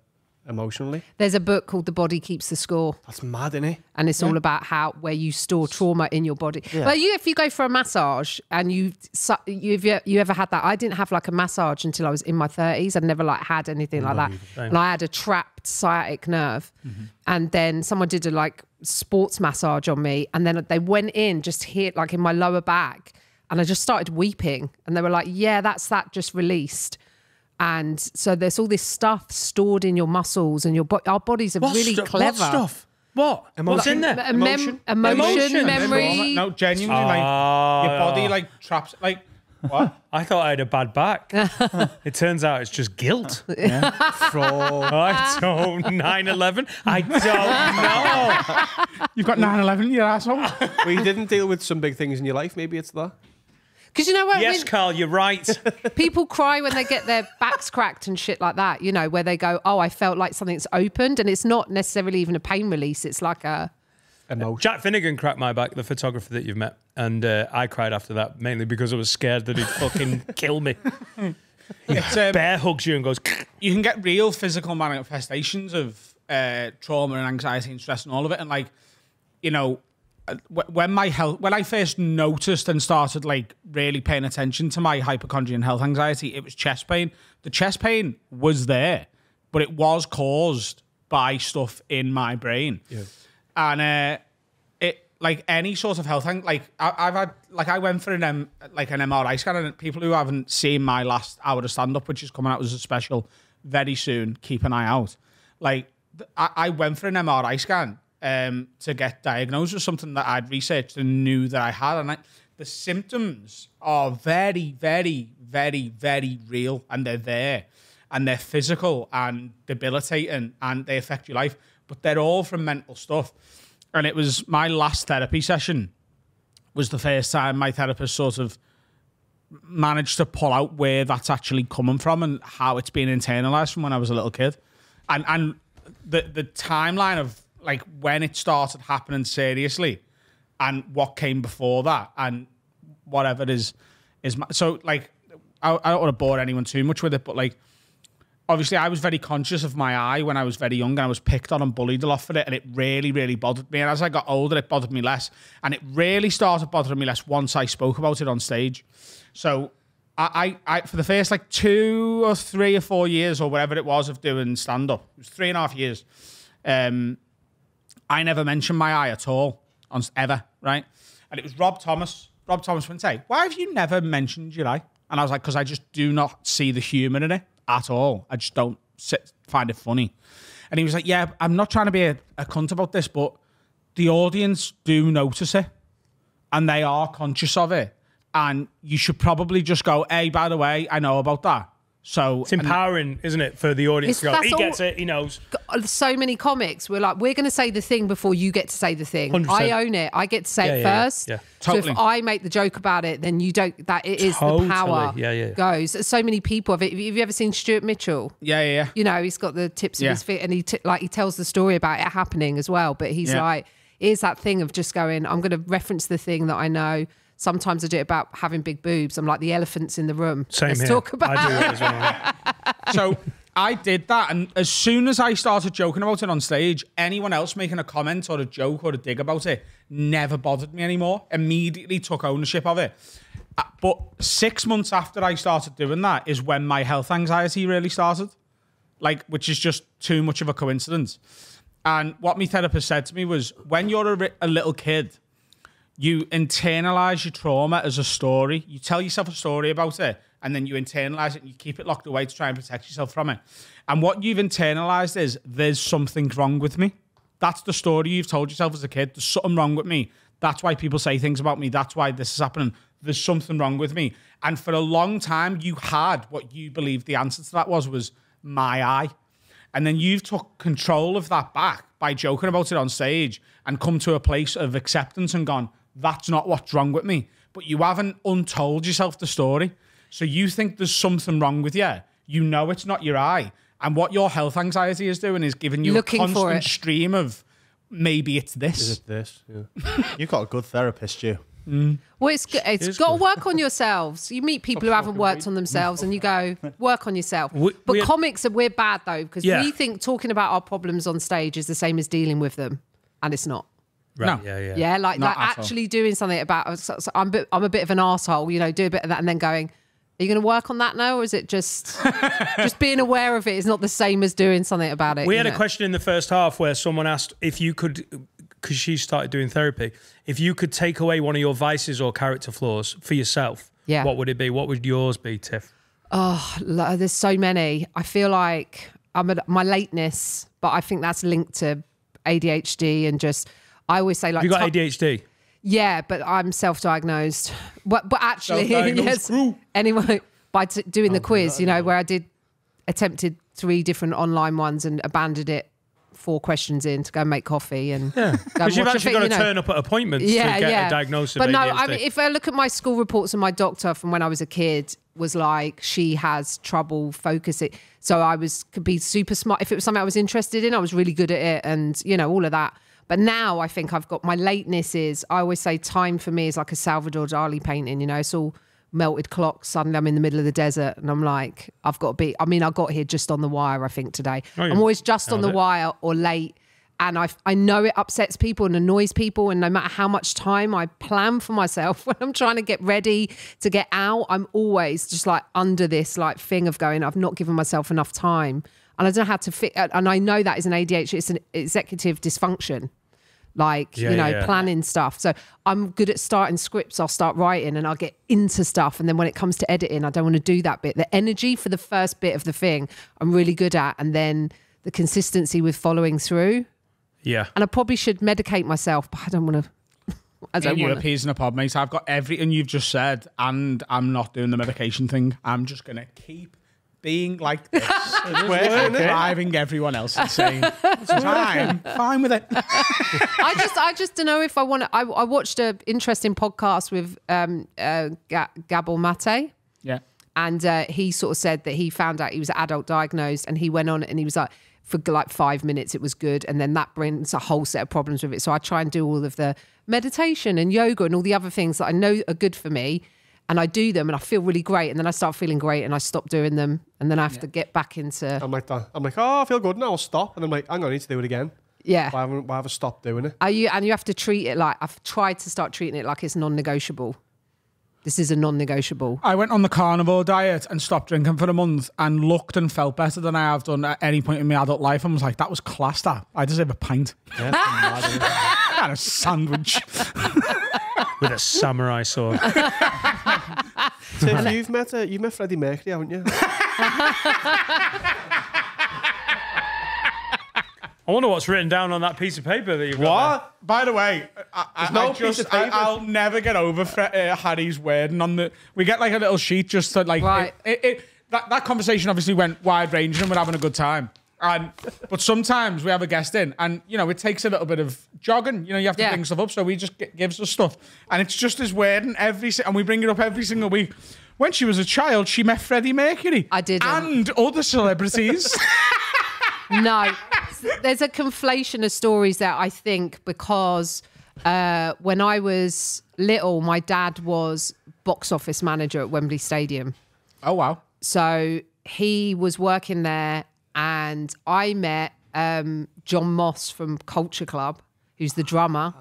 emotionally. There's a book called The Body Keeps the Score, That's mad, isn't it? and it's all about where you store trauma in your body. But if you go for a massage and you ever had that? I didn't have like a massage until I was in my 30s. I'd never like had anything like that, and I had a trapped sciatic nerve. And then someone did a like sports massage on me, and then they went in just here like in my lower back, and I just started weeping, and they were like, "Yeah, that's that just released." And so there's all this stuff stored in your muscles and our bodies are really clever. What stuff? What? What's in there? Emotion, memory. No, genuinely, like your body like traps. Like what? I thought I had a bad back. It turns out it's just guilt. Fraud. I don't 9/11. I don't know. You've got 9/11, you asshole. Well, you didn't deal with some big things in your life. Maybe it's that. Because you know what? Yes, Carl, you're right. People cry when they get their backs cracked and shit like that, you know, where they go, oh, I felt like something's opened. And it's not necessarily even a pain release. It's like a... Emotion. Jack Finnegan cracked my back, the photographer that you've met. And I cried after that, mainly because I was scared that he'd fucking kill me. It's, Bear hugs you and goes... You can get real physical manifestations of trauma and anxiety and stress and all of it. And like, you know... When I first noticed and started like really paying attention to my hypochondria and health anxiety, it was chest pain. The chest pain was there, but it was caused by stuff in my brain. Yeah. And it like any sort of health thing, like I've had, like I went for an MRI scan, and people who haven't seen my last hour of stand up, which is coming out as a special very soon, keep an eye out. Like I went for an MRI scan. To get diagnosed with something that I'd researched and knew that I had. And the symptoms are very, very, very, very real, and they're there, and they're physical and debilitating, and they affect your life, but they're all from mental stuff. And it was my last therapy session was the first time my therapist sort of managed to pull out where that's actually coming from and how it's been internalized from when I was a little kid. And the timeline of like when it started happening seriously and what came before that and whatever is so like I don't want to bore anyone too much with it, but like obviously I was very conscious of my eye when I was very young, and I was picked on and bullied a lot for it, and it really, really bothered me. And as I got older, it bothered me less, and it really started bothering me less once I spoke about it on stage. So I for the first like 2 or 3 or 4 years or whatever it was of doing stand-up, it was 3.5 years, I never mentioned my eye at all, ever, right? And it was Rob Thomas. Rob Thomas would say, why have you never mentioned your eye? And I was like, because I just do not see the humour in it at all. I just don't find it funny. And he was like, yeah, I'm not trying to be a cunt about this, but the audience do notice it, and they are conscious of it. And you should probably just go, hey, by the way, I know about that. So it's empowering, isn't it, for the audience to go, he gets it, he knows. So many comics, we're like, we're going to say the thing before you get to say the thing. 100%. I own it. I get to say it first. Yeah. Totally. So if I make the joke about it, then you don't, that it is the power goes. So many people have it. Have you ever seen Stuart Mitchell? Yeah. You know, he's got the tips of his feet, and he tells the story about it happening as well. But he's like, here's that thing of just going, I'm going to reference the thing that I know. Sometimes I do it about having big boobs. I'm like the elephants in the room. Same Let's here. talk about I do it as well. So I did that, and as soon as I started joking about it on stage, anyone else making a comment or a joke or a dig about it never bothered me anymore. Immediately took ownership of it. But 6 months after I started doing that is when my health anxiety really started, like, which is just too much of a coincidence. And what my therapist said to me was, when you're a little kid, you internalize your trauma as a story. You tell yourself a story about it, and then you internalize it and you keep it locked away to try and protect yourself from it. And what you've internalized is, there's something wrong with me. That's the story you've told yourself as a kid. There's something wrong with me. That's why people say things about me. That's why this is happening. There's something wrong with me. And for a long time, you had what you believed the answer to that was my eye. And then you've took control of that back by joking about it on stage and come to a place of acceptance and gone, that's not what's wrong with me. But you haven't untold yourself the story. So you think there's something wrong with you. You know it's not your eye. And what your health anxiety is doing is giving you Looking a constant stream of, maybe it's this. Is it this? Yeah. You've got a good therapist, you. Well, it's got to work on yourselves. You meet people who haven't worked on themselves, and you go, work on yourself. But comics, we're bad though, because we think talking about our problems on stage is the same as dealing with them, and it's not. Right. No. Yeah. Like actually doing something about. So I'm a bit of an arsehole, you know, do a bit of that, and then going, are you going to work on that now, or is it just being aware of it is not the same as doing something about it? We had a question in the first half where someone asked if you could, because she started doing therapy, if you could take away one of your vices or character flaws for yourself, what would it be? What would yours be, Tiff? There's so many. I feel like my lateness, but I think that's linked to ADHD and just, I always say like... You got ADHD? Yeah, but I'm self-diagnosed. But actually, yes. Crew. Anyway, by doing the quiz, where I attempted 3 different online ones and abandoned it 4 questions in to go and make coffee and because you've actually got to turn up at appointments to get a diagnosis of ADHD. No, I mean, if I look at my school reports and my doctor from when I was a kid was like, she has trouble focusing. So I could be super smart. If it was something I was interested in, I was really good at it and, all of that. But now I think I've got my lateness is, I always say time for me is like a Salvador Dali painting, it's all melted clocks. Suddenly I'm in the middle of the desert and I'm like, I've got to be, I got here just on the wire, I think today. I'm always just on the wire or late. And I know it upsets people and annoys people. And no matter how much time I plan for myself when I'm trying to get ready to get out, I'm always just like under this like thing of going, I've not given myself enough time. And I don't know how to fit. And I know that is an ADHD, it's an executive dysfunction. Planning stuff. So I'm good at starting scripts. I'll start writing and I'll get into stuff. And then when it comes to editing, I don't want to do that bit. The energy for the first bit of the thing, I'm really good at. And then the consistency with following through. Yeah. And I probably should medicate myself, but I don't want to. You're a peas in a pod, mate. I've got everything you've just said and I'm not doing the medication thing. I'm just going to keep being like this. Driving everyone else insane. I'm fine with it. I just don't know if I want to. I watched an interesting podcast with Gabor Mate. Yeah. And he sort of said that he found out he was adult diagnosed and he went on and he was like, for like 5 minutes it was good. And then that brings a whole set of problems with it. So I try and do all of the meditation and yoga and all the other things that I know are good for me. And I do them and I feel really great. And then I start feeling great and I stop doing them. And then I have to get back into... I'm like that. I'm like, I feel good now, I'll stop. And I'm like, hang on, I need to do it again. Yeah. Why haven't I stopped doing it? And you have to treat it like... I've tried to start treating it like it's non-negotiable. This is a non-negotiable. I went on the carnivore diet and stopped drinking for a month and looked and felt better than I have done at any point in my adult life. And was like, that was class, that. I deserve a pint. Yeah, and a sandwich. With a samurai sword. Tiff, you've met Freddie Mercury, haven't you? I wonder what's written down on that piece of paper that you've got. What? By the way, I'll never get over Harry's wording on the. We get like a little sheet just to like. Right. That conversation obviously went wide ranging and we're having a good time. But sometimes we have a guest in and, it takes a little bit of jogging. You have to bring stuff up. So we just gives us stuff. And it's just his wording and we bring it up every single week. When she was a child, she met Freddie Mercury. I did. And other celebrities. No. There's a conflation of stories there, I think, because when I was little, my dad was box office manager at Wembley Stadium. Oh, wow. So he was working there and I met John Moss from Culture Club, who's the drummer.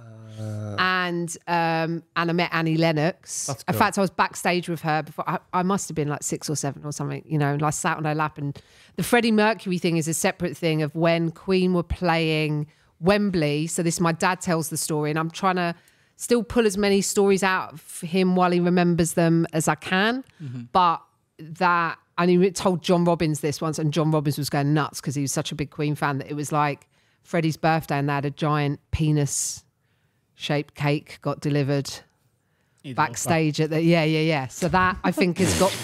And I met Annie Lennox. That's cool. In fact, I was backstage with her before. I must have been like 6 or 7 or something, and I sat on her lap. And the Freddie Mercury thing is a separate thing of when Queen were playing Wembley. So my dad tells the story, and I'm trying to still pull as many stories out of him while he remembers them as I can. Mm-hmm. But and he told John Robbins this once, and John Robbins was going nuts because he was such a big Queen fan that it was like Freddie's birthday and they had a giant penis-shaped cake got delivered backstage at the... Yeah. So that, I think, has got...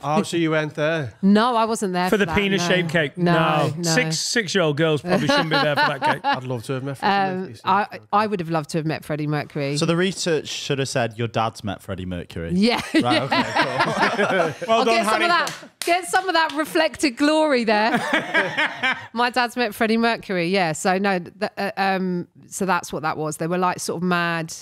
Oh, so you went there? No, I wasn't there for the penis-shaped cake. No. 6-year-old girls probably shouldn't be there for that cake. I'd love to have met Freddie Mercury. I would have loved to have met Freddie Mercury. So the research should have said your dad's met Freddie Mercury. Yeah. Right, okay, cool. Well done, Harry. Get some of that reflected glory there. My dad's met Freddie Mercury. Yeah. So no. So that's what that was. They were like sort of mad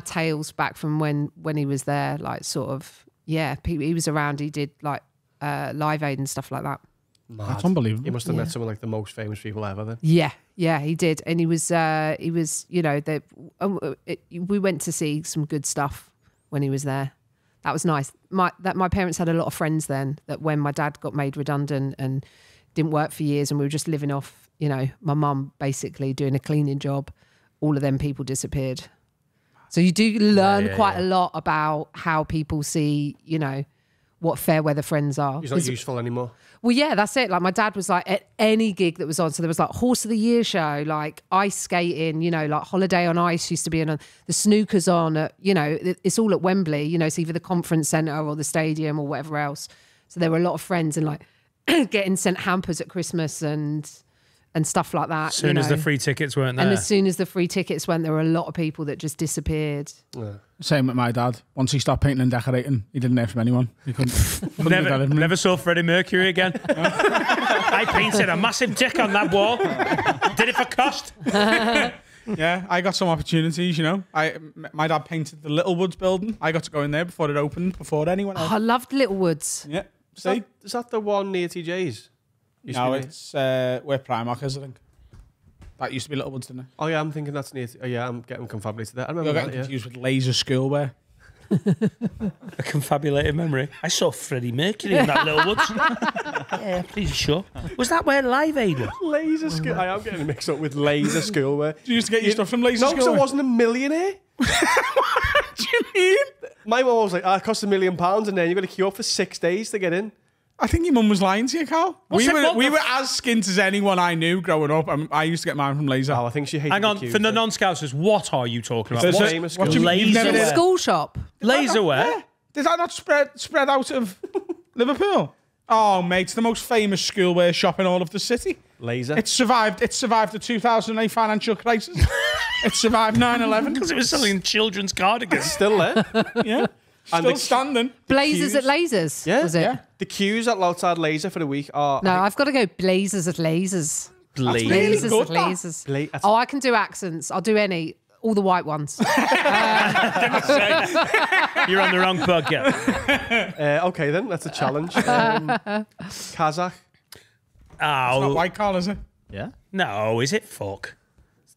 tales back from when he was there. Like sort of. Yeah, he was around. He did like Live Aid and stuff like that. Mad. That's unbelievable. He must have met some of like the most famous people ever then. Yeah, he did. And he was we went to see some good stuff when he was there. That was nice. My parents had a lot of friends then that when my dad got made redundant and didn't work for years and we were just living off, my mum basically doing a cleaning job, all of them people disappeared. So you do learn quite a lot about how people see, what fair weather friends are. He's not useful anymore. Well, yeah, that's it. Like my dad was like at any gig that was on. So there was like Horse of the Year show, like ice skating, you know, like Holiday on Ice used to be on, the snooker's on, you know, it's all at Wembley, you know, it's either the conference centre or the stadium or whatever else. So there were a lot of friends and like getting sent hampers at Christmas and stuff like that. As soon as the free tickets weren't there. And as soon as the free tickets went, there were a lot of people that just disappeared. Yeah. Same with my dad. Once he stopped painting and decorating, he didn't hear from anyone. He couldn't Never saw Freddie Mercury again. I painted a massive dick on that wall. Did it for cost. Yeah, I got some opportunities, you know. My dad painted the Littlewoods building. I got to go in there before it opened, before anyone else. Oh, I loved Littlewoods. Yeah. Is that the one near TJ's? No, it's where Primark is, I think. That used to be Littlewoods, didn't it? Oh yeah, I'm thinking that's near. Oh yeah, I'm getting confabulated there. I remember You're that. getting Yeah. confused with laser schoolwear. A confabulated memory. I saw Freddie Mercury in that Littlewoods. Yeah, pretty sure. Was that where Live Aid was? Laser school. I am getting mixed up with laser schoolwear. Do you used to get your stuff from laser No, because I schoolwear? wasn't a millionaire. What do you mean? My mum was like, it cost £1 million, and then you've got to queue up for 6 days to get in. I think your mum was lying to you, Carl. What's We it- were as skint as anyone I knew growing up. I used to get mine from laser. Oh, I think she hated Hang on, the queues, for the though. non-scousers, what are you talking about? It's What- famous what do you school. mean? You've never The Yeah. school shop. Laserwear? Yeah. Did that not spread out of Liverpool? Oh, mate, it's the most famous schoolwear shop in all of the city. Laser. It survived the 2008 financial crisis. It survived 9/11. Because it was selling children's cardigans. Still there. Yeah. And Still the- standing. Blazers at Lasers. Yeah. Was it? Yeah. The queues at outside Laser for the week are... No, I've got to go Blazers at Lasers. Blaze. really Blazers good, at that. Lasers. That's- Oh, I can do accents. I'll do any. All the white ones. You're on the wrong podcast. Okay, then. That's a challenge. Kazakh. Not Oh, white collar, is it? Yeah. no, is it fuck?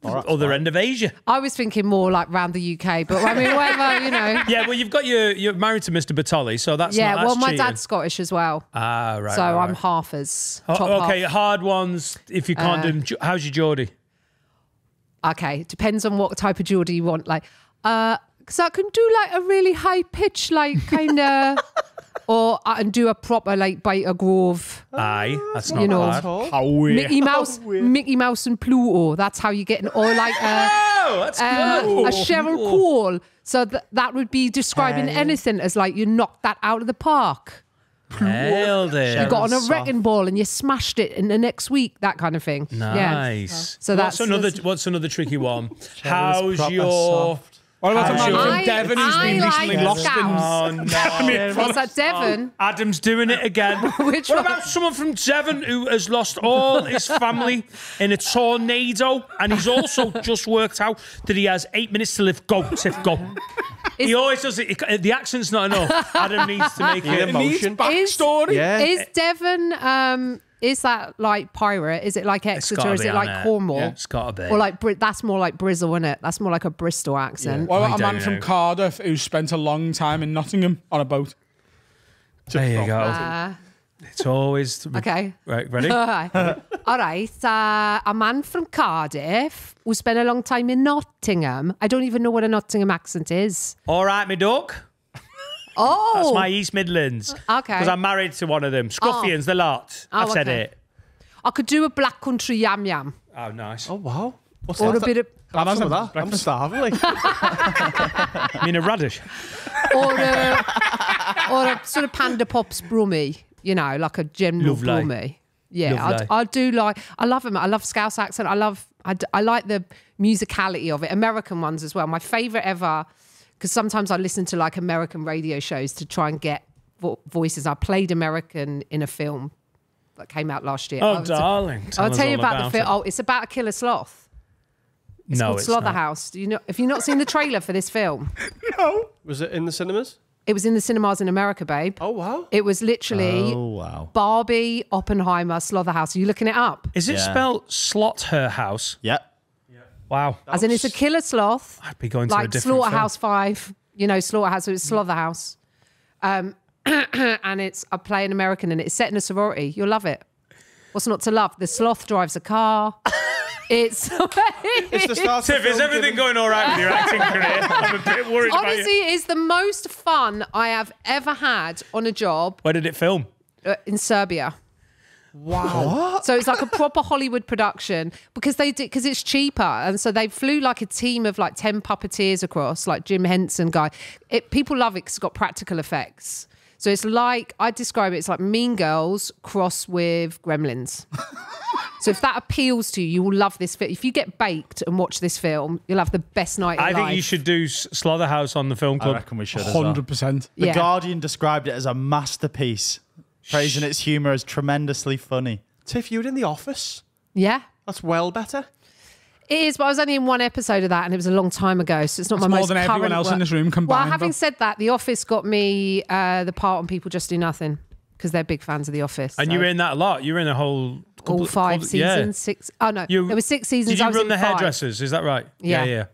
All right, Other fine. end of Asia. I was thinking more like round the UK, but I mean, whatever, you know. Yeah, well, you're married to Mr. Batoli, so that's Yeah, not, well, that's my cheating. dad's Scottish as well. Ah, right. So right, I'm right. halfers. Oh, Top okay, half. hard ones. If you can't do them, how's your Geordie? Okay, depends on what type of Geordie you want. Like, because I can do like a really high pitch, like kind of, or I can do a proper like Beta Grove, Aye, that's not You know, hard. How weird. Mickey Mouse and Pluto. That's how you get, or like Oh, that's good. a Cheryl Cole. So that would be describing anything as like you knocked that out of the park. Nailed it. You got on a soft. wrecking ball and you smashed it in the next week. That kind of thing. Yeah. Nice. So what's that's- what's another tricky one? How's proper your? soft. What about the man I- from Devon who's been I recently like lost in... scouts. Oh no. What's that, Devon? Adam's doing it again. Which What one? about someone from Devon who has lost all his family in a tornado and he's also just worked out that he has 8 minutes to live? Go, Tiff, go. He always does it. The accent's not enough. Adam needs to make it. Emotion. Backstory. Yeah. Is Devon, is that like pirate? Is it like Exeter? gotta Is be it on like it. Cornwall? Yeah, it's gotta be. Or like, that's more like Bristol, isn't it? That's more like a Bristol accent. What I about a don't man from know. Cardiff who spent a long time in Nottingham on a boat? There you go. It's always Okay. Right, ready? All right. A man from Cardiff who spent a long time in Nottingham. I don't even know what a Nottingham accent is. All right, me duck. Oh. That's my East Midlands. Okay. Because I'm married to one of them. Scuffians, the lot. Oh, I've said okay. it. I could do a black country yam yam. Oh, nice. Oh, wow. What's Or that? a bit of... Have some of that. I'm starving. Like. I mean, a radish. Or a sort of Panda Pops brummy, you know, like a general Lovely. brummy. Yeah, Lovely. I do like, I love him. I love Scouse accent. I like the musicality of it. American ones as well. My favourite ever, because sometimes I listen to like American radio shows to try and get voices. I played American in a film that came out last year. Oh, darling. I'll us tell you all about the film. it. Oh, it's about a killer sloth. It's No, called it's not. Slaughterhouse. Do you know? Have you not seen the trailer for this film? Was it in the cinemas? It was in the cinemas in America, babe. Oh, wow. It was literally Oh, wow. Barbie, Oppenheimer, Slaughterhouse. Are you looking it up? Is it Yeah. spelled Slot Her House? Yep. Wow. As in, it's a killer sloth, I'd be going to a like different Slaughterhouse 5. You know, Slaughterhouse, so it's Slaughterhouse. And I play an American and it's set in a sorority. You'll love it. What's not to love? The sloth drives a car. It's It's the start. Tiff, is everything going all right with your acting career? I'm a bit worried about honestly, you. it's the most fun I have ever had on a job Where did it film? in Serbia. Wow. So it's like a proper Hollywood production because it's cheaper, and so they flew like a team of like 10 puppeteers across, like Jim Henson guy. People love it because it's got practical effects. So it's like, I describe it's like Mean Girls cross with Gremlins. So if that appeals to you, you will love this film. If you get baked and watch this film, you'll have the best night of I life. think you should do Slaughterhouse on the film I club. reckon we should as well. 100%. The Yeah. Guardian described it as a masterpiece, praising its humour as tremendously funny. Tiff, you were in The Office. Yeah. That's well better. It is, but I was only in one episode of that, and it was a long time ago, so it's not That's my more most than everyone current else in work. this room combined, Well, having though. said that, The Office got me the part on People Just Do Nothing because they're big fans of The Office. And so you were in that a lot. You were in a whole... all 5 seasons, 6. Oh no, there were 6 seasons. Did you I was run in the 5. hairdressers? Is that right? Yeah.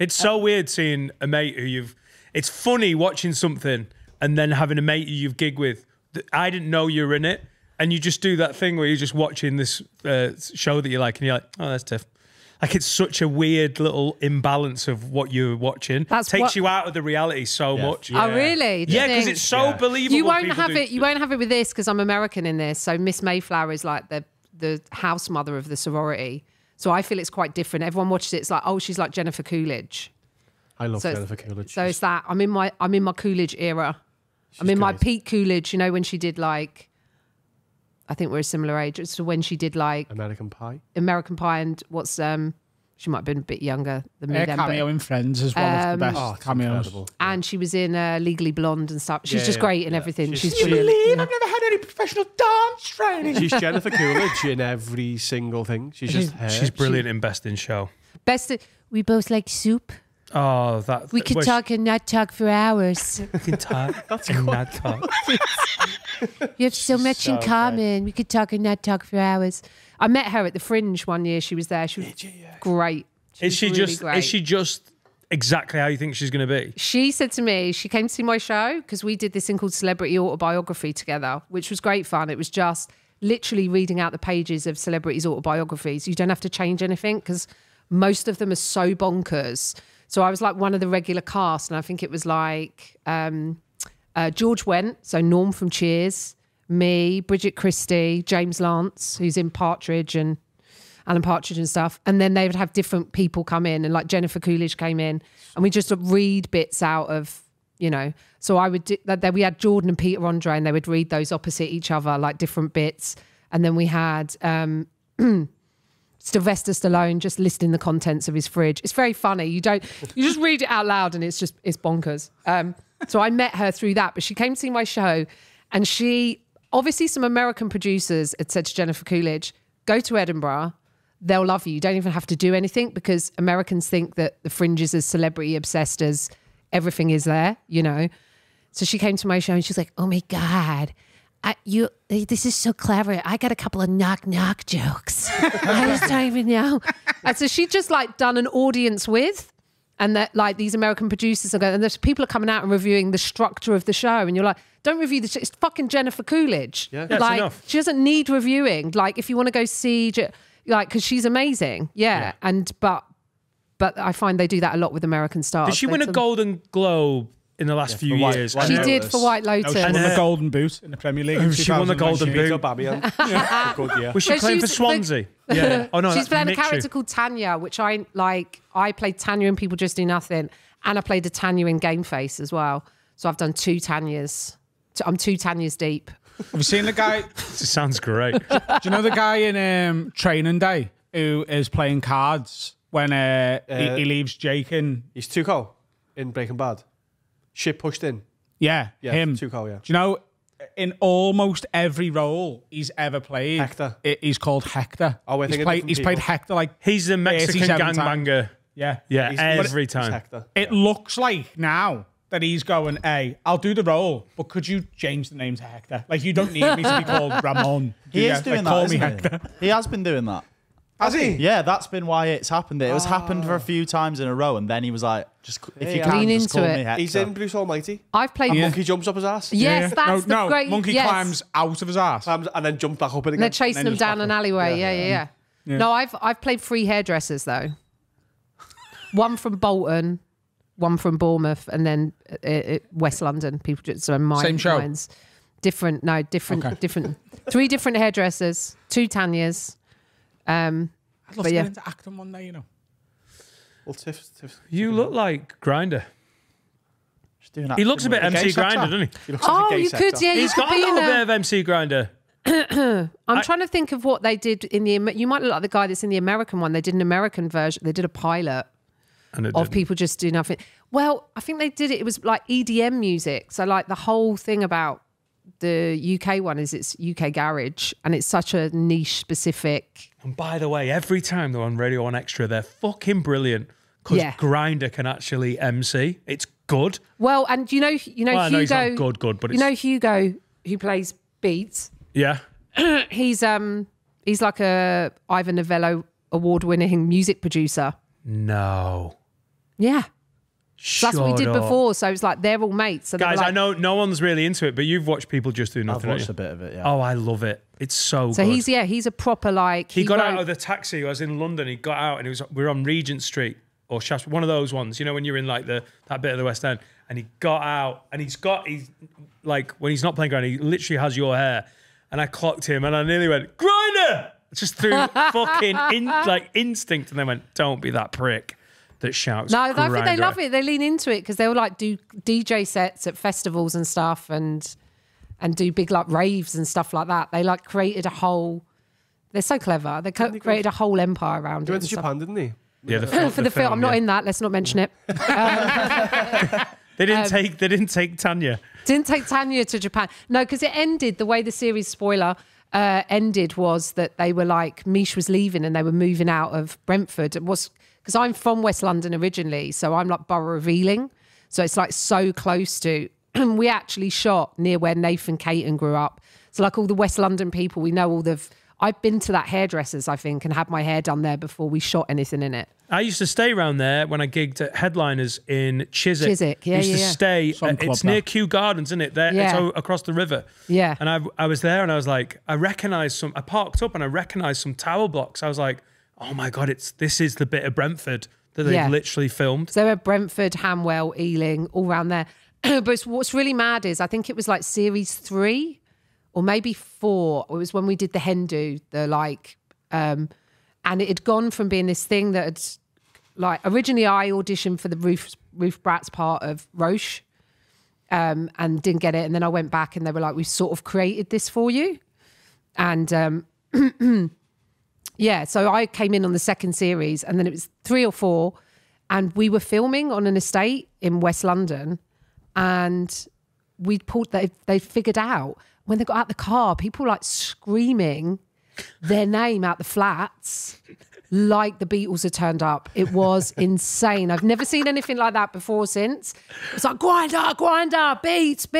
It's so weird seeing a mate who you've... It's funny watching something and then having a mate who you've gig with. I didn't know you were in it. And you just do that thing where you're just watching this show that you like and you're like, oh, that's Tiff. Like, it's such a weird little imbalance of what you're watching. Takes you out of the reality so much. Oh really? Do you Yeah, because think? it's so believable. You won't people have do. it. You won't have it with this because I'm American in this. So Miss Mayflower is like the house mother of the sorority. So I feel it's quite different. Everyone watches it. It's like, oh, she's like Jennifer Coolidge. I love So Jennifer Coolidge. So it's that I'm in my Coolidge era. I'm in my peak Coolidge. You know, when she did like, I think we're a similar age. It's when she did like American Pie. American Pie and what's she might have been a bit younger than me Her then, but- cameo in Friends is one of the best cameos. Incredible. and she was in Legally Blonde and stuff. She's just great in everything. She's You brilliant. believe I've never had any professional dance training? She's Jennifer Coolidge in every single thing. She's just her. She's brilliant in Best in Show. Best. We both like soup. Oh, that... We could talk and not talk for hours. We can talk. That's not talk. You have so much in common. We could talk and not talk for hours. I met her at the Fringe one year. She was there. She was great. Is she just exactly how you think she's going to be? She said to me, she came to see my show because we did this thing called Celebrity Autobiography together, which was great fun. It was just literally reading out the pages of celebrities' autobiographies. You don't have to change anything because most of them are so bonkers. So I was like one of the regular cast, and I think it was like George Wendt, so Norm from Cheers, me, Bridget Christie, James Lance, who's in Partridge and Alan Partridge and stuff. And then they would have different people come in, and like Jennifer Coolidge came in, and we just read bits out of, you know. So I would do that. We had Jordan and Peter Andre, and they would read those opposite each other, like different bits. And then we had Sylvester Stallone just listing the contents of his fridge. It's very funny. You just read it out loud, and it's bonkers. So I met her through that, but she came to see my show, and she obviously some American producers had said to Jennifer Coolidge, go to Edinburgh, they'll love you. You don't even have to do anything because Americans think that the Fringe is as celebrity obsessed as everything is there, you know. So she came to my show and she's like, oh my God, this is so clever. I got a couple of knock jokes. I just don't even know. And so she just like done an audience with, and that like these American producers are going, and there's people are coming out and reviewing the structure of the show, and you're like, don't review the. It's fucking Jennifer Coolidge. Yeah, that's like enough. she doesn't need reviewing. Like if you want to go see, like because she's amazing. Yeah. And but I find they do that a lot with American stars. Did she win a Golden Globe in the last few White- years? White She Lotus. did for White Lotus. She won the Golden Boot in the Premier League. in She won the Golden 2019. Boot. Peter Babian. Good year. Was she No, playing for she's- Swansea? Yeah. Oh no, She's that's playing a Mitchell. character called Tanya, which I like. I played Tanya in People Just Do Nothing, and I played a Tanya in Game Face as well. So I've done 2 Tanyas. I'm 2 Tanyas deep. Have you seen the guy? This sounds great. Do you know the guy in Training Day who is playing cards when he leaves Jake in? He's Tuco in Breaking Bad. Shit pushed in. Yeah, Yeah, him. Tuco, yeah. Do you know, in almost every role he's ever played, Hector. He's called Hector. Oh, we're he's thinking played, different he's played people. Hector like He's the Mexican 37 times. gangbanger. Yeah. Yeah, every He's time. Hector. It looks like now that he's going, hey, I'll do the role, but could you change the name to Hector? Like, you don't need me to be called Ramon. He is doing that, call isn't me he? Hector. He has been doing that. Has he? Yeah, that's been why it's happened. It was happened for a few times in a row, and then he was like, "Just if you Yeah. can, Lean just into call it. me Hector." He's in Bruce Almighty. I've played. Monkey jumps up his ass. Yes, that's the no, great. Monkey yes. climbs out of his ass. And then jumps back up it And again. they're chasing then him just down fuck an him. alleyway. Yeah. No, I've played 3 hairdressers though. One from Bolton, one from Bournemouth, and then West London. People just Same show. Mine's different. No, different. 3 different hairdressers, 2 Tanyas. I'd love to get into acting one day, you know. Well, Tiff. You look like Grinder. Doing He looks a bit MC Grinder, doesn't he? He looks like a gay you sector. could, yeah. He's got a little bit of MC Grinder. I'm trying to think of what they did in the. You might look like the guy that's in the American one. They did an American version. They did a pilot of people just doing nothing. Well, I think they did it. It was like EDM music. So like the whole thing about the UK one is it's UK garage, and it's such a niche specific. And by the way, every time they're on Radio 1 Extra, they're fucking brilliant because Grinder can actually MC. It's good. Well, and you know Well, Hugo. I know he's not good, but you know Hugo who plays Beats. Yeah. He's like a Ivor Novello award-winning music producer. No. Yeah. So that's what we did before. So it's like they're all mates. So Guys, like, I know no one's really into it, but you've watched people just do I've nothing. watched a bit of it, yeah. Oh, I love it. It's so So good. he's a proper like. He got out of the taxi. I was in London. He got out and we were on Regent Street or Shaftesbury, one of those ones. You know when you're in like that bit of the West End, and he got out and he's like when he's not playing Grinder, he literally has your hair. And I clocked him and I nearly went Grinder just through fucking instinct, and they went, "Don't be that prick that shouts." No, I think they Grinder. love it. They lean into it because they'll like do DJ sets at festivals and stuff, and do big like raves and stuff like that. They like created a whole. They're so clever. They created a whole empire around it. He went to Japan, didn't he? Yeah, for the film. I'm not in that. Let's not mention it. They didn't take Tanya. Didn't take Tanya to Japan. No, because it ended the way the series spoiler ended was that they were like Mish was leaving and they were moving out of Brentford. It was because I'm from West London originally, so I'm like Borough of Ealing, so it's like so close to. We actually shot near where Nathan Caton grew up, so like all the West London people, we know all the. I've been to that hairdressers, I think, and had my hair done there before we shot anything in it. I used to stay around there when I gigged at Headliners in Chiswick. Chiswick, yeah, I used to yeah. stay. Some club It's near that. Kew Gardens, isn't it? There, Yeah. it's across the river. Yeah. And I was there, and I was like, I recognised some. I parked up, and I recognised some tower blocks. I was like, oh my god, this is the bit of Brentford that they've Yeah. literally filmed. So they were Brentford, Hamwell, Ealing, all around there. But what's really mad is I think it was like series 3 or maybe 4. It was when we did the Hindu, and it had gone from being this thing that had, like, originally I auditioned for the Ruth Bratt's part of Roche and didn't get it. And then I went back and they were like, we've sort of created this for you. And yeah, so I came in on the second series and then it was 3 or 4 and we were filming on an estate in West London and they figured out when they got out the car, people were like screaming their name out the flats like the Beatles had turned up. It was insane. I've never seen anything like that before since. It's like, Grinder, beats,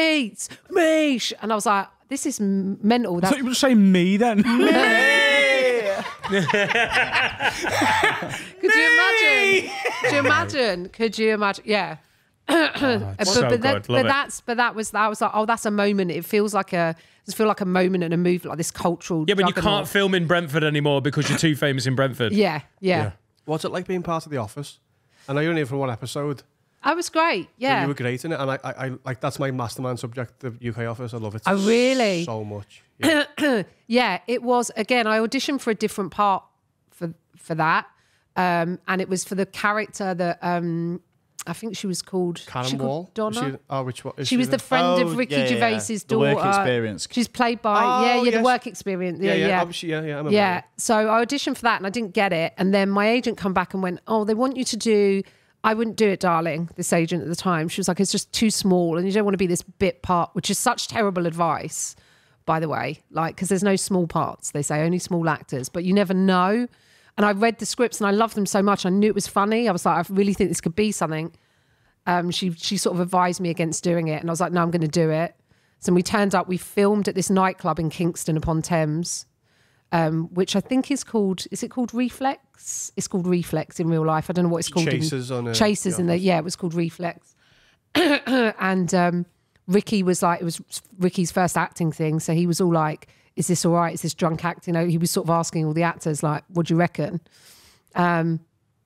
Mish. And I was like, this is mental. So you were saying me then? Could you imagine? Yeah. So good. Love it. But that was like, oh, that's a moment. It feels like a moment in a movie, like this cultural. Yeah, but you juggernaut. can't film in Brentford anymore because you're too famous in Brentford. Yeah. What's it like being part of The Office? I know you're only for one episode. I was great. But Yeah. you were great in it, and I like that's my mastermind subject, the UK Office. I love it. Oh, really? So much. Yeah. Yeah, it was. Again, I auditioned for a different part for that, and it was for the character that I think she was called Karen Wall? Donna. Which one? She was the friend of Ricky Gervais's The daughter. work experience. She's played by the work experience. Yeah. Obviously, I remember. Yeah. So I auditioned for that and I didn't get it. And then my agent come back and went, oh, they want you to do. I wouldn't do it, darling. This agent at the time, she was like, it's just too small, and you don't want to be this bit part, which is such terrible advice, by the way. Like, because there's no small parts. They say only small actors, but you never know. And I read the scripts and I loved them so much. I knew it was funny. I was like, I really think this could be something. She sort of advised me against doing it, and I was like, no, I'm going to do it. So we turned up. We filmed at this nightclub in Kingston upon Thames, which I think is it called Reflex? It's called Reflex in real life. I don't know what it's called. Chasers it was called Reflex. And Ricky was like, it was Ricky's first acting thing. So he was all like, is this all right? Is this drunk acting? You know, he was sort of asking all the actors, like, what do you reckon?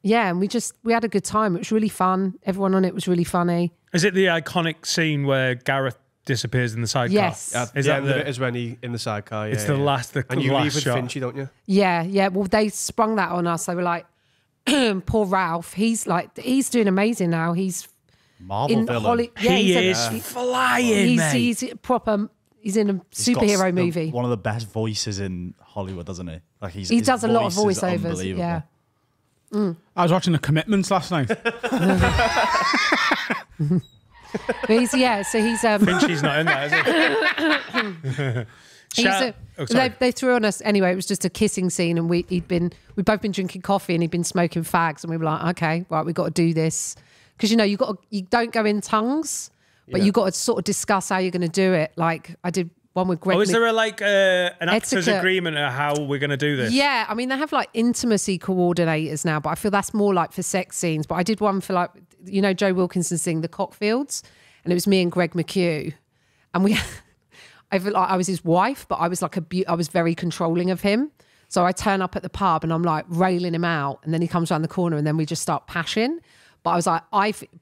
Yeah, and we had a good time. It was really fun. Everyone on it was really funny. Is it the iconic scene where Gareth disappears in the sidecar? Yes. Is that it is when he in the sidecar? Yeah, It's the last, and you last leave with shot. Finchy, don't you? Yeah. Well, they sprung that on us. They were like, poor Ralph. He's doing amazing now. He's Marvel in villain. Holly. Yeah, He he's is flying, mate. he's proper. He's in a He's got superhero movie. One of the best voices in Hollywood, doesn't he? Like He his does a lot of voice is voiceovers. unbelievable. Yeah. I was watching The Commitments last night. But he's Finchy's not in that, is he? they threw on us anyway. It was just a kissing scene, and we'd both been drinking coffee, and he'd been smoking fags, and we were like, okay, right, we got to do this because you don't go in tongues, but you got to sort of discuss how you're going to do it. Like I did one with Greg. Is there an actor's Etiquette. agreement of how we're going to do this? Yeah, I mean they have like intimacy coordinators now, but I feel that's more like for sex scenes. But I did one for like Joe Wilkinson's thing, the Cockfields, and it was me and Greg McHugh, and I was his wife, but I was like I was very controlling of him. So I turn up at the pub and I'm like railing him out, and then he comes around the corner and then we just start pashing. But I was like,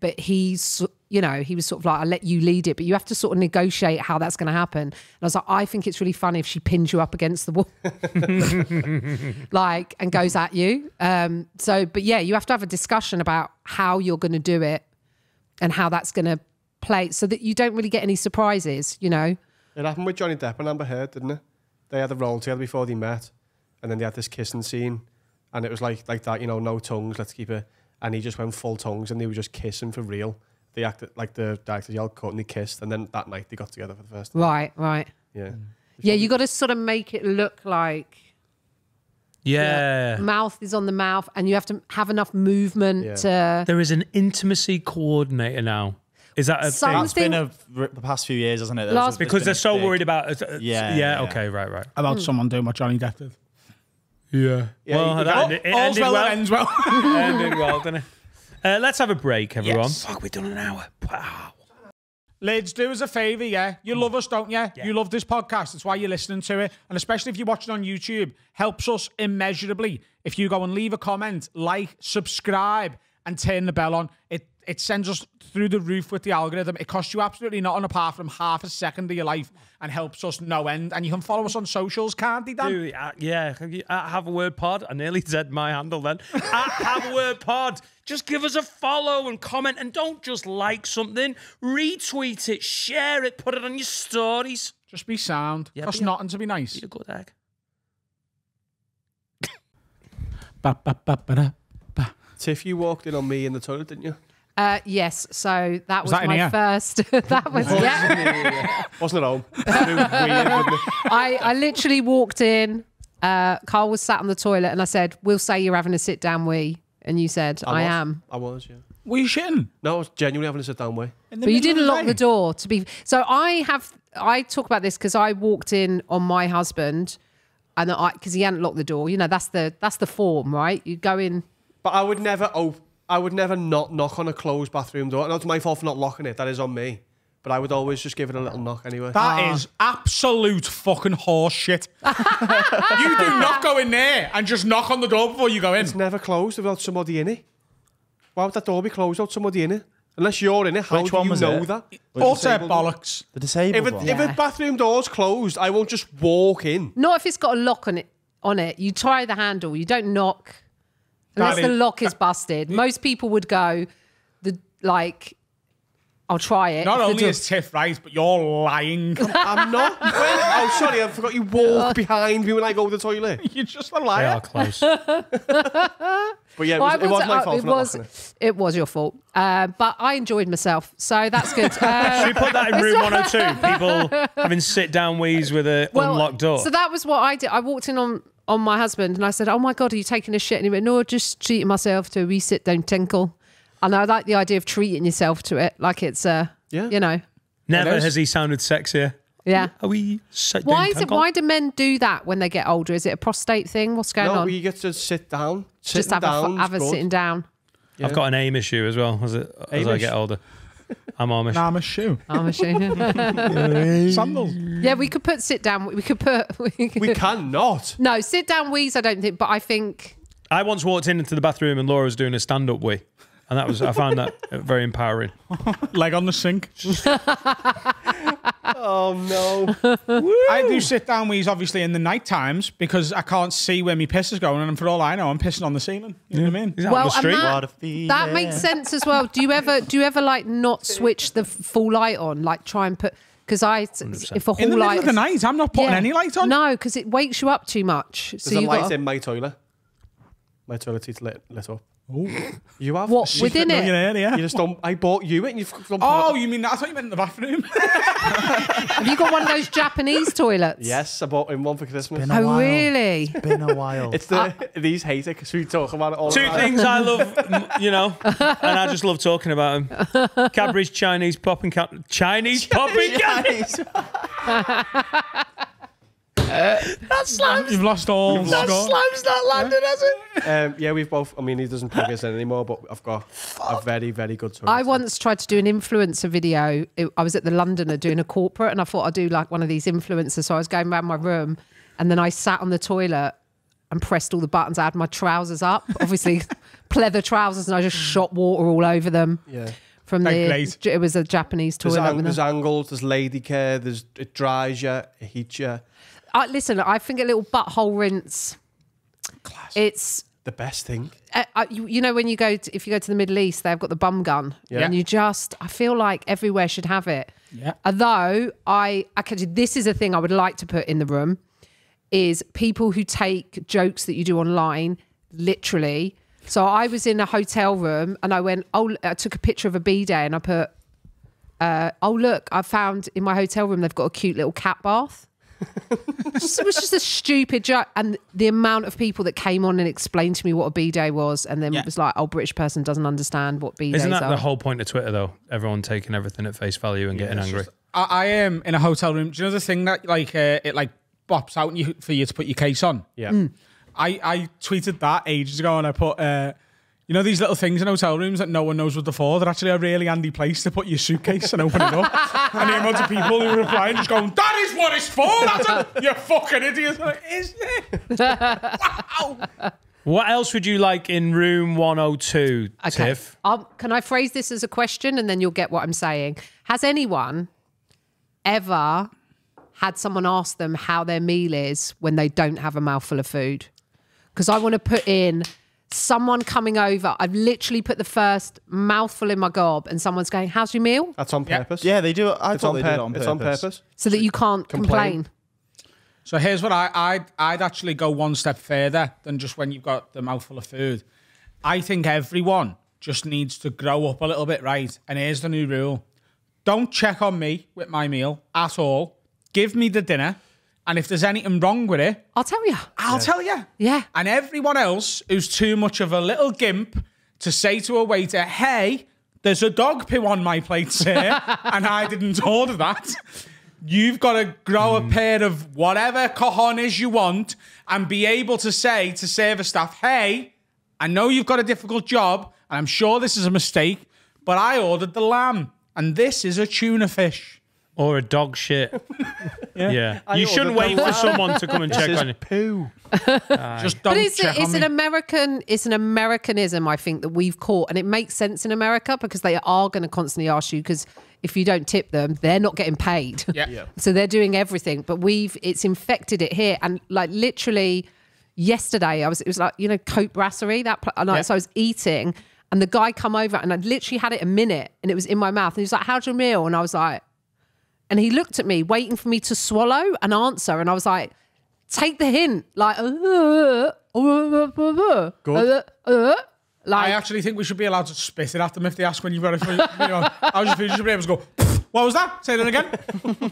but he's, he was sort of like, I'll let you lead it, but you have to sort of negotiate how that's going to happen. And I was like, I think it's really funny if she pins you up against the wall, like, and goes at you. But yeah, you have to have a discussion about how you're going to do it and how that's going to play so that you don't really get any surprises, It happened with Johnny Depp and Amber Heard, didn't it? They had a role together before they met, and then they had this kissing scene, and it was like that, no tongues, let's keep it. And he just went full tongues, and they were just kissing for real. They acted like the director yelled cut, and they kissed, and then that night they got together for the first time. Right. Yeah. Yeah, you got to sort of make it look like Yeah. mouth is on the mouth, and you have to have enough movement to. There is an intimacy coordinator now. Is that a thing? It's been the past few years, hasn't it? Because they're so worried about it. Yeah. Okay, right. About someone doing what Johnny Depp did. Yeah. Well, it All's ended well well. that ends well. Ended well, didn't it? Let's have a break, everyone. Yes. Fuck, we've done an hour. Wow. Lads, do us a favour, yeah? You love us, don't you? Yeah. You love this podcast. That's why you're listening to it. And especially if you're watching on YouTube, helps us immeasurably. If you go and leave a comment, like, subscribe, and turn the bell on, it sends us through the roof with the algorithm. It costs you absolutely nothing apart from half a second of your life and helps us no end. And you can follow us on socials, can't you, Dan? Yeah. Have a word pod. I nearly said my handle then. Have a word pod. Just give us a follow and comment, and don't just like something. Retweet it, share it, put it on your stories. Just be sound. Yeah, Costs nothing to be nice. Be a good egg. Tiff, you walked in on me in the toilet, didn't you? Yes, so that was that in my here? first. That was Wasn't at home. It was weird, wasn't it? I literally walked in. Carl was sat on the toilet, and I said, "We'll say you're having a sit down wee," and you said, "I am." I was, yeah. Were you shitting? No, I was genuinely having a sit down way. In the But you middle didn't of lock day? the door to be. So I talk about this because I walked in on my husband, and because he hadn't locked the door. That's the form, right? You go in. But I would never not knock on a closed bathroom door. No, it's my fault for not locking it. That is on me. But I would always just give it a little knock anyway. That is absolute fucking horse shit. You do not go in there and just knock on the door before you go in. It's never closed without somebody in it. Why would that door be closed without somebody in it? Unless you're in it, how Which do one you was know it? that? Utter bollocks. The disabled one. If a bathroom door's closed, I won't just walk in. Not if it's got a lock on it. You try the handle. You don't knock unless That the is- lock is busted. Most people would go, I'll try it. Not If the only door- is Tiff right, but you're lying. I'm not. Oh, sorry, I forgot you walk behind me when I go to the toilet. You're just a They liar. are close. But yeah, Well, it was my fault it for not was, locking it. it was your fault. But I enjoyed myself, so that's good. Should we put that in room 102? People having sit-down wees with an unlocked door. So that was what I did. I walked in on my husband and I said, "Oh my God, are you taking a shit?" And he went, "No, just treating myself to a wee sit down tinkle." And I like the idea of treating yourself to it, like it's Never has he sounded sexier. yeah. Are we sit Why down, is it? Tangle? Why do men do that when they get older? Is it a prostate thing? What's going No, on? you get to sit down. Just Sitting have down a is good. sitting down. I've got an aim issue as well as I Amish? get older. I'm Amish. I'm a shoe. I'm ashamed. Sandals. Yeah, we could put sit down. We cannot. No, sit down wheeze. I don't think, but I think. I once walked into the bathroom and Laura was doing a stand-up wee. And I found that very empowering. Leg on the sink. Oh, no. I do sit down wheeze, obviously, in the night times because I can't see where my piss is going. And for all I know, I'm pissing on the ceiling. You know what I mean? Is that on the street? That makes sense as well. Do you ever like not switch the full light on? Like try and put... Because if a hall in the light... middle of the night, I'm not putting any light on. No, because it wakes you up too much. There's a light in my toilet. My toilet seat's lit up. Ooh. You have? What, within it? Yeah. You just don't... I bought you it and you've... Oh, you mean that? I thought you meant in the bathroom. Have you got one of those Japanese toilets? Yes, I bought him one for Christmas. Oh, really? It's been a while. It's these hate it because we talk about it all Two the time. things I love, and I just love talking about them. Cadbury's Chinese popping Chinese popping candies. That slams. You've lost all. That slams not landed, has it? Yeah, we've both... I mean, he doesn't plug us in anymore, but I've got a very, very good toilet. I once tried to do an influencer video. I was at the Londoner doing a corporate and I thought I'd do like one of these influencers. So I was going around my room and then I sat on the toilet and pressed all the buttons. I had my trousers up, obviously pleather trousers, and I just shot water all over them. Yeah. From it was a Japanese toilet. There's angles, there's lady care, it dries you, it heats you. Listen, I think a little butthole rinse. Class. It's the best thing. You know when you go if you go to the Middle East, they've got the bum gun, and I feel like everywhere should have it. Yeah. Although this is a thing I would like to put in the room is people who take jokes that you do online literally. So I was in a hotel room and I took a picture of a bidet and I put, look, I found in my hotel room they've got a cute little cat bath. It was just a stupid joke, and the amount of people that came on and explained to me what a bidet was, and then it was like, British person doesn't understand what bidets are. Isn't that the whole point of Twitter, though? Everyone taking everything at face value and getting angry. I am in a hotel room. Do you know the thing that it bops out for you to put your case on? Yeah. I tweeted that ages ago and I put, you know, these little things in hotel rooms that no one knows what they're for. They're actually a really handy place to put your suitcase and open it up. And the amount of people who were replying just going, that is what it's for. You fucking idiot. Like, is it? Wow. What else would you like in room 102, Tiff? Can I phrase this as a question and then you'll get what I'm saying? Has anyone ever had someone ask them how their meal is when they don't have a mouthful of food? Because I want to put in someone coming over. I've literally put the first mouthful in my gob and someone's going, how's your meal? That's on purpose. Yeah, they do. I It's thought on they did it on purpose. It's on purpose. So that you can't complain. So here's what I'd actually go one step further than just when you've got the mouthful of food. I think everyone just needs to grow up a little bit, right? And here's the new rule. Don't check on me with my meal at all. Give me the dinner. And if there's anything wrong with it, I'll tell you. I'll tell you. Yeah. And everyone else who's too much of a little gimp to say to a waiter, hey, there's a dog poo on my plate, sir, and I didn't order that. You've got to grow a pair of whatever cojones you want and be able to say to service staff, hey, I know you've got a difficult job, and I'm sure this is a mistake, but I ordered the lamb, and this is a tuna fish. Or a dog shit. Yeah. You shouldn't wait for someone to come and check on you. Poo. Just don't check on me. It's an Americanism, I think, that we've caught. And it makes sense in America because they are going to constantly ask you, because if you don't tip them, they're not getting paid. Yeah. So they're doing everything. But it's infected it here. And like literally yesterday, it was like, you know, Coke Brasserie. So I was eating and the guy come over and I'd literally had it a minute and it was in my mouth. And he was like, how's your meal? And I was like, and he looked at me, waiting for me to swallow an answer. And I was like, take the hint. Like, Good. I actually think we should be allowed to spit it at them if they ask when you've got it. I was just should be able to go, what was that? Say that again.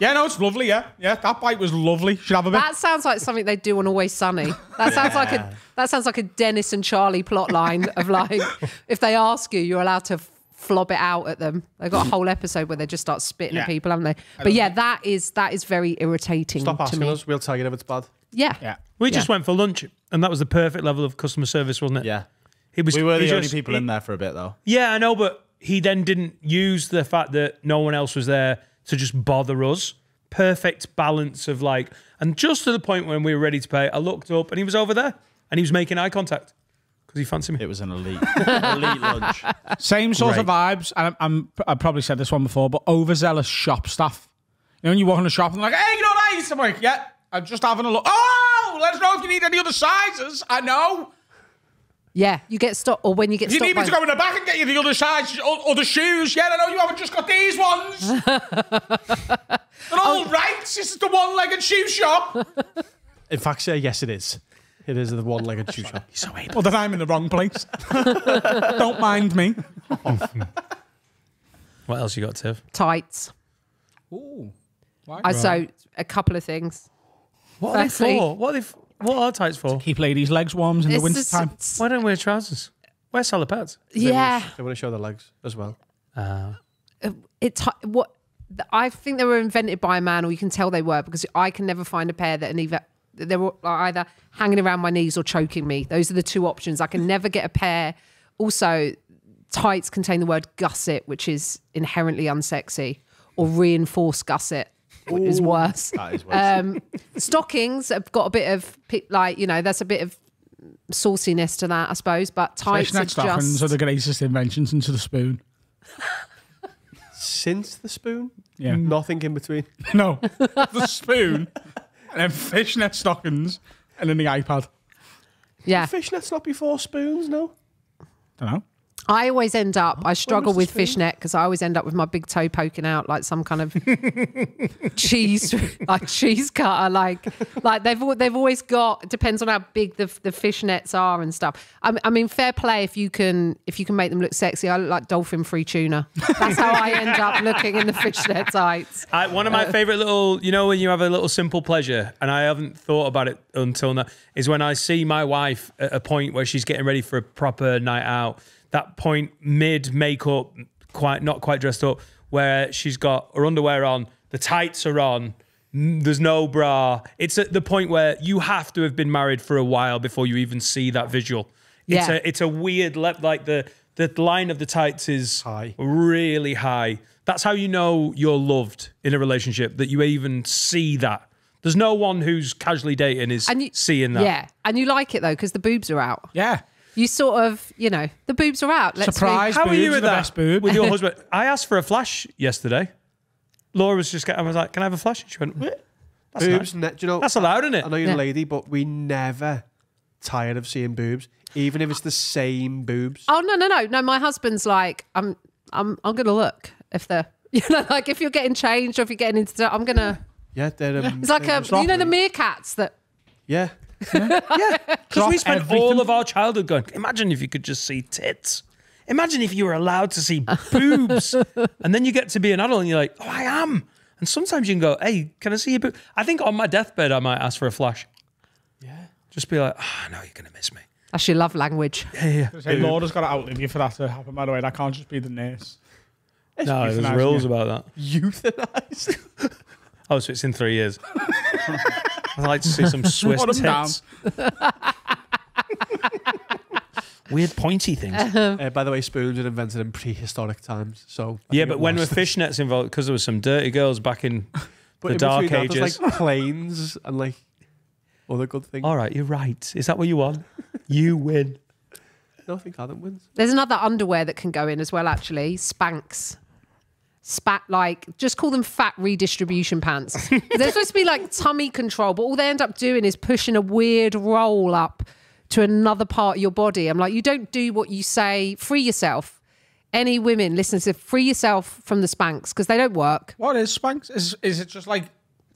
Yeah, no, it's lovely, yeah. Yeah, that bite was lovely. Should have a bit. That sounds like something they do on Always Sunny. That sounds like a Dennis and Charlie plot line of like, if they ask you, you're allowed to flob it out at them. They've got a whole episode where they just start spitting at people, haven't they? But yeah, that is very irritating. Stop asking to me. us. We'll tell you if it's bad. Yeah. We just went for lunch, and that was the perfect level of customer service, wasn't it? Yeah. We were the only people in there for a bit, though. Yeah, I know, but he then didn't use the fact that no one else was there to just bother us. Perfect balance of like, and just to the point when we were ready to pay, I looked up and he was over there and he was making eye contact because he fancied me. It was an elite lunch. Same sort of vibes. And I've probably said this one before, but overzealous shop staff. You know, when you walk in the shop and they're like, hey, you know what I eat? I'm like, yeah, I'm just having a look. Oh, let us know if you need any other sizes. I know. Yeah, you get stopped, or when you get You stopped need me to go in the back and get you the other size, other shoes. Yeah, I know you haven't just got these ones. They're all right. This is the one-legged shoe shop. In fact, sir, yes, it is. It is the one-legged shoe shop. So well, then I'm in the wrong place. Don't mind me. What else you got, Tiff? tights. Ooh. So a couple of things. What are they Firstly- for? What are tights for? Keep ladies' legs warm in the It's winter just- time. Why don't we wear trousers? Wear salopettes. Yeah, They want to show their legs as well. I think they were invented by a man, or you can tell they were, because I can never find a pair that are they were either hanging around my knees or choking me. Those are the two options. I can never get a pair. Also, tights contain the word gusset, which is inherently unsexy, or reinforced gusset, which is worse. That is worse. Stockings have got a bit of that's a bit of sauciness to that, I suppose. But tights Fishnet are stockings just are the greatest inventions into the spoon. Since the spoon? Yeah. Nothing in between. No, the spoon, and then fishnet stockings, and then the iPad. yeah. Fishnet's not before spoons, no? Don't know. I always end up, I struggle was the with spoon? fishnet because I always end up with my big toe poking out like some kind of cheese cutter. Like they've always got, it depends on how big the fishnets are and stuff. I mean, fair play if you can make them look sexy. I look like dolphin free tuna. That's how I end up looking in the fishnet tights. One of my favourite little, when you have a little simple pleasure, and I haven't thought about it until now, is when I see my wife at a point where she's getting ready for a proper night out. That point mid makeup, not quite dressed up, where she's got her underwear on, the tights are on, there's no bra. It's at the point where you have to have been married for a while before you even see that visual. Yeah. It's a weird, like the line of the tights is High. really high. That's how you know you're loved in a relationship, that you even see that. There's no one who's casually dating is seeing that. Yeah, and you like it though because the boobs are out. Yeah. You sort of, the boobs are out. Surprise. How are you Boobs with are the that best boob. with your husband? I asked for a flash yesterday. Laura was I was like, "Can I have a flash?" And she went, "What? That's Boobs, nice. do you know, That's allowed, isn't it?" I know you're Yeah. a lady, but we never tired of seeing boobs, even if it's the same boobs. Oh no! My husband's like, I'm gonna look if they're, like if you're getting changed or if you're getting into, I'm gonna. Yeah, they're. It's like the meerkats that. Yeah. Because we spent everything. all of our childhood going, imagine if you could just see tits. Imagine if you were allowed to see boobs. And then you get to be an adult and you're like, oh, I am. And sometimes you can go, hey, can I see your boob? I think on my deathbed, I might ask for a flash. Yeah. Just be like, oh, no, you're going to miss me. That's your love language. Yeah. Hey, Laura's got to outlive you for that to happen, by the way. That can't just be the nurse. No, there's euthanizing rules you. about that. Euthanized. Oh, so it's in 3 years. I'd like to see some Swiss Put 'em down. tits. Weird pointy things. By the way, spoons were invented in prehistoric times. So I Yeah, think but it when were was- fishnets involved? Because there was some dirty girls back in but the in dark between that, ages. there's like planes and like other good things. All right, you're right. Is that what you want? You win. No, I think Adam wins. There's another underwear that can go in as well. Actually, Spanx. Just call them fat redistribution pants. They're supposed to be like tummy control, but all they end up doing is pushing a weird roll up to another part of your body. I'm like, you don't do what you say. Free yourself. Any women listen to free yourself from the Spanx because they don't work. What is Spanx? Is it just like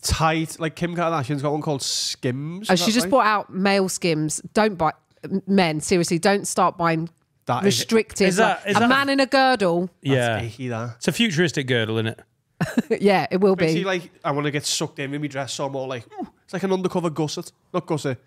Tight, like Kim Kardashian's got one called Skims. Oh, is she that just right? brought out male Skims. Don't buy men. Seriously, don't start buying That is- restricted. Is that- like, is a that- man in a girdle. Yeah. That's icky, that. It's a futuristic girdle, isn't it? Yeah, it will Basically, be. like, I want to get sucked in with my dress, so I'm all like, ooh, it's like an undercover gusset. Not gusset.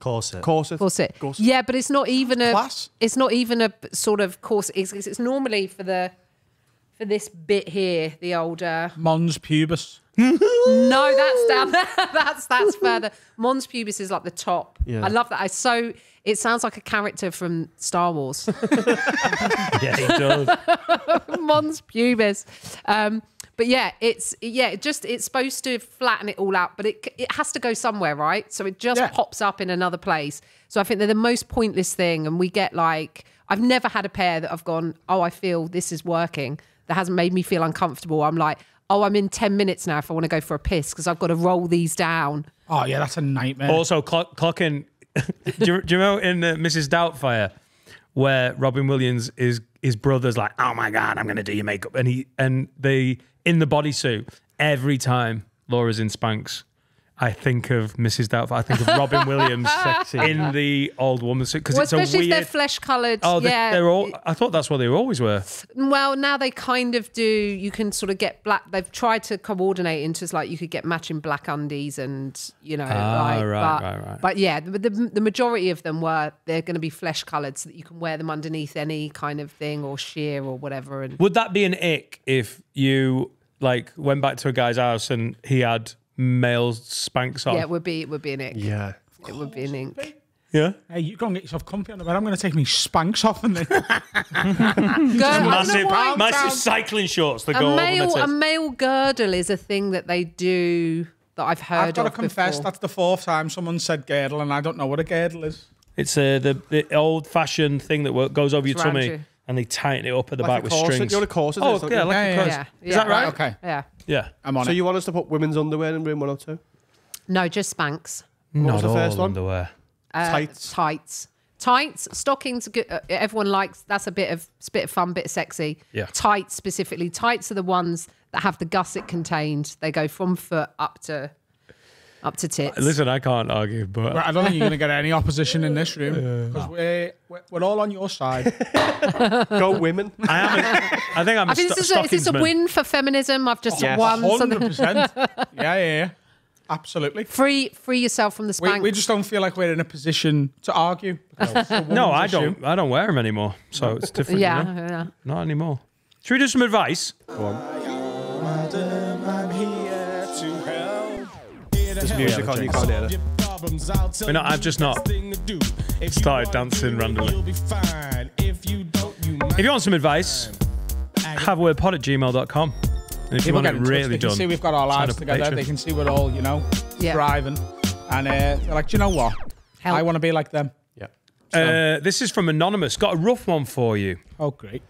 Corset. Corset. Corset. Corset. Yeah, but it's not even a. Class. It's not even a sort of corset. It's normally for this bit here, the old. Mons pubis? No, that's down there. That's further. Mons pubis is like the top. Yeah. I love that. It sounds like a character from Star Wars. Yeah, he does. Mons pubis. But yeah, it's supposed to flatten it all out, but it has to go somewhere, right? So it just pops up in another place. So I think they're the most pointless thing, and we get like, I've never had a pair that I've gone, oh, I feel this is working. That hasn't made me feel uncomfortable. I'm like, oh, I'm in 10 minutes now if I want to go for a piss because I've got to roll these down. Oh yeah, that's a nightmare. Also, clocking. do you know in Mrs. Doubtfire where Robin Williams his brother's like, oh my god, I'm gonna do your makeup, and they in the bodysuit every time Laura's in Spanx. I think of Mrs. Doubtfire. I think of Robin Williams in the old woman suit because it's a weird. Especially if they're flesh coloured. Oh, yeah. they're all. I thought that's what they always were. Well, now they kind of do. You can sort of get black. They've tried to coordinate into like you could get matching black undies and right. But yeah, the majority of them they're going to be flesh coloured so that you can wear them underneath any kind of thing or sheer or whatever. And would that be an ick if you like went back to a guy's house and he had male Spanx on? Yeah, it would be an ick. Yeah. It would be an ick. Yeah. Hey, you go and get yourself comfy on the bed. I'm going to take me Spanx off and then Massive cycling shorts that go over my tits. A male girdle is a thing that they do that I've heard of. I've got to confess, before. that's the fourth time someone said girdle, and I don't know what a girdle is. It's the old-fashioned thing that goes over your It's around tummy, you. and they tighten it up at the Like back a with corset. strings. You're a corset. Oh, isn't it? yeah, like a corset. Yeah. Is that right? Okay. Yeah. Yeah. I'm on So it. you want us to put women's underwear in room 102? No, just Spanx. Not was the all first one? underwear. Tights. Tights, stockings are good. Everyone likes. That's a bit of fun, bit of sexy. Yeah. Tights specifically. Tights are the ones that have the gusset contained. They go from foot up to tits. Listen, I can't argue, but I don't think you're going to get any opposition in this room because we're all on your side. Go women. I think I'm I think is this a win for feminism? I've just Yes. won. 100%. Yeah. Absolutely. Free yourself from the Spanx. We just don't feel like we're in a position to argue. No, I don't. I don't wear them anymore, so it's different. you know? yeah. Not anymore. Should we do some advice? There's music on, you can't hear it. I've just not started dancing randomly. If you want some advice, haveawordpod@gmail.com. And if you want it really they can done, see we've got our sign lives up for together. Patreon. They can see we're all, thriving. And they're like, do you know what? Help. I want to be like them. Yeah. This is from Anonymous. Got a rough one for you. Oh, great.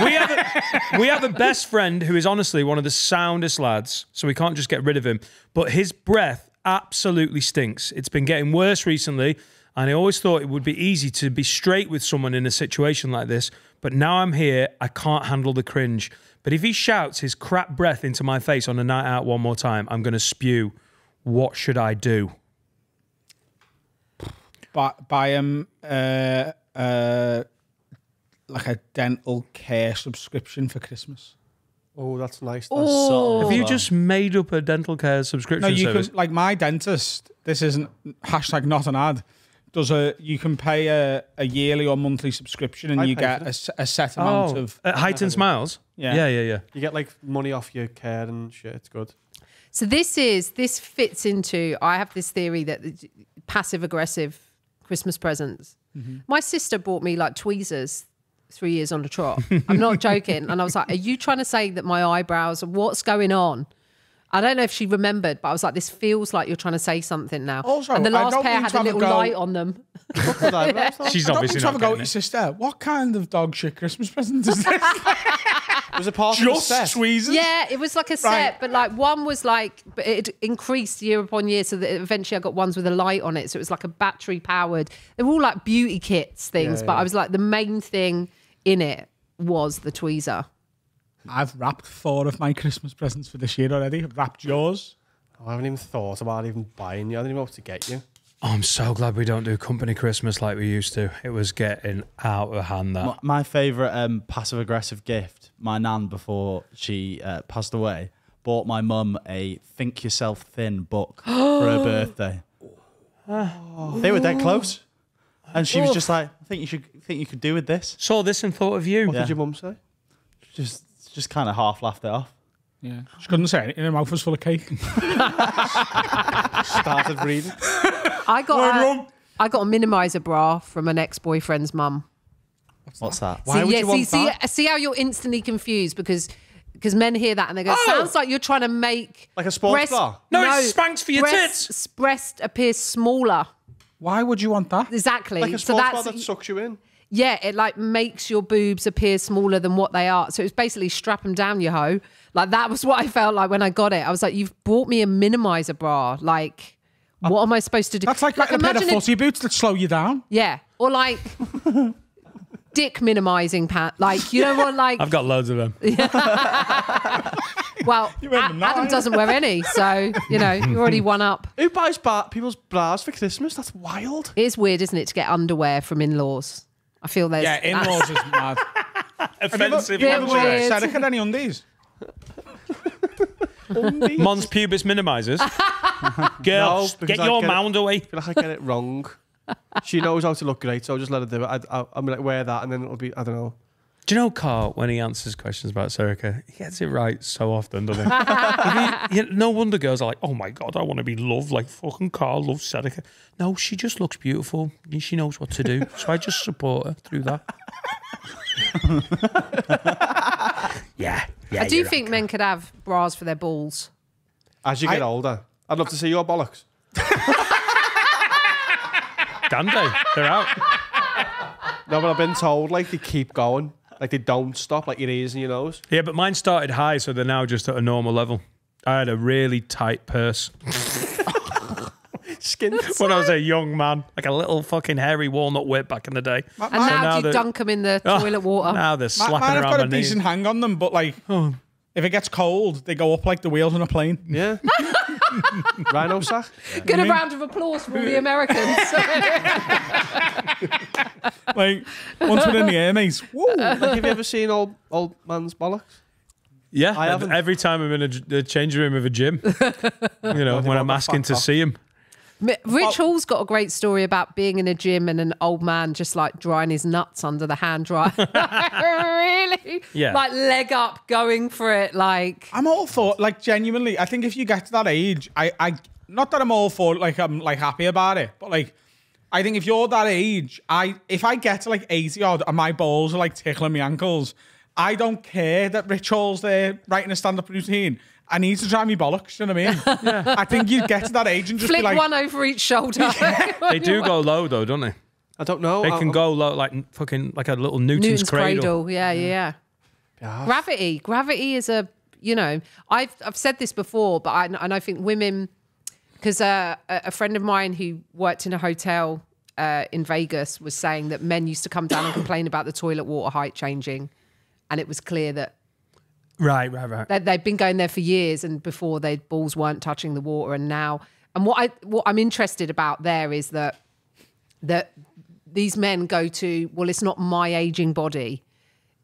We have a best friend who is honestly one of the soundest lads, so we can't just get rid of him. But his breath absolutely stinks. It's been getting worse recently, and I always thought it would be easy to be straight with someone in a situation like this. But now I'm here, I can't handle the cringe. But if he shouts his crap breath into my face on a night out one more time, I'm going to spew. What should I do? Buy him like a dental care subscription for Christmas. Oh, that's nice. Have you just made up a dental care subscription No, you service? can, like my dentist, this isn't # not an ad, you can pay a yearly or monthly subscription and I you pay get for a set amount of... Heightened Smiles? Yeah. Yeah. You get like money off your care and shit. It's good. So this fits into, I have this theory that passive aggressive Christmas presents. My sister bought me like tweezers 3 years on the trot. I'm not joking. And I was like, are you trying to say that my eyebrows, what's going on? I don't know if she remembered, but I was like, this feels like you're trying to say something now. Also, and the I last don't pair mean had to a have a little go- light on them. She's Don't obviously you have not a go at getting your it. sister? What kind of dog shit Christmas present is this? Was it part of the Just set? tweezers? Yeah, it was like a set, but like one was like, but it increased year upon year, so that eventually I got ones with a light on it. So it was like a battery powered. They were all like beauty kits things, but I was like, the main thing in it was the tweezer. I've wrapped 4 of my Christmas presents for this year already. I've wrapped yours. I haven't even thought about even buying you. I don't even know what to get you. Oh, I'm so glad we don't do company Christmas like we used to. It was getting out of hand, that. My favourite passive-aggressive gift, my nan, before she passed away, bought my mum a Think Yourself Thin book for her birthday. They were dead close. And she was just like, I think you could do with this. Saw this and thought of you. What did your mum say? Just kind of half laughed it off. Yeah. She couldn't say anything. Her mouth was full of cake. Started breathing. I got a minimizer bra from an ex-boyfriend's mum. What's that? Why would you want that? See how you're instantly confused because men hear that and they go, sounds like you're trying to make Like a sports bra? No, it's Spanx for your tits. Breast appears smaller. Why would you want that? Exactly. Like a sports bra that sucks you in? Yeah, it like makes your boobs appear smaller than what they are. So it's basically strap them down, you hoe. Like that was what I felt like when I got it. I was like, you've bought me a minimizer bra. Like, what am I supposed to do? That's like a pair of footy boots that slow you down. Yeah. Or like dick minimizing pants. Like, you know what, like... I've got loads of them. Well, Adam doesn't wear any, so, you know, you're already one up. Who buys people's bras for Christmas? That's wild. It is weird, isn't it, to get underwear from in-laws? I feel there's... Yeah, in-laws is mad. Offensive. Have you ever weird. said any undies? Mons pubis minimizers. Girls, No, get because your I mound away. I feel like I get it wrong. She knows how to look great, so I'll just let her do it. I'm like, wear that, and then it'll be, I don't know. Do you know Carl, when he answers questions about Serica, he gets it right so often, doesn't he? No wonder girls are like, oh my God, I want to be loved like fucking Carl loves Serica. No, she just looks beautiful. She knows what to do. So I just support her through that. Yeah. I do think men could have bras for their balls. As you get older, I'd love to see your bollocks. Dandy, they're out. No, but I've been told, like, they keep going. Like, they don't stop, like your ears and your nose. Yeah, but mine started high, so they're now just at a normal level. I had a really tight purse. Skin. When I was a young man, like a little fucking hairy walnut whip back in the day. And now do you dunk them in the toilet water? Now they're slapping Mine have around got my a knees. decent hang on them, but like, if it gets cold, they go up like the wheels on a plane. Yeah. Rhino sack. Good round of applause for all the Americans. Like, once we're in the air, mate. Woo. Like, have you ever seen old man's bollocks? Yeah, I haven't. every time I'm in a changing room of a gym, you know, when I'm asking to see him. Rich Hall's got a great story about being in a gym and an old man just like drying his nuts under the hand dryer. Really? Yeah. Like leg up, going for it. Like I'm all for, like, genuinely, I think if you get to that age, I not that I'm all for, like, I'm like happy about it, but like, I think if you're that age, if I get to like 80 odd and my balls are like tickling my ankles, I don't care that Rich Hall's there writing a stand-up routine. I need to try me bollocks, you know what I mean? Yeah. I think you'd get to that age and just flick be like... one over each shoulder. They do go low though, don't they? I don't know. They can go low, like fucking like a little Newton's cradle. Yeah. Gravity is a, you know, I've said this before, but I think women, because a friend of mine who worked in a hotel in Vegas was saying that men used to come down and complain about the toilet water height changing, and it was clear that Right. they'd been going there for years, and before their balls weren't touching the water, and now. And what I'm interested about there is that these men go to, well, it's not my aging body,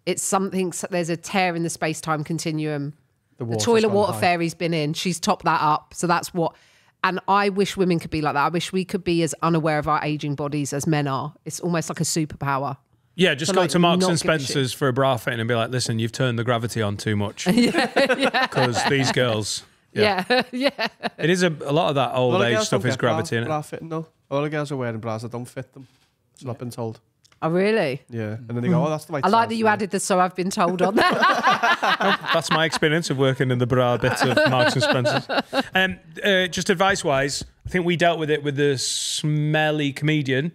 it's something. There's a tear in the space-time continuum. The toilet water fairy's been in. She's topped that up, so that's what. And I wish women could be like that. I wish we could be as unaware of our aging bodies as men are. It's almost like a superpower. Yeah, just So, go like, to Marks not and give a Spencer's for a bra fitting and be like, listen, you've turned the gravity on too much. Because these girls... Yeah. It is a lot of that old age stuff is gravity, bra innit? fitting, though. All the girls are wearing bras that don't fit them. That's what I've been told. Oh, really? Yeah. And then they go, oh, that's the right I like size that you for me. added the "so I've been told" on that. That's my experience of working in the bra bit of Marks and Spencer's. Just advice-wise, I think we dealt with it with the smelly comedian.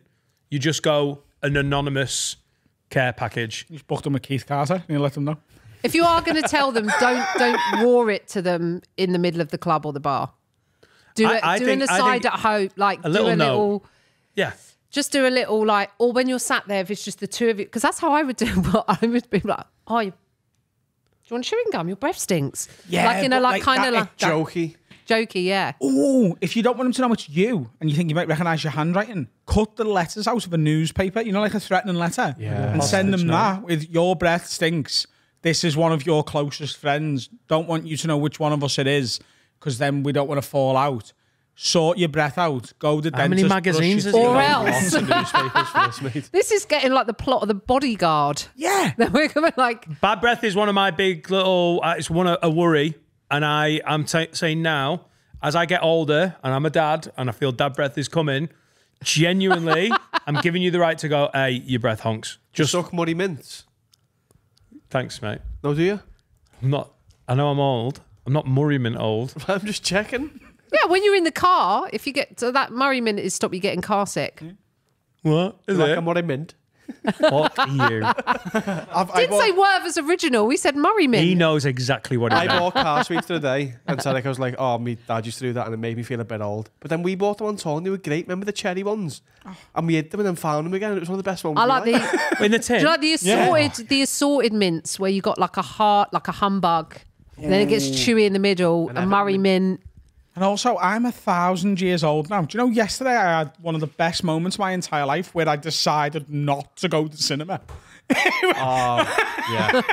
You just go an anonymous care package. You just booked them with Keith Carter and you let them know. If you are going to tell them, don't roar it to them in the middle of the club or the bar. Do an aside at home, like Yeah. Just do a little like, or when you're sat there, if it's just the two of you, because that's how I would do. But I would be like, do you want chewing gum? Your breath stinks. Yeah, like in a but kind of like Jokey. jokey, yeah. Oh, if you don't want them to know it's you and you think you might recognise your handwriting, cut the letters out of a newspaper, you know, like a threatening letter. Yeah. And send them that with your breath stinks. This is one of your closest friends. Don't want you to know which one of us it is because then we don't want to fall out. Sort your breath out. Go to the dentist. How many magazines is it? Or else. Newspapers for this, mate. This is getting like the plot of The Bodyguard. Yeah. Then we're going like... Bad breath is one of my big little, it's a worry. And I'm saying now, as I get older and I'm a dad and I feel dad breath is coming, genuinely, I'm giving you the right to go, hey, your breath honks. Just suck Murray mints. Thanks, mate. No, do you? I'm not, I know I'm old. I'm not Murray mint old. I'm just checking. Yeah, when you're in the car, if you get to that Murray mint, is stop you getting car sick. What? Is Like it? a Murray mint. Fuck you. Didn't say Werther's original. We said Murray mint. He knows exactly what I it is. bought car sweets the other day and Sarek was like, oh, my dad used to do that and it made me feel a bit old. But then we bought them on tour and they were great. Remember the cherry ones? And we hid them and then found them again. It was one of the best ones. I like we the. In the Do tin. you like the assorted mints where you got like a heart, like a humbug, and then it gets chewy in the middle, and Murray mint. And also, I'm 1,000 years old now. Do you know, yesterday I had one of the best moments of my entire life where I decided not to go to the cinema. yeah.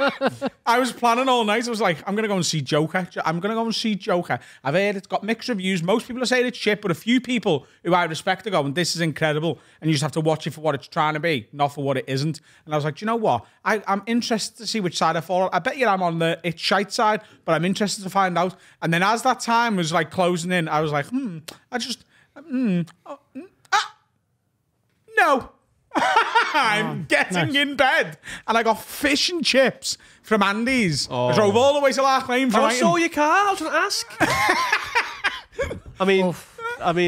I was planning all night. I was like, I'm going to go and see Joker. I'm going to go and see Joker. I've heard it's got mixed reviews. Most people are saying it's shit, but a few people who I respect are going, this is incredible. And you just have to watch it for what it's trying to be, not for what it isn't. And I was like, do you know what? I'm interested to see which side I fall on. I bet you I'm on the it's shite side, but I'm interested to find out. And then as that time was like closing in, I was like, no. I'm getting in bed. And I got fish and chips from Andy's. I drove all the way to Lark Lane from I saw your car. I was going to ask. I mean,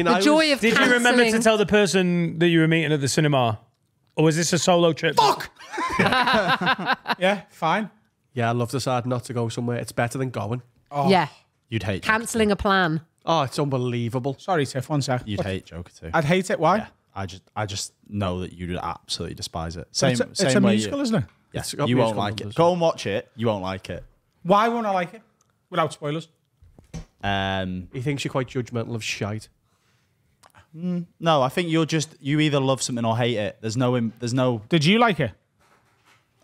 The joy of Did you remember to cancelling. tell the person that you were meeting at the cinema? Or was this a solo trip? Fuck! Yeah, fine. Yeah, I love to decide not to go somewhere. It's better than going. Yeah, You'd hate cancelling a plan. Oh, it's unbelievable. Sorry, Tiff, one sec. You'd hate Joker too. I'd hate it. Why? Yeah. I just know that you'd absolutely despise it. It's a way musical, isn't it? Yeah, It's got you won't musical like it. numbers. Go and watch it. You won't like it. Why won't I like it? Without spoilers. He thinks you're quite judgmental of shite. No, I think you either love something or hate it. There's no. Did you like it?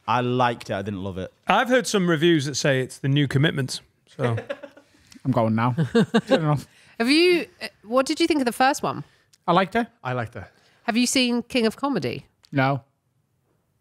I liked it. I didn't love it. I've heard some reviews that say it's the new Commitment. So I'm going now. Good enough. Have you? What did you think of the first one? I liked it. I like that. Have you seen King of Comedy? No.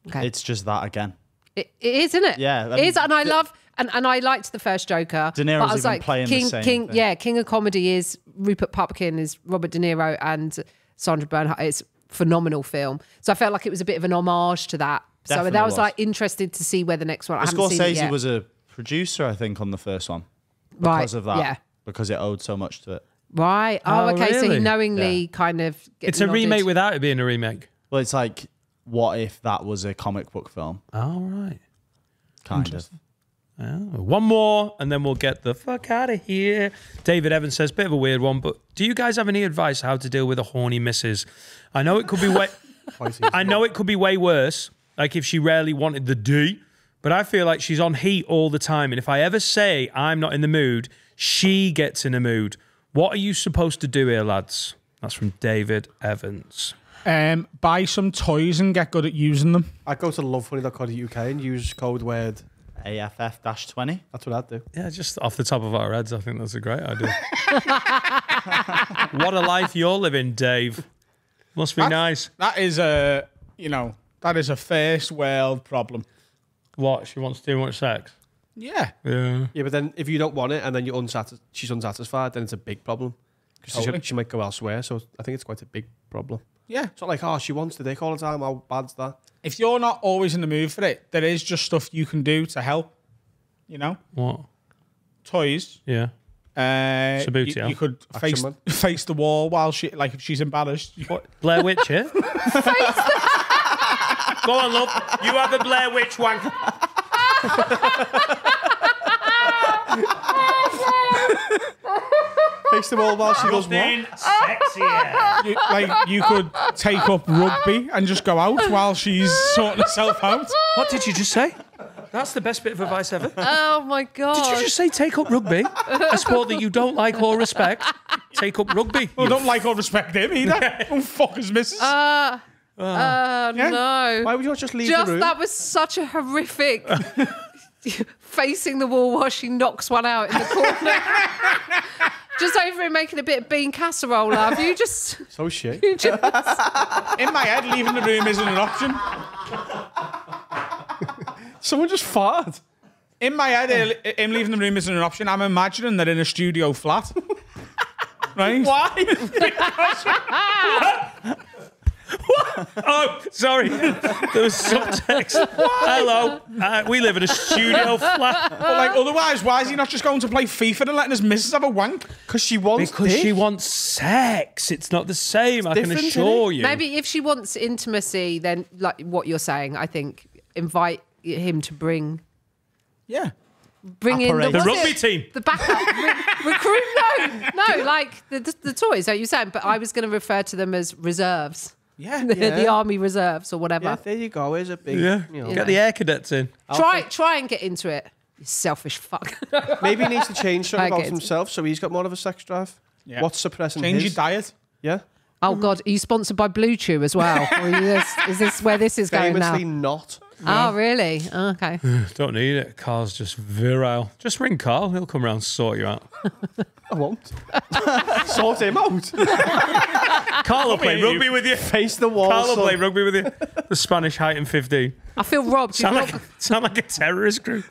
Okay, It's just that again. it is, isn't it? Yeah, I it is, mean, and I love. And I liked the first Joker. De Niro's but I was even like, playing the King, same King, thing. yeah, King of Comedy is Rupert Pupkin, is Robert De Niro, and Sandra Bernhardt. It's a phenomenal film. So I felt like it was a bit of an homage to that. Definitely so that was was. like interested to see where the next one. I haven't seen it Scorsese yet. was a producer, I think, on the first one right, because of that. Yeah. Because it owed so much to it. Right. Oh, Oh, okay. So he really? knowingly kind of. it's a remake without it being a remake. Well, it's like, what if that was a comic book film? All right. Kind of. One more, and then we'll get the fuck out of here. David Evans says, bit of a weird one, but do you guys have any advice how to deal with a horny missus? I know it could be way, I know it could be way worse, like if she rarely wanted the D, but I feel like she's on heat all the time, and if I ever say I'm not in the mood, she gets in a mood. What are you supposed to do here, lads? That's from David Evans. Buy some toys and get good at using them. I'd go to lovefunny.co.uk and use code word. AFF-20. That's what I'd do. Yeah, just off the top of our heads, I think that's a great idea. What a life you're living, Dave. Must be nice. That is a, that is a first world problem. What? She wants too much sex? Yeah. Yeah. Yeah, but then if you don't want it and then she's unsatisfied, then it's a big problem. Because Totally. she might go elsewhere. So I think it's quite a big problem. Yeah. It's not like, oh, she wants the dick all the time. How bad's that? If you're not always in the mood for it, there is just stuff you can do to help. What? Toys. Yeah. Sabutio. You could Action man. face the wall while if she's embarrassed. What? Blair Witch, yeah? Go on, love. You have a Blair Witch wank. Face the wall while she does what? Nothing sexier. You could take up rugby and just go out while she's sorting herself out. What did you just say? That's the best bit of advice ever. Oh my god! Did you just say take up rugby? A sport that you don't like or respect? Take up rugby. Well, don't like or respect him either. Don't fuck his missus. No. Why would you not just leave the room? That was such a horrific. Facing the wall while she knocks one out in the corner. Just over him making a bit of bean casserole, love. You just. So shit. In my head, leaving the room isn't an option. Someone just farted. In my head, him leaving the room isn't an option. I'm imagining they're in a studio flat. Right? Why? What? Oh, sorry. There was subtext. Hello. We live in a studio flat. But like, otherwise, why is he not just going to play FIFA and letting his missus have a wank? Because she wants Because dick. she wants sex. It's not the same, I can different, assure you. Maybe if she wants intimacy, then like what you're saying, I think invite him to bring Yeah. in Operate. The what's rugby it? team. The backup recruit. No, like the toys that you saying. But I was going to refer to them as reserves. Yeah. The army reserves or whatever. Yeah, there you go. Here's a big. Yeah. You know. Get the air cadets in. Try and get into it. You selfish fuck. Maybe he needs to change something I about get it. himself so he's got more of a sex drive. Yeah. What's suppressing Change his? your diet. Yeah. Oh God, are you sponsored by Blue Chew as well? Or is this where this is going now? Famously not. Oh really? Oh, okay. Don't need it. Carl's just virile. Just ring Carl. He'll come around and sort you out. I won't. Sort him out. Carl will play rugby with you. Face the wall. Carl will son. play rugby with you. The Spanish height in 15. I feel robbed. Sound like a terrorist group.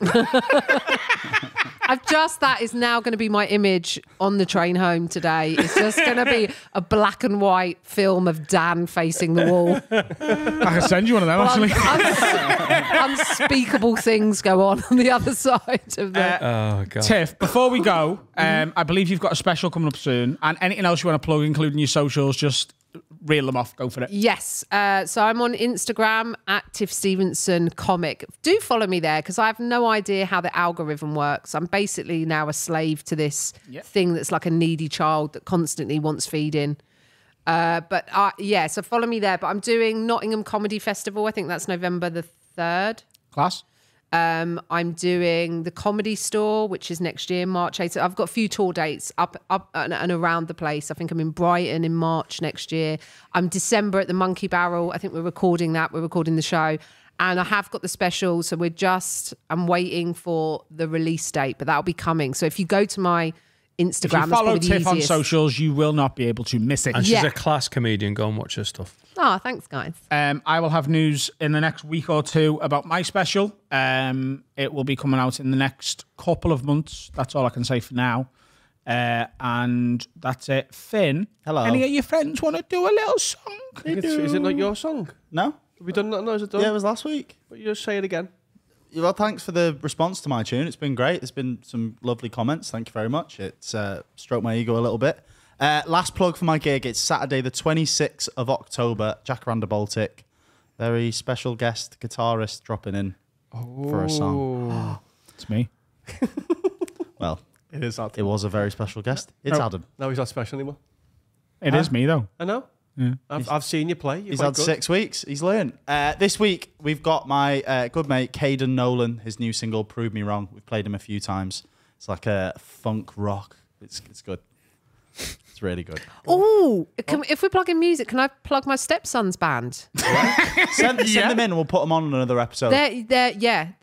That is now going to be my image on the train home today. It's just going to be a black and white film of Dan facing the wall. I can send you one of them, actually. Unspeakable things go on the other side of the. Oh, God. Tiff, before we go, I believe you've got a special coming up soon. And anything else you want to plug, including your socials, just reel them off. Go for it. Yes. So I'm on Instagram at Tiff Stevenson Comic. Do follow me there because I have no idea how the algorithm works. I'm basically now a slave to this thing that's like a needy child that constantly wants feeding. So follow me there. But I'm doing Nottingham Comedy Festival. I think that's November the 3rd. Class. I'm doing the Comedy Store, which is next year, March 8th. I've got a few tour dates up and around the place. I think I'm in Brighton in March next year. I'm December at the Monkey Barrel. I think we're recording that. We're recording the show. And I have got the special. So I'm waiting for the release date, but that'll be coming. So if you go to my Instagram, If you that's follow probably the Tiff on easiest. socials, you will not be able to miss it. And she's Yeah. a class comedian. Go and watch her stuff. Oh, thanks, guys. I will have news in the next week or two about my special. It will be coming out in the next couple of months. That's all I can say for now. And that's it. Finn, Hello. any of your friends want to do a little song? Is it not your song? No? Have we done that? No, is it done? Yeah, it was last week. But you just say it again. Well, thanks for the response to my tune. It's been great. There's been some lovely comments. Thank you very much. It's stroked my ego a little bit. Last plug for my gig. It's Saturday, the 26th of October, Jacaranda Baltic. Very special guest guitarist dropping in for a song. It's me. Well, It is Adam. it was a very special guest. It's Adam. No, he's not special anymore. It is me, though. I know. Yeah. I've seen you play. You're He's quite had good. 6 weeks. He's learned. This week, we've got my good mate, Caden Nolan, his new single, Prove Me Wrong. We've played him a few times. It's like a funk rock. It's good. It's really good. Oh, if we're plugging music, can I plug my stepson's band? Send them in and we'll put them on another episode. They're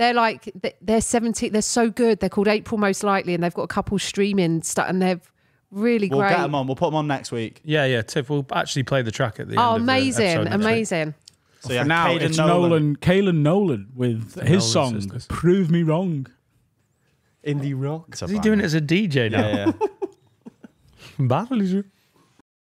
17. They're so good. They're called April Most Likely, and they've got a couple streaming stuff, and they're really We'll great. get them on. We'll put them on next week. Yeah. Tiff, we'll actually play the track at the end. Oh, of the amazing, episode next week. amazing. So yeah, For now, Caden it's Nolan. Caelan Nolan with his Nolan song, sisters. Prove Me Wrong. Indie rock. It's a Is he banger. doing it as a DJ now? Yeah. Baffles you.